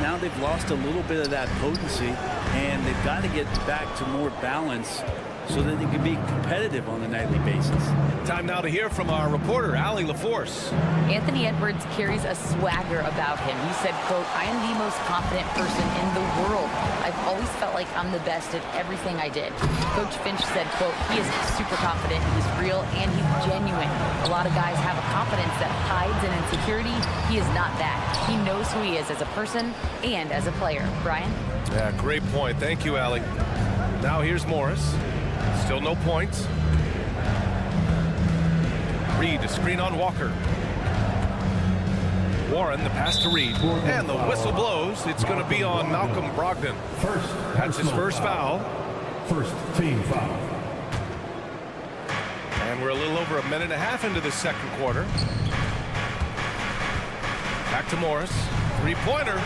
now they've lost a little bit of that potency, and they've got to get back to more balance so that they can be competitive on a nightly basis. Time now to hear from our reporter, Allie LaForce. Anthony Edwards carries a swagger about him. He said, quote, "I am the most confident person in the world. I've always felt like I'm the best at everything I did." Coach Finch said, quote, "He is super confident, he's real, and he's genuine. A lot of guys have a confidence that hides an insecurity. He is not that. He knows who he is as a person and as a player." Brian? Yeah, great point. Thank you, Allie. Now here's Morris. Still no points. Reed, a screen on Walker. Warren, the pass to Reed. And the whistle blows. It's going to be on Malcolm Brogdon. That's his first foul. First team foul. And we're a little over a minute and a half into the second quarter. Back to Morris. Three-pointer.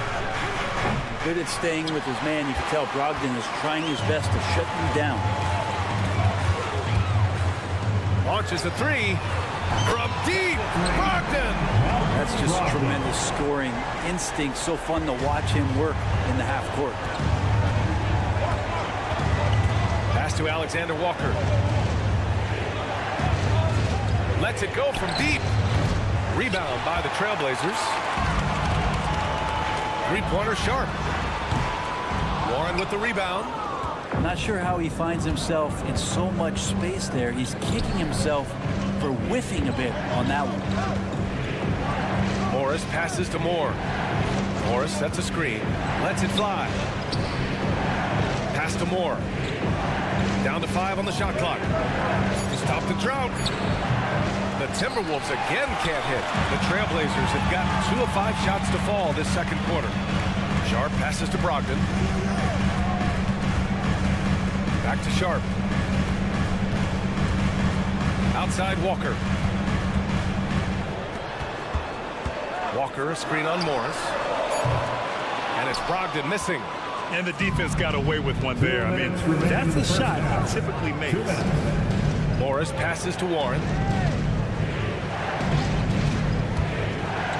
Good at staying with his man. You can tell Brogdon is trying his best to shut you down. Launches a three from deep. Brogdon. That's just tremendous scoring instinct. So fun to watch him work in the half court. Pass to Alexander Walker. Lets it go from deep. Rebound by the Trailblazers. Three-pointer Sharpe. Warren with the rebound. I'm not sure how he finds himself in so much space there. He's kicking himself for whiffing a bit on that one. Morris passes to Moore. Morris sets a screen. Lets it fly. Pass to Moore. Down to 5 on the shot clock. To stop the drought. The Timberwolves again can't hit. The Trailblazers have gotten 2 of 5 shots to fall this second quarter. Sharpe passes to Brogdon. Back to Sharpe. Outside Walker. Walker, a screen on Morris. And it's Brogdon missing. And the defense got away with one there. I mean, that's a shot he typically makes. Morris passes to Warren.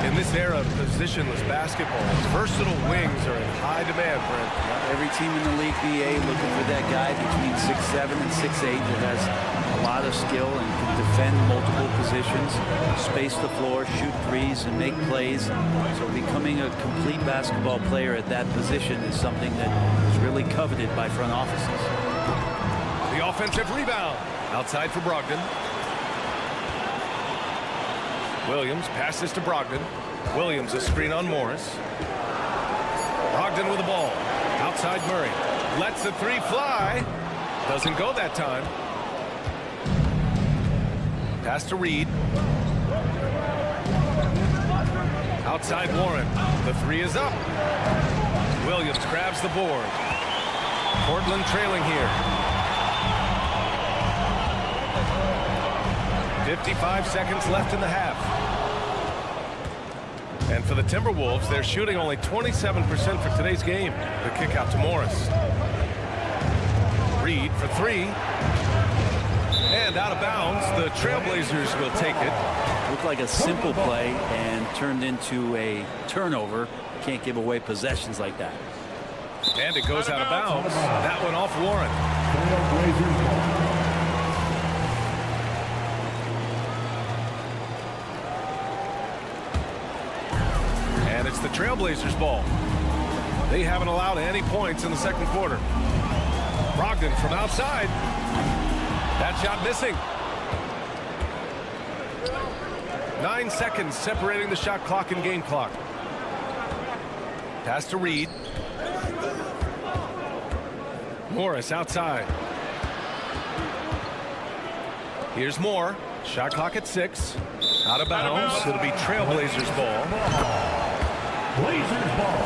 In this era of positionless basketball, versatile wings are in high demand, Brent. Every team in the league, BA, looking for that guy between 6'7" and 6'8" that has a lot of skill and can defend multiple positions, space the floor, shoot threes, and make plays. So becoming a complete basketball player at that position is something that is really coveted by front offices. The offensive rebound. Outside for Brogdon. Williams passes to Brogdon. Williams a screen on Morris. Brogdon with the ball. Outside Murray. Lets the three fly. Doesn't go that time. Pass to Reed. Outside Warren. The three is up. Williams grabs the board. Portland trailing here. 55 seconds left in the half. And for the Timberwolves, they're shooting only 27% for today's game. The kick out to Morris. Reed for three. And out of bounds. The Trailblazers will take it. Looked like a simple play and turned into a turnover. Can't give away possessions like that. And it goes out of bounds. That one off Warren. And it's the Trailblazers' ball. They haven't allowed any points in the second quarter. Brogdon from outside. That shot missing. 9 seconds separating the shot clock and game clock. Pass to Reed. Morris outside. Here's Moore. Shot clock at 6. Out of bounds. It'll be Trailblazers ball. Blazers ball.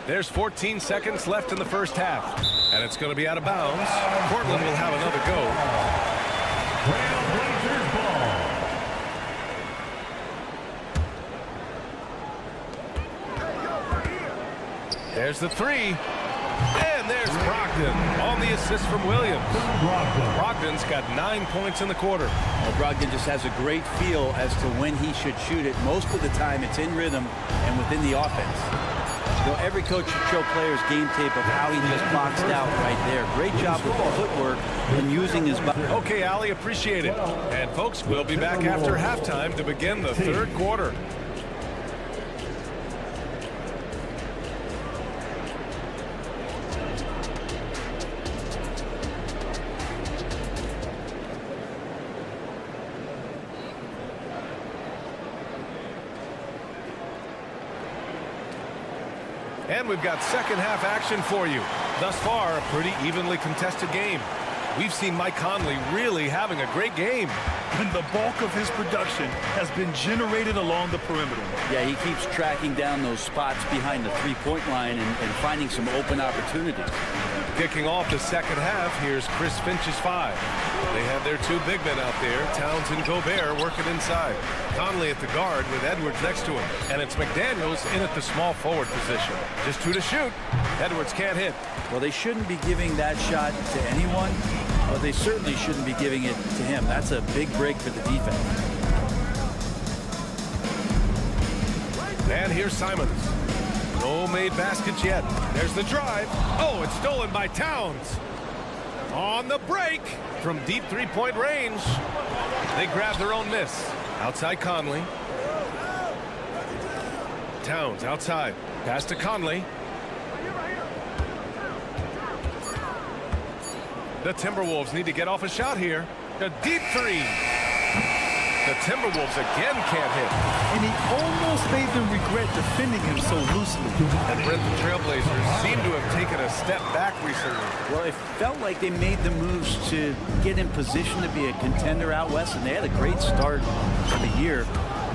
There's 14 seconds left in the first half. And it's going to be out of bounds. Portland will have another go. Blazers ball. There's the three. And there's Brogdon on the assist from Williams. Brogdon's got 9 points in the quarter. Well, Brogdon just has a great feel as to when he should shoot it. Most of the time it's in rhythm and within the offense. You know, every coach should show players game tape of how he just boxed out right there. Great job with the footwork and using his body. Okay, Ali, appreciate it. And folks, we'll be back after halftime to begin the third quarter. And we've got second half action for you. Thus far, a pretty evenly contested game. We've seen Mike Conley really having a great game. And the bulk of his production has been generated along the perimeter. Yeah, he keeps tracking down those spots behind the three-point line and finding some open opportunities. Kicking off the second half, here's Chris Finch's 5. They have their 2 big men out there, Towns and Gobert, working inside. Conley at the guard with Edwards next to him. And it's McDaniels in at the small forward position. Just 2 to shoot. Edwards can't hit. Well, they shouldn't be giving that shot to anyone, but they certainly shouldn't be giving it to him. That's a big break for the defense. And here's Simons. No made baskets yet. There's the drive. Oh, it's stolen by Towns. On the break from deep three-point range. They grab their own miss. Outside Conley. Towns outside. Pass to Conley. The Timberwolves need to get off a shot here. A deep three. The Timberwolves again can't hit. And he almost made them regret defending him so loosely. And Brent, the Trailblazers seem to have taken a step back recently. Well, it felt like they made the moves to get in position to be a contender out west, and they had a great start to the year.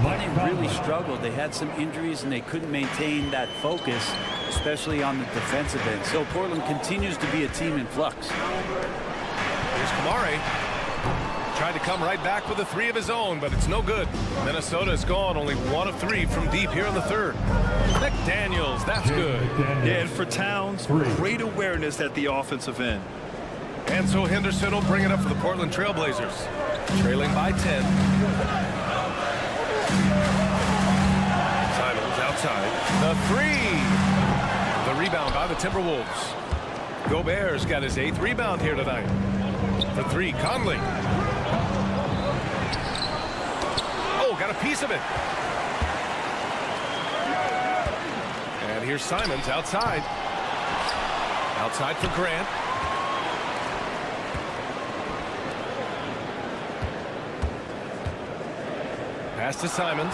But they really struggled. They had some injuries, and they couldn't maintain that focus, especially on the defensive end. So Portland continues to be a team in flux. Here's Kamari. Tried to come right back with a 3 of his own, but it's no good. Minnesota is gone only 1 of 3 from deep here in the third. McDaniels, that's good. Yeah, and for Towns, great awareness at the offensive end. And so Henderson will bring it up for the Portland Trailblazers. Trailing by 10. Simons outside. The 3. The rebound by the Timberwolves. Gobert's got his 8th rebound here tonight. For 3, Conley. Oh, got a piece of it. And here's Simons outside. Outside for Grant. Pass to Simons.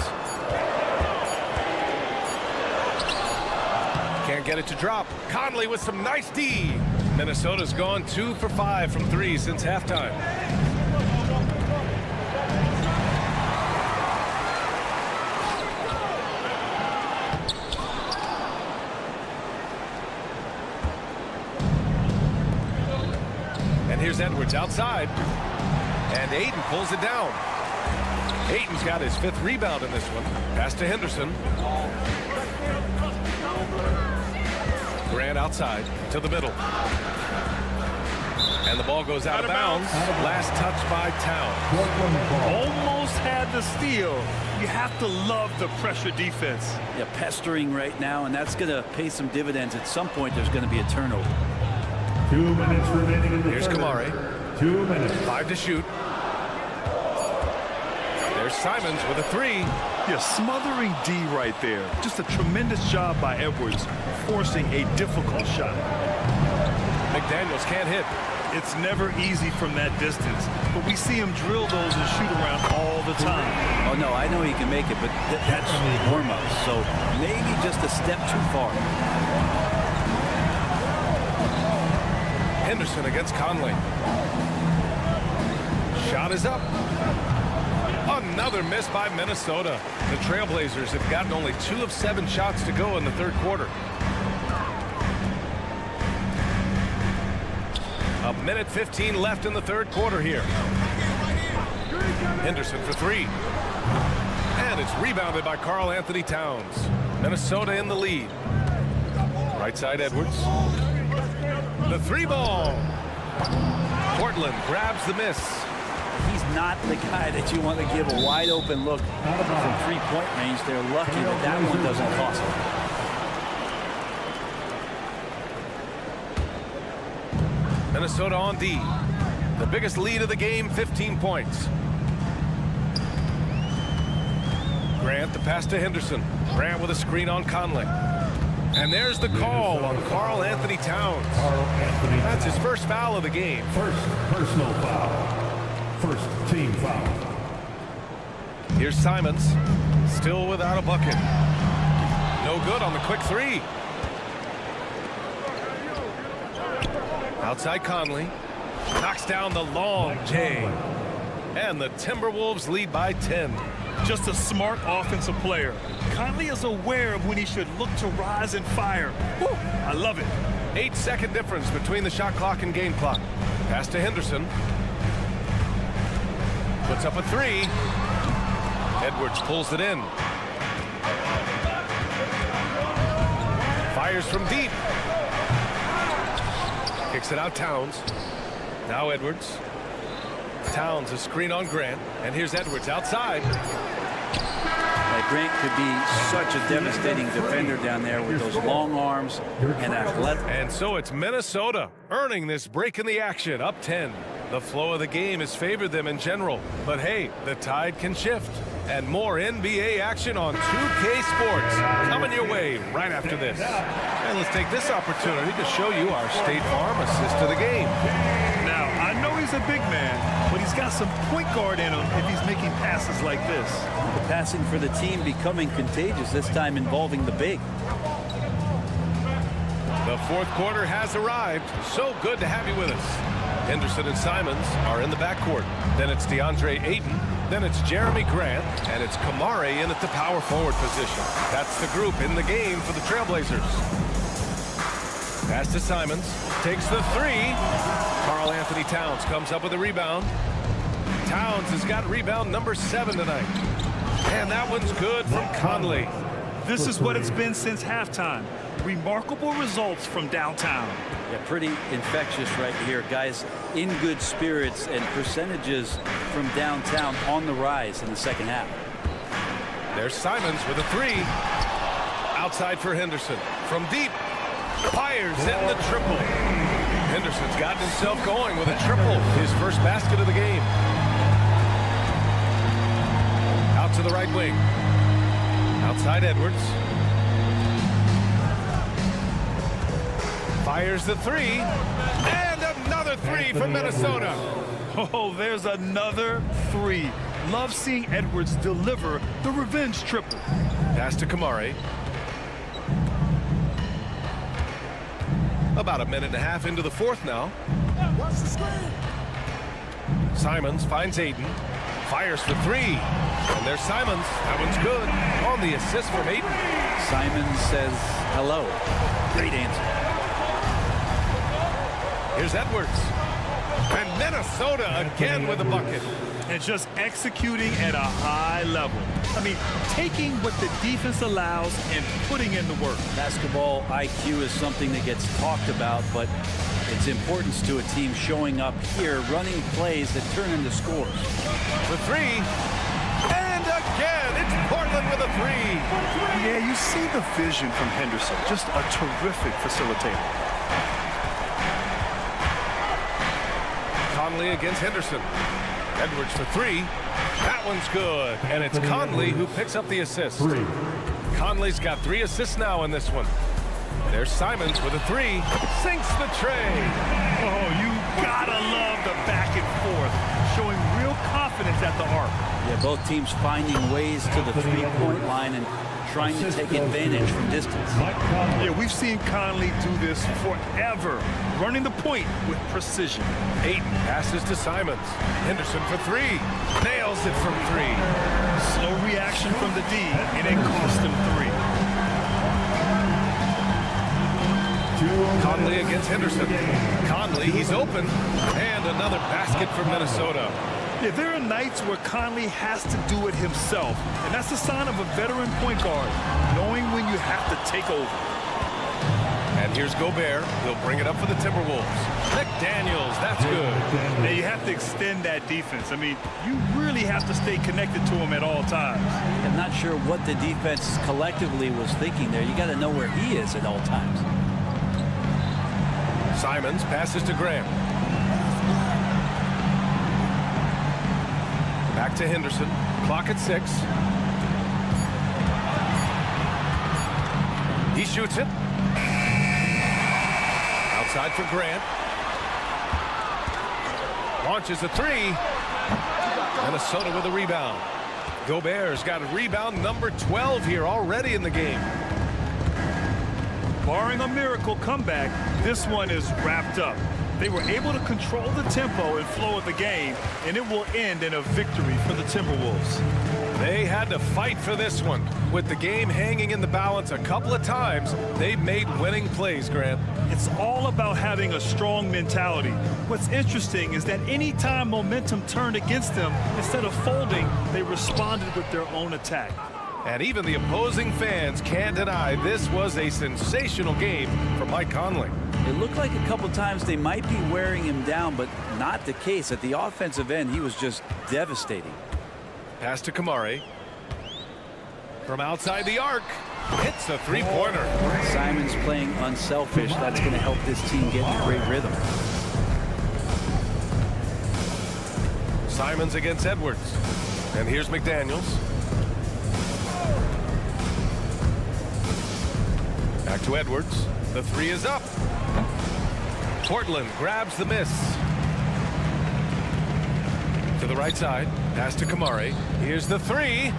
Can't get it to drop. Conley with some nice D. Minnesota's gone 2 for 5 from 3 since halftime. And here's Edwards outside. And Ayton pulls it down. Ayton's got his 5th rebound in this one. Pass to Henderson. Grant outside to the middle. And the ball goes out of bounds. Last touch by Towns. Almost had the steal. You have to love the pressure defense. Yeah, pestering right now, and that's going to pay some dividends. At some point, there's going to be a turnover. 2 minutes remaining in the Here's third. Kamari. 2 minutes. 5 to shoot. There's Simons with a 3. Yeah, smothering D right there. Just a tremendous job by Edwards, forcing a difficult shot. McDaniels can't hit. It's never easy from that distance, but we see him drill those and shoot around all the time. Oh, no, I know he can make it, but that's warm-up, so maybe just a step too far. Henderson against Conley. Shot is up. Another miss by Minnesota. The Trailblazers have gotten only 2 of 7 shots to go in the third quarter. A minute 15 left in the third quarter here. Henderson for 3. And it's rebounded by Karl Anthony Towns. Minnesota in the lead. Right side Edwards. The 3 ball. Portland grabs the miss. He's not the guy that you want to give a wide open look from 3-point range. They're lucky that that one doesn't cost them. Minnesota on D. The biggest lead of the game, 15 points. Grant the pass to Henderson. Grant with a screen on Conley. And there's the call on Karl Anthony Towns. That's his first foul of the game. First personal foul. First team foul. Here's Simons. Still without a bucket. No good on the quick 3. Outside Conley. Knocks down the long J. And the Timberwolves lead by 10. Just a smart offensive player. Conley is aware of when he should look to rise and fire. Woo, I love it. 8-second difference between the shot clock and game clock. Pass to Henderson. Puts up a 3. Edwards pulls it in. Fires from deep. Kicks it out Towns. Now Edwards. Towns a screen on Grant. And here's Edwards outside. Grant could be such a devastating defender down there with those long arms and athletic. And so it's Minnesota earning this break in the action, up 10. The flow of the game has favored them in general. But hey, the tide can shift. And more NBA action on 2K Sports coming your way right after this. And let's take this opportunity to show you our State Farm assist of the game. Now, I know he's a big man, but he's got some point guard in him if he's making passes like this. The passing for the team becoming contagious, this time involving the big. The fourth quarter has arrived. So good to have you with us. Henderson and Simons are in the backcourt. Then it's DeAndre Ayton. Then it's Jeremy Grant. And it's Kamari in at the power forward position. That's the group in the game for the Trailblazers. Pass to Simons. Takes the 3. Karl Anthony Towns comes up with a rebound. Towns has got rebound number 7 tonight. And that one's good from Conley. This is what it's been since halftime. Remarkable results from downtown. Yeah, pretty infectious right here. Guys in good spirits and percentages from downtown on the rise in the second half. There's Simons with a 3. Outside for Henderson. From deep. Fires in the triple. Henderson's gotten himself going with a triple. His first basket of the game. Out to the right wing. Outside Edwards. Fires the 3. And another 3 from Minnesota. Oh, there's another 3. Love seeing Edwards deliver the revenge triple. Pass to Kamari. About a minute and a half into the fourth now. Simons finds Aiden. Fires for three. And there's Simons. That one's good. On the assist from Aiden. Simons says hello. Great answer. Here's Edwards. And Minnesota again with a bucket. And just executing at a high level. I mean, taking what the defense allows and putting in the work. Basketball IQ is something that gets talked about, but its importance to a team showing up here, running plays that turn into scores. The three. And again, it's Portland with a three. Yeah, you see the vision from Henderson. Just a terrific facilitator. Conley against Henderson. Edwards for three. That one's good. And it's Conley who picks up the assist. Conley's got 3 assists now in this one. There's Simons with a three. Sinks the tray. Oh, you gotta love the back and forth. Showing real confidence at the arc. Yeah, both teams finding ways to the three-point line and trying to take advantage from distance. Yeah, we've seen Conley do this forever, running the point with precision. Aiden passes to Simons. Henderson for three. Nails it from three. Slow reaction from the D, and it cost him 3. Conley against Henderson. Conley, he's open. And another basket for Minnesota. Yeah, there are nights where Conley has to do it himself, and that's a sign of a veteran point guard, knowing when you have to take over. And here's Gobert. He'll bring it up for the Timberwolves. McDaniels, that's good. Now you have to extend that defense. I mean, you really have to stay connected to him at all times. I'm not sure what the defense collectively was thinking there. You got to know where he is at all times. Simons passes to Graham. Back to Henderson. Clock at 6. He shoots it. Outside for Grant. Launches a three. Minnesota with a rebound. Gobert's got a rebound number 12 here already in the game. Barring a miracle comeback, this one is wrapped up. They were able to control the tempo and flow of the game, and it will end in a victory for the Timberwolves. They had to fight for this one. With the game hanging in the balance a couple of times, they've made winning plays, Grant. It's all about having a strong mentality. What's interesting is that any time momentum turned against them, instead of folding, they responded with their own attack. And even the opposing fans can't deny this was a sensational game for Mike Conley. It looked like a couple times they might be wearing him down, but not the case. At the offensive end, he was just devastating. Pass to Kamari. From outside the arc, hits the three-pointer. Simons playing unselfish. That's going to help this team get in a great rhythm. Simons against Edwards. And here's McDaniels. Back to Edwards. The three is up. Portland grabs the miss. To the right side. Pass to Kamari. Here's the three.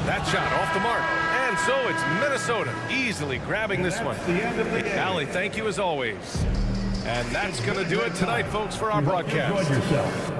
That shot off the mark. And so it's Minnesota easily grabbing this one. Allie, thank you as always. And that's going to do it tonight, folks, for our broadcast.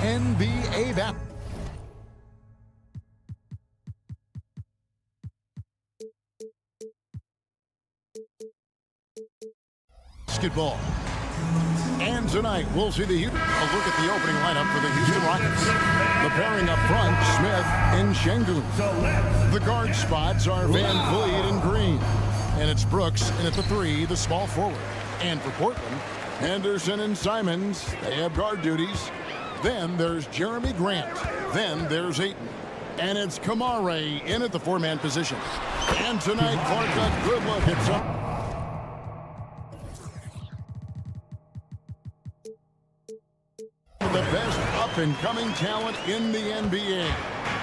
NBA bat. Basketball. And tonight, we'll see the Houston. A look at the opening lineup for the Houston Rockets. The pairing up front, Smith and Şengün. The guard spots are Van Vliet and Green. And it's Brooks, and at the 3, the small forward. And for Portland, Henderson and Simons, they have guard duties. Then there's Jeremy Grant. Then there's Ayton. And it's Kamare in at the 4-man position. And tonight, Clark got good look at some. The best up-and-coming talent in the NBA.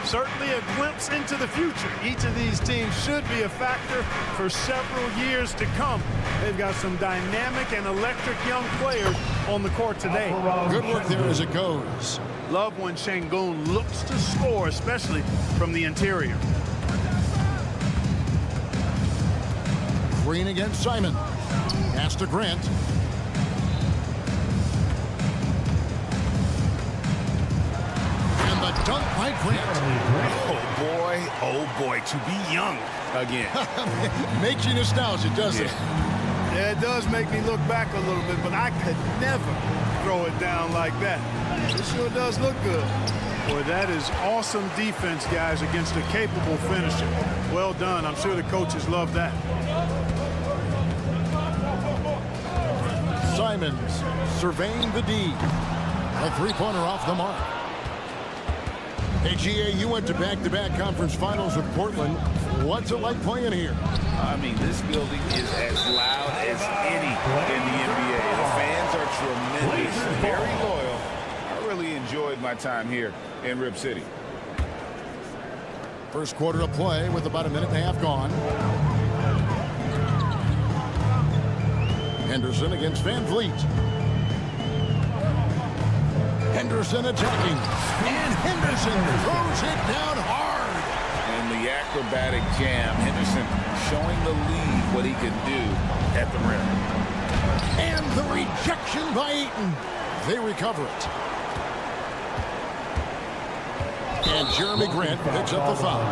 Certainly a glimpse into the future. Each of these teams should be a factor for several years to come. They've got some dynamic and electric young players on the court today. Good work there as it goes. Love when Şengün looks to score, especially from the interior. Green against Simon. Pass to Grant. And the dunk by Grant. Oh boy, to be young again. Makes you nostalgic, doesn't it? Yeah, it does make me look back a little bit, but I could never throw it down like that. It sure does look good. Boy, that is awesome defense, guys, against a capable finisher. Well done. I'm sure the coaches love that. Simons surveying the D. A three-pointer off the mark. Hey, GA, you went to back-to-back conference finals with Portland. What's it like playing here? I mean, this building is as loud as any in the NBA. The fans are tremendous, very loyal. I really enjoyed my time here in Rip City. First quarter of play with about a minute and a half gone. Henderson against Van Vliet. Henderson attacking. And Henderson throws it down hard. And the acrobatic jam. Henderson showing the lead what he can do at the rim. And the rejection by Ayton. They recover it. And Jeremy Grant picks up the foul.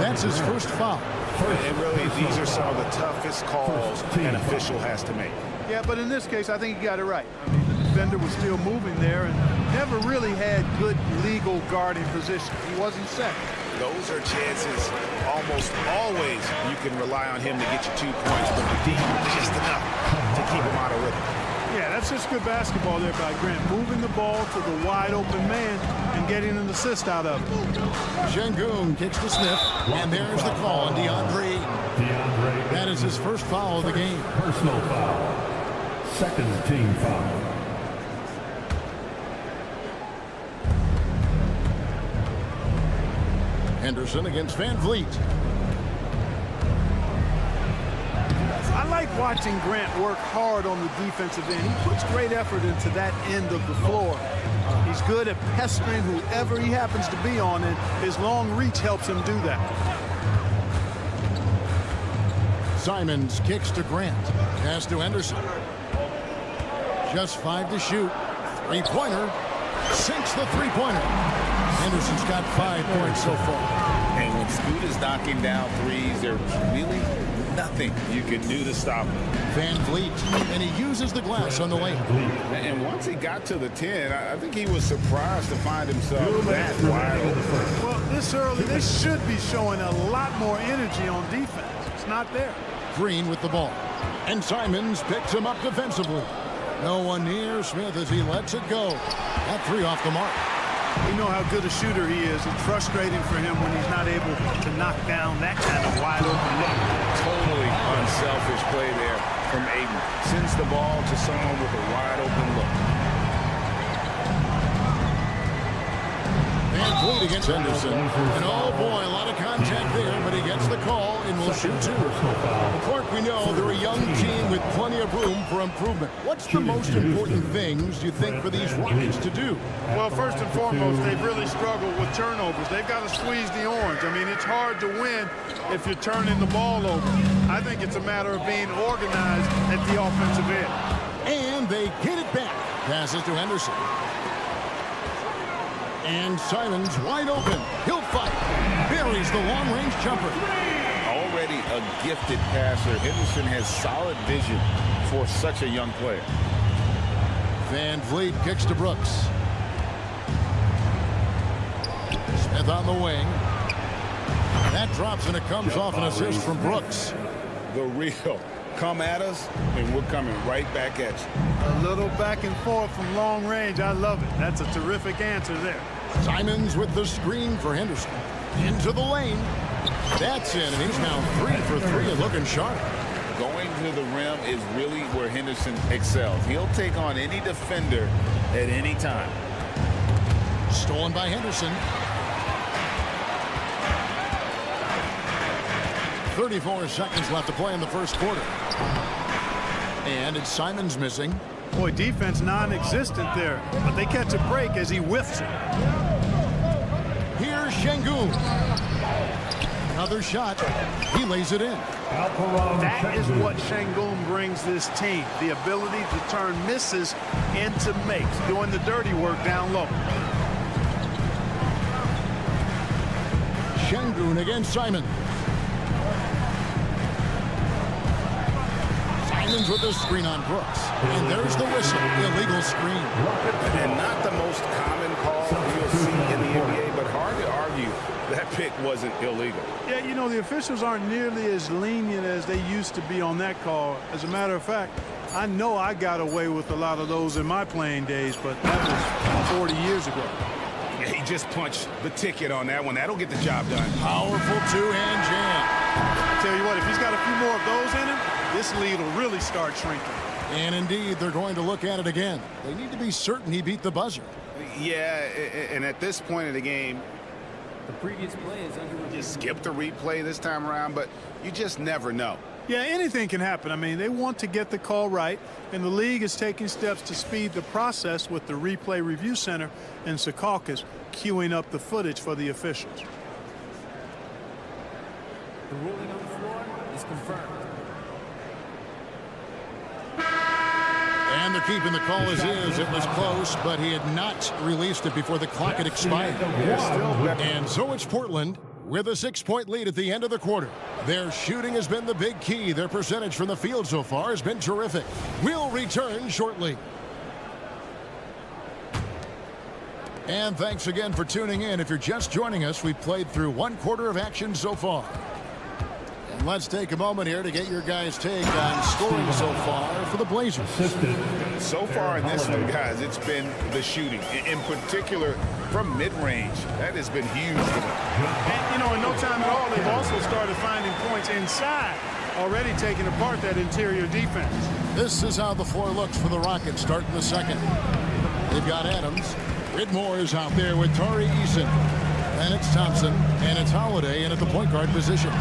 That's his first foul. And really, these are some of the toughest calls an official has to make. Yeah, but in this case, I think he got it right. I mean, the defender was still moving there and never really had good legal guarding position. He wasn't set. those are chances almost always you can rely on him to get you 2 points, but the D just enough to keep him out of rhythm. Yeah, that's just good basketball there by Grant. Moving the ball to the wide open man and getting an assist out of it. Şengün kicks to Smith, and there's the call on DeAndre. That is his first foul of the game. Personal foul. Second team foul. Henderson against Van Vliet. I like watching Grant work hard on the defensive end. He puts great effort into that end of the floor. He's good at pestering whoever he happens to be on, and his long reach helps him do that. Simons kicks to Grant. Pass to Henderson. Just 5 to shoot. Three-pointer. Sinks the three-pointer. Henderson's got 5 points so far. And when Scoot is knocking down threes, there's really nothing you can do to stop him. Van Vliet, and he uses the glass on the lane. And once he got to the 10, I think he was surprised to find himself that wide open. Well, this early, they should be showing a lot more energy on defense. It's not there. Green with the ball. And Simons picks him up defensively. No one near Smith as he lets it go. That three off the mark. You know how good a shooter he is. It's frustrating for him when he's not able to knock down that kind of wide open look. Totally unselfish play there from Aiden. Sends the ball to someone with a wide open look. Van Vliet against Henderson. And oh boy, a lot of contact there, but he gets the call and will shoot 2. Clark, we know they're a young team with plenty of room for improvement. What's the most important things you think for these Rockets to do? Well, first and foremost, they've really struggled with turnovers. They've got to squeeze the orange. I mean, it's hard to win if you're turning the ball over. I think it's a matter of being organized at the offensive end. And they get it back. Passes to Henderson. And Simons wide open. He'll fight. Buries the long-range jumper. Already a gifted passer, Henderson has solid vision for such a young player. Van Vliet kicks to Brooks. Smith on the wing. That drops and it comes off an assist from Brooks. The real. Come at us, and we're coming right back at you. A little back and forth from long range. I love it. That's a terrific answer there. Simons with the screen for Henderson. Into the lane. That's it, and he's now 3 for 3 and looking sharp. Going to the rim is really where Henderson excels. He'll take on any defender at any time. Stolen by Henderson. 34 seconds left to play in the first quarter. And it's Simons missing. Boy, defense non-existent there, but they catch a break as he whiffs it. Here's Şengün. Another shot. He lays it in. That is what Şengün brings this team, the ability to turn misses into makes, doing the dirty work down low. Şengün against Simon. Simons with the screen on Brooks. And there's the whistle. Illegal screen. And not the most common call you'll see in the NBA, but hard to argue that pick wasn't illegal. Yeah, you know, the officials aren't nearly as lenient as they used to be on that call. As a matter of fact, I know I got away with a lot of those in my playing days, but that was 40 years ago. Yeah, he just punched the ticket on that one. That'll get the job done. Powerful two-hand jam. I tell you what, if he's got a few more of those in him, this lead will really start shrinking. And indeed, they're going to look at it again. They need to be certain he beat the buzzer. Yeah, and at this point in the game, the previous play is under review. You skip the replay this time around, but you just never know. Yeah, anything can happen. I mean, they want to get the call right, and the league is taking steps to speed the process with the Replay Review Center in Secaucus queuing up the footage for the officials. The ruling on the floor is confirmed. And they're keeping the call as is. It was close, but he had not released it before the clock had expired. And so it's Portland with a 6-point lead at the end of the quarter. Their shooting has been the big key. Their percentage from the field so far has been terrific. We'll return shortly. And thanks again for tuning in. If you're just joining us, we've played through 1/4 of action so far. And let's take a moment here to get your guys' take on scoring so far for the Blazers. So far in this one, guys, it's been the shooting. In particular, from mid-range. That has been huge for them. And, you know, in no time at all, they've also started finding points inside, already taking apart that interior defense. This is how the floor looks for the Rockets starting the second. They've got Adams. Whitmore is out there with Tari Eason. And it's Thompson. And it's Holiday in at the point guard position.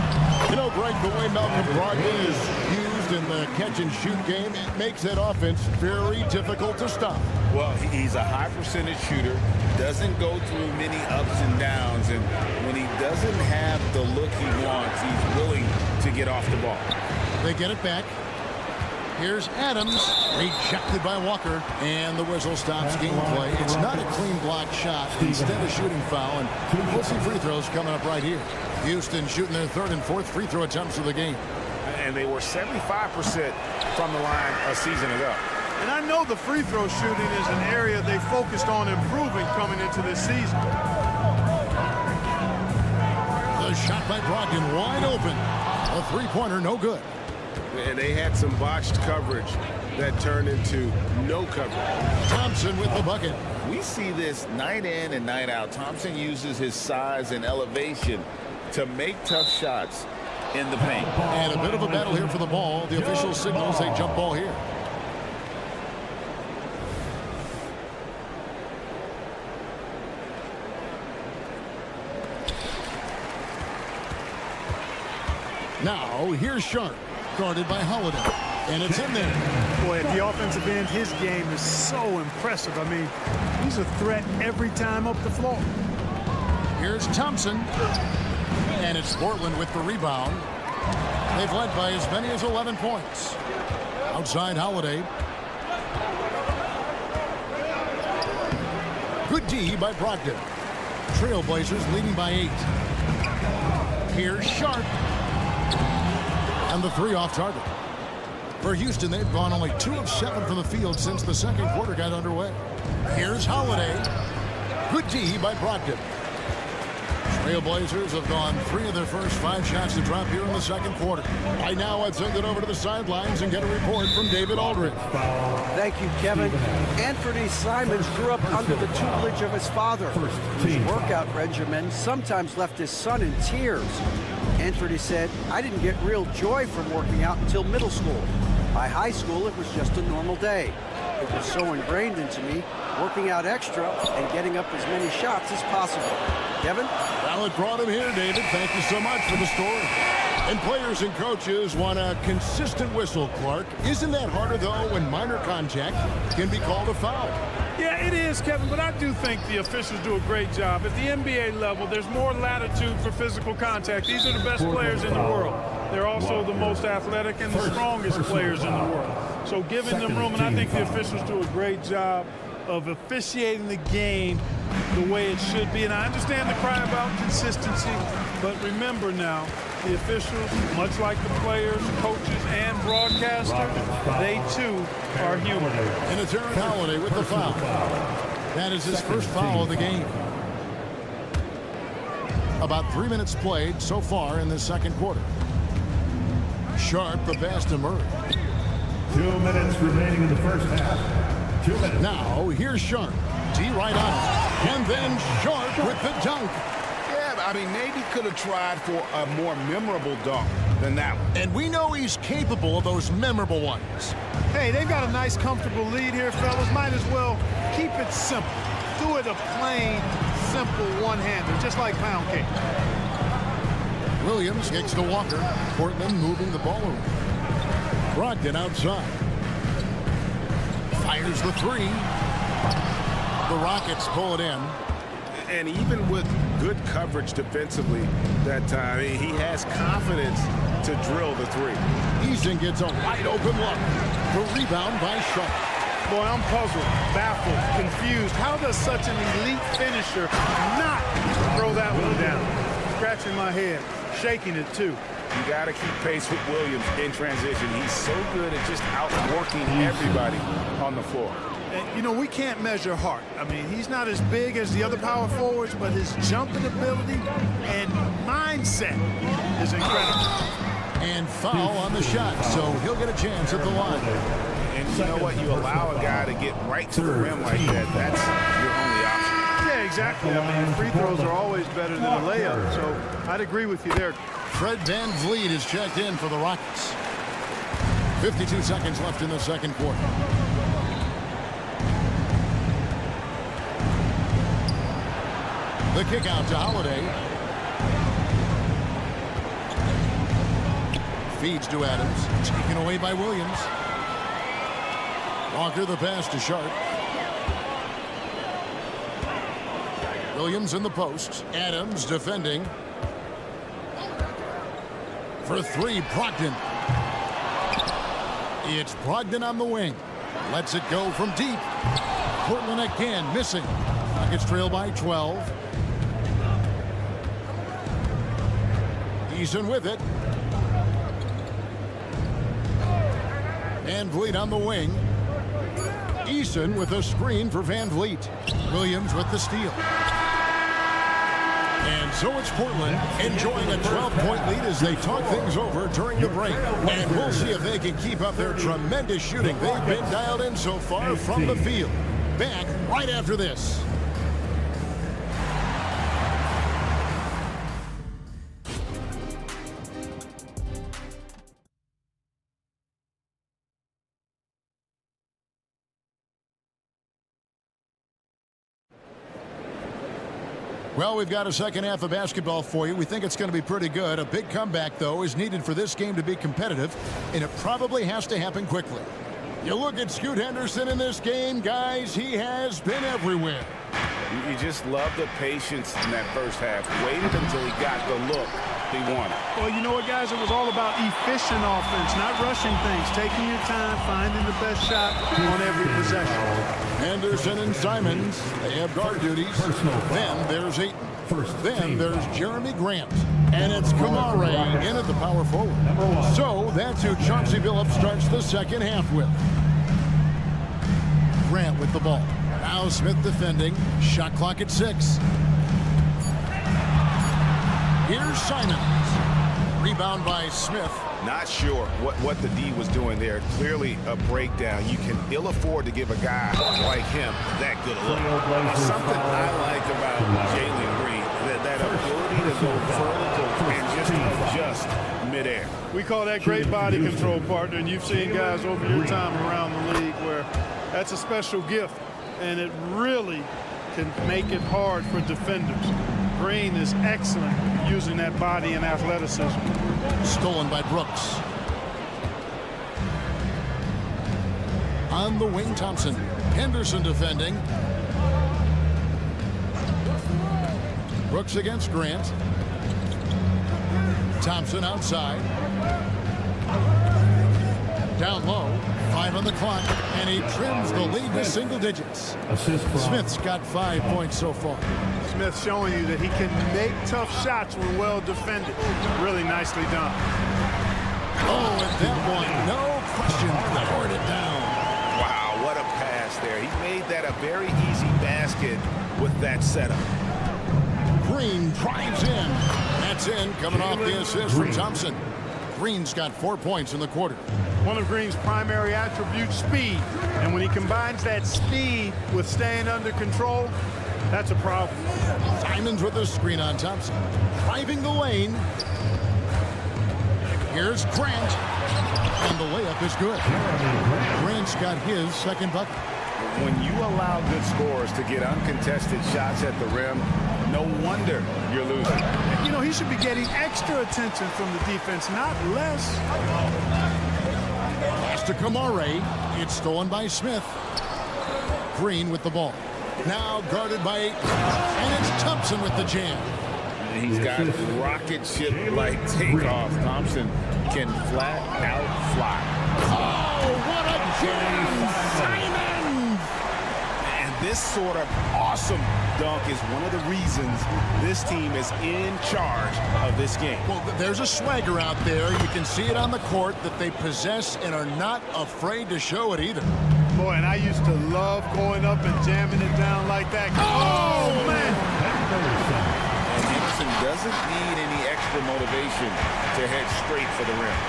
You know, Greg, the way Malcolm Brogdon is used in the catch-and-shoot game, it makes that offense very difficult to stop. Well, he's a high percentage shooter, doesn't go through many ups and downs, and when he doesn't have the look he wants, he's willing to get off the ball. They get it back. Here's Adams, rejected by Walker, and the whistle stops gameplay. It's not a clean block shot, instead a shooting foul, and we'll see free throws coming up right here. Houston shooting their 3rd and 4th free throw attempts of the game. And they were 75% from the line a season ago. And I know the free throw shooting is an area they focused on improving coming into this season. The shot by Brogdon wide open. A three-pointer, no good. And they had some botched coverage that turned into no coverage. Thompson with the bucket. We see this night in and night out. Thompson uses his size and elevation to make tough shots in the paint. And a bit of a battle here for the ball. The official signals a jump ball here. Now, here's Sharp, guarded by Holiday. And it's in there. Boy, at the offensive end, his game is so impressive. I mean, he's a threat every time up the floor. Here's Thompson. And it's Portland with the rebound. They've led by as many as 11 points. Outside Holiday. Good D by Brogdon. Trailblazers leading by 8. Here's Sharp. And the 3 off target. For Houston, they've gone only 2 of 7 from the field since the second quarter got underway. Here's Holiday. Good D by Brogdon. Trailblazers have gone 3 of their first 5 shots to drop here in the second quarter. Right now, I'd send it over to the sidelines and get a report from David Aldridge. Thank you, Kevin. Anthony Simons grew up under the tutelage of his father. His workout regimen sometimes left his son in tears. Anthony said, "I didn't get real joy from working out until middle school. By high school, it was just a normal day. It was so ingrained into me, working out extra and getting up as many shots as possible." Kevin? Well, it brought him here, David. Thank you so much for the story. And players and coaches want a consistent whistle, Clark. Isn't that harder, though, when minor contact can be called a foul? Yeah, it is, Kevin, but I do think the officials do a great job. At the NBA level, there's more latitude for physical contact. These are the best players in the world. They're also the most athletic and the strongest players in the world. So giving them room, and I think the officials do a great job of officiating the game the way it should be. And I understand the cry about consistency, but remember now, the officials, much like the players, coaches, and broadcasters, they too are human. And it's Aaron Holiday with the foul. That is his first foul of the game. About 3 minutes played so far in the second quarter. Sharp, the pass to Murray. 2 minutes remaining in the first half. 2 minutes. Now, here's Sharp. D right on it. And then Sharp with the dunk. Yeah, I mean, maybe could have tried for a more memorable dunk than that one. And we know he's capable of those memorable ones. Hey, they've got a nice, comfortable lead here, fellas. Might as well keep it simple. Do it a plain, simple one-hander, just like pound cake. Williams kicks to Walker. Portland moving the ball around. Brogdon outside. Fires the 3. The Rockets pull it in. And even with good coverage defensively that time, he has confidence to drill the 3. Eason gets a wide open look. The rebound by Sharp. Boy, I'm puzzled, baffled, confused. How does such an elite finisher not throw that one down? Scratching my head, shaking it too. You got to keep pace with Williams in transition. He's so good at just outworking everybody on the floor. And, you know, we can't measure heart. I mean, he's not as big as the other power forwards, but his jumping ability and mindset is incredible. And foul on the shot, so he'll get a chance at the line. And you know what? You allow a guy to get right to the rim like that. That's your only option. Yeah, exactly. I mean, free throws are always better than a layup, so I'd agree with you there. Fred VanVleet is checked in for the Rockets. 52 seconds left in the second quarter. The kick out to Holiday. Feeds to Adams. Taken away by Williams. Walker the pass to Sharp. Williams in the post. Adams defending. For three, Brogdon. It's Brogdon on the wing. Lets it go from deep. Portland again missing. Rockets trail by 12. Eason with it. VanVleet on the wing. Eason with a screen for VanVleet. Williams with the steal. And so it's Portland enjoying a 12-point lead as they talk things over during the break. And we'll see if they can keep up their tremendous shooting they've been dialed in so far from the field. Back right after this. Well, we've got a second half of basketball for you. We think it's going to be pretty good. A big comeback, though, is needed for this game to be competitive, and it probably has to happen quickly. You look at Scoot Henderson in this game, guys, he has been everywhere. You just love the patience in that first half. Waited until he got the look he wanted. Well, you know what, guys? It was all about efficient offense, not rushing things, taking your time, finding the best shot on every possession. Henderson and Simons, they have guard duties. Then there's Ayton. Then there's Jeremy Grant. And it's Kamare in at the power forward. So that's who Chauncey Billups starts the second half with. Grant with the ball. Now Smith defending. Shot clock at 6. Here's Simons. Rebound by Smith. Not sure what the D was doing there. Clearly a breakdown. You can ill afford to give a guy like him that good a look. Something I like about Jalen Green, that ability to go vertical and just adjust midair. We call that great body control, partner, and you've seen guys over your time around the league where that's a special gift, and it really can make it hard for defenders. Green is excellent using that body and athleticism. Stolen by Brooks. On the wing, Thompson. Henderson defending. Brooks against Grant. Thompson outside. Down low. 5 on the clock. And he trims the lead to single digits. Smith's got 5 points so far. Smith showing you that he can make tough shots when well defended. Really nicely done. Oh, and that one, no question, poured it down. Wow, what a pass there. He made that a very easy basket with that setup. Green drives in. That's in, coming off the assist from Thompson. Green's got 4 points in the quarter. One of Green's primary attributes, speed. And when he combines that speed with staying under control, that's a problem. Simons with a screen on Thompson. Driving the lane. Here's Grant. And the layup is good. Grant's got his second bucket. When you allow good scorers to get uncontested shots at the rim, no wonder you're losing. You know, he should be getting extra attention from the defense, not less. Pass to Kamare. It's stolen by Smith. Green with the ball. Now guarded by Ayton. And it's Thompson with the jam. He's got rocket ship-like takeoff. Thompson can flat out fly. Oh, what a jam! Simon! And this sort of awesome dunk is one of the reasons this team is in charge of this game. Well, there's a swagger out there. You can see it on the court that they possess and are not afraid to show it either. Boy, and I used to love going up and jamming it down like that. Oh, man! And Henderson doesn't need any extra motivation to head straight for the rim.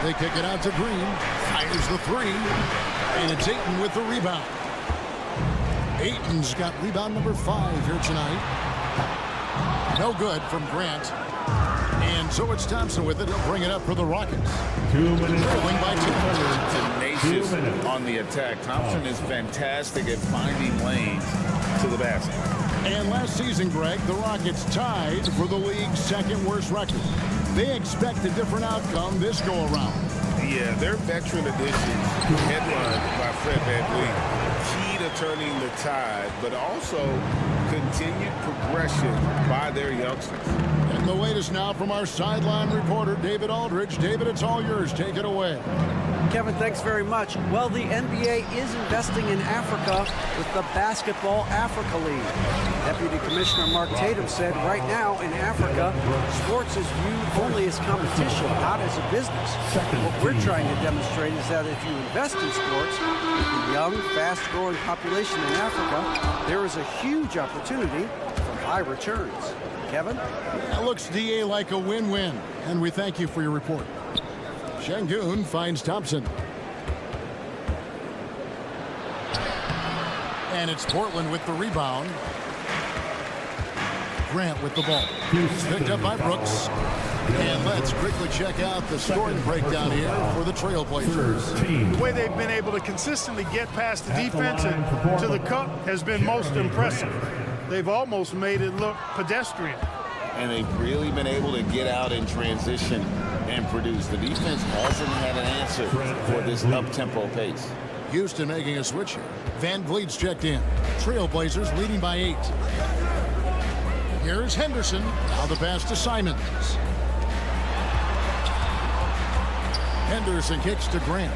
They kick it out to Green. Fires the three. And it's Ayton with the rebound. Ayton's got rebound number 5 here tonight. No good from Grant. And so it's Thompson with it. He'll bring it up for the Rockets. 2 minutes. Trailing by 2. Tenacious on the attack. Thompson is fantastic at finding lanes to the basket. And last season, Greg, the Rockets tied for the league's second worst record. They expect a different outcome this go-around. Yeah, their veteran additions, headlined by Fred VanVleet, key to turning the tide, but also continued progression by their youngsters. And the latest now from our sideline reporter, David Aldridge. David, it's all yours. Take it away. Kevin, thanks very much. Well, the NBA is investing in Africa with the Basketball Africa League. Deputy Commissioner Mark Tatum said right now in Africa, sports is viewed only as competition, not as a business. What we're trying to demonstrate is that if you invest in sports, with the young, fast-growing population in Africa, there is a huge opportunity for high returns. Kevin? That looks, DA, like a win-win, and we thank you for your report. Şengün finds Thompson. And it's Portland with the rebound. Grant with the ball. Picked up by Brooks. And let's quickly check out the scoring breakdown here for the Trailblazers. The way they've been able to consistently get past the defense and to the cup has been most impressive. They've almost made it look pedestrian. And they've really been able to get out in transition and produce. The defense hasn't had an answer for this up-tempo pace. Houston making a switch here. VanVleet's checked in. Trailblazers leading by 8. Here's Henderson. Now the pass to Simons. Henderson kicks to Grant.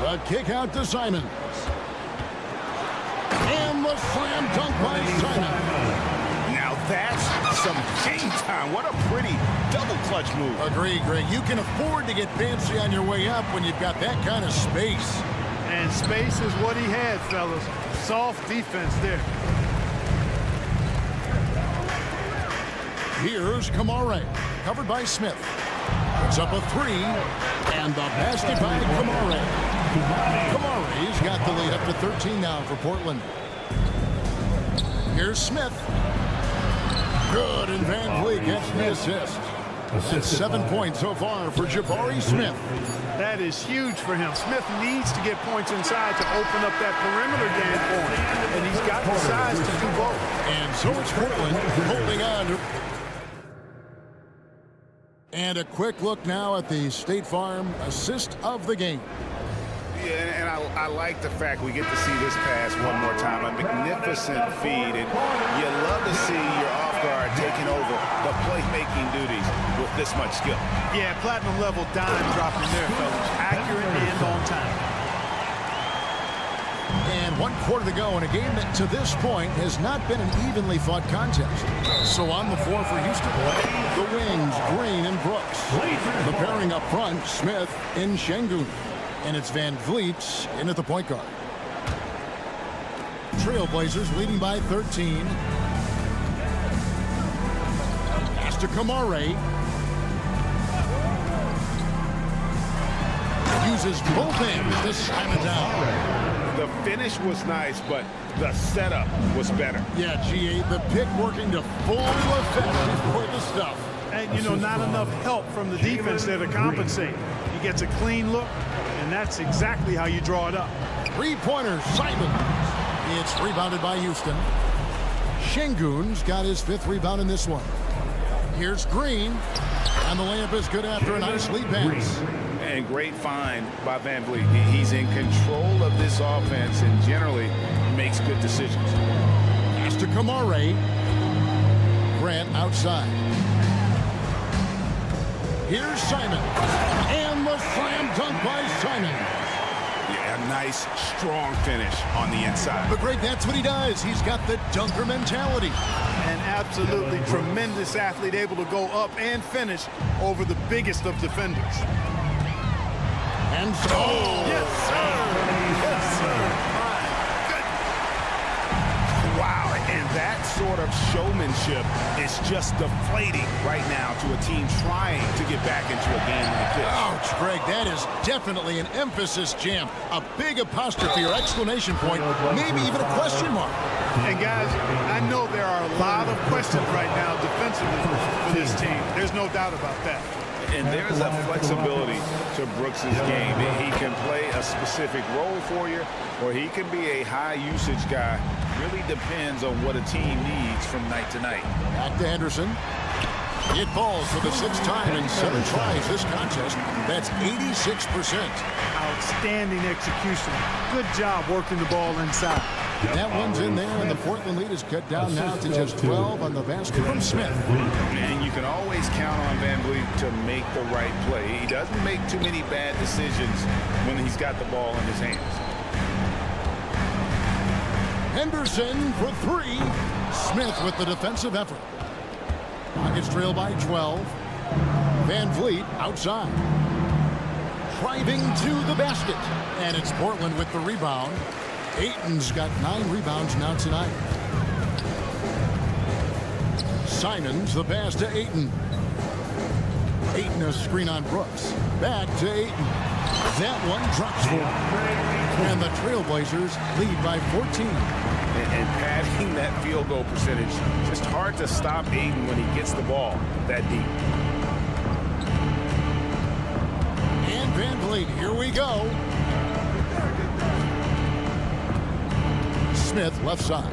A kick out to Simons. And the slam dunk by Simon. Now that's some game time. What a pretty double clutch move. Agree, Greg. You can afford to get fancy on your way up when you've got that kind of space. And space is what he had, fellas. Soft defense there. Here's Kamare, covered by Smith. Puts up a 3, and the basket by Kamare. Kamare's got the lead up to 13 now for Portland. Here's Smith. Good, and VanVleet gets the assist. That's 7 points so far for Jabari Smith. That is huge for him. Smith needs to get points inside to open up that perimeter game for him. And he's got the size to do both. And so it's Portland holding on to. And a quick look now at the State Farm assist of the game. Yeah, and I like the fact we get to see this pass one more time. A magnificent feed, and you love to see your off guard taking over the playmaking duties with this much skill. Yeah, platinum level dime dropping there, fellas. Accurate and on time. And 1 quarter to go in a game that to this point has not been an evenly fought contest. So on the floor for Houston, the wings, Green and Brooks. The pairing up front, Smith and Şengün. And it's VanVleet in at the point guard. Trailblazers leading by 13. Pass to Kamare. Uses both hands to slam it down. The finish was nice, but the setup was better. Yeah, GA, the pick working to full effect for the stuff. And, you know, not enough help from the defense there to compensate. He gets a clean look, and that's exactly how you draw it up. Three-pointer, Simons. It's rebounded by Houston. Şengün's got his 5th rebound in this one. Here's Green, and the layup is good after a nice lead pass. And great find by VanVleet. He's in control of this offense and generally makes good decisions. Pass to Kamare. Grant outside. Here's Simon. And the slam dunk by Simon. A nice, strong finish on the inside. But Greg, that's what he does. He's got the dunker mentality. An absolutely tremendous athlete, able to go up and finish over the biggest of defenders. And so, yes, sir. Yes, sir. Wow, and that sort of showmanship is just deflating right now to a team trying to get back into a game like this. Ouch, Greg, that is definitely an emphasis jam. A big apostrophe or exclamation point, maybe even a question mark. And guys, I know there are a lot of questions right now defensively for this team. There's no doubt about that. And there's a flexibility to Brooks's game. He can play a specific role for you, or he can be a high-usage guy. Really depends on what a team needs from night to night. Back to Henderson. It falls for the 6th time in 7 tries this contest. That's 86%. Outstanding execution. Good job working the ball inside. That one's in there, and the Portland lead is cut down now to just 12 on the basket from Smith. And you can always count on Van Vliet to make the right play. He doesn't make too many bad decisions when he's got the ball in his hands. Henderson for 3. Smith with the defensive effort. Rockets trail by 12. Van Vliet outside. Driving to the basket. And it's Portland with the rebound. Ayton's got 9 rebounds now tonight. Simons, the pass to Ayton. Ayton a screen on Brooks. Back to Ayton. That one drops for him. And the Trailblazers lead by 14. And padding that field goal percentage, just hard to stop Ayton when he gets the ball that deep. And Van Vliet, here we go. Smith left side.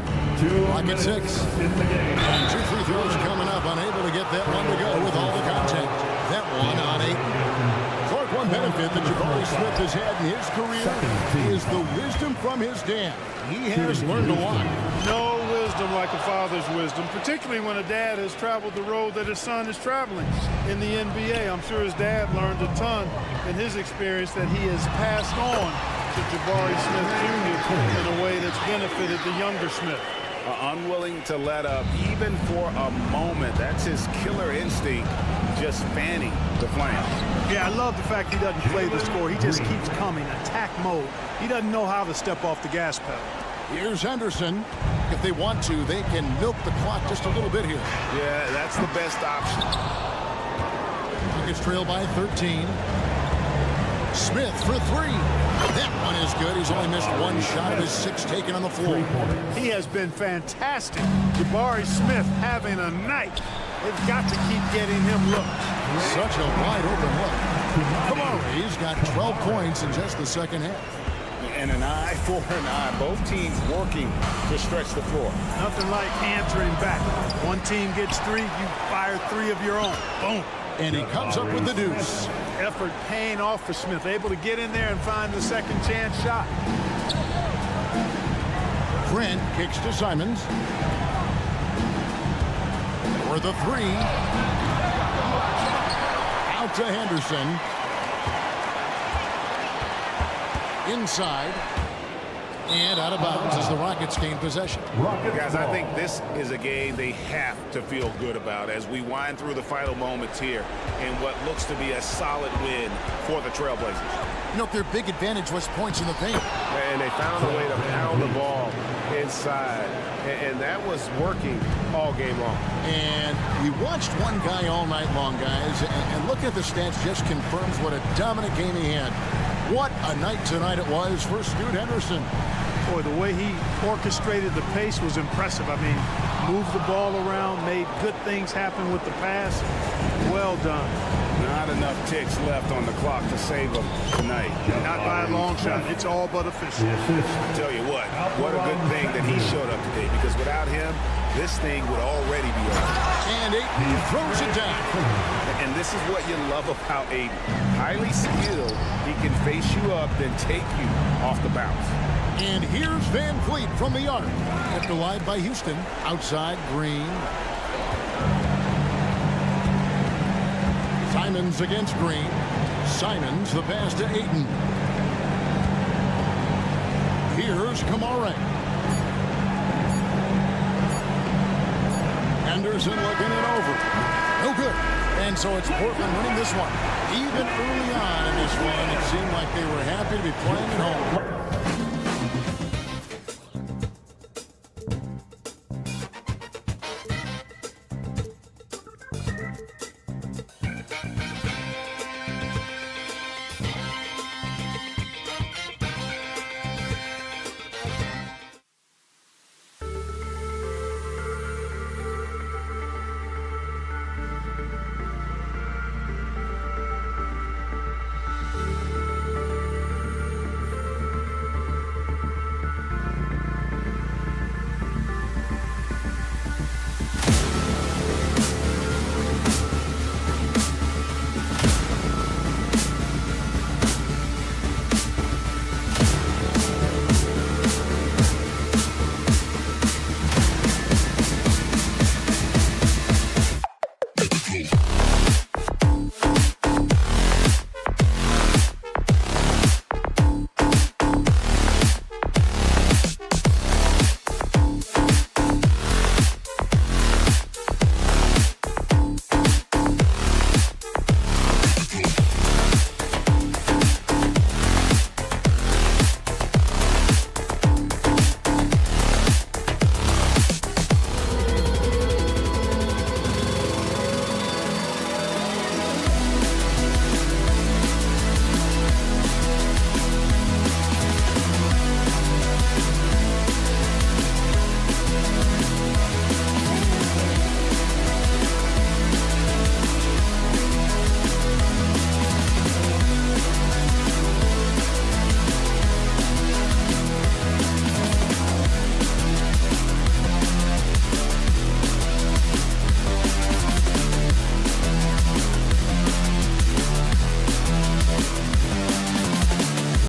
Rocket 6. 2 free throws coming up. Unable to get that one to go with all the contact. That one on 8. Clark, one benefit that Jabari Smith has had in his career is the wisdom from his dad. He has learned a lot. No wisdom like a father's wisdom, particularly when a dad has traveled the road that his son is traveling in the NBA. I'm sure his dad learned a ton in his experience that he has passed on to Jabari Smith Jr. in a way that's benefited the younger Smith. Unwilling to let up even for a moment. That's his killer instinct, just fanning the flames. Yeah, I love the fact he doesn't play the score. He just keeps coming, attack mode. He doesn't know how to step off the gas pedal. Here's Henderson. If they want to, they can milk the clock just a little bit here. Yeah, that's the best option. Rockets trail by 13. Smith for 3. That one is good. He's only missed 1 shot of his 6 taken on the floor. He has been fantastic. Jabari Smith having a night. They've got to keep getting him looks. Such a wide open look. Come on. He's got 12 points in just the second half. And an eye for an eye. Both teams working to stretch the floor. Nothing like answering back. One team gets 3, you fire 3 of your own. Boom. And he comes up with the deuce. Effort paying off for Smith. Able to get in there and find the second chance shot. Grant kicks to Simons. For the 3. Out to Henderson. Inside. And out of bounds as the Rockets gain possession. Guys, I think this is a game they have to feel good about as we wind through the final moments here in what looks to be a solid win for the Trailblazers. You know, their big advantage was points in the paint. And they found a way to pound the ball inside. And that was working all game long. And we watched one guy all night long, guys. And looking at the stats just confirms what a dominant game he had. What a night tonight it was for Scoot Henderson. Boy, the way he orchestrated the pace was impressive. I mean, moved the ball around, made good things happen with the pass. Well done. Not enough ticks left on the clock to save them tonight. Not by a long shot. It's all but official. I tell you what a good thing that he showed up today, because without him, this thing would already be over. And Ayton throws it down. And this is what you love about Ayton. Highly skilled. He can face you up, then take you off the bounce. And here's Van Vliet from the arc. Kept alive by Houston. Outside, Green. Simons against Green. Simons, the pass to Ayton. Here's Kamara. Henderson looking it over. No good. And so it's Portland winning this one. Even early on in this one, it seemed like they were happy to be playing at home.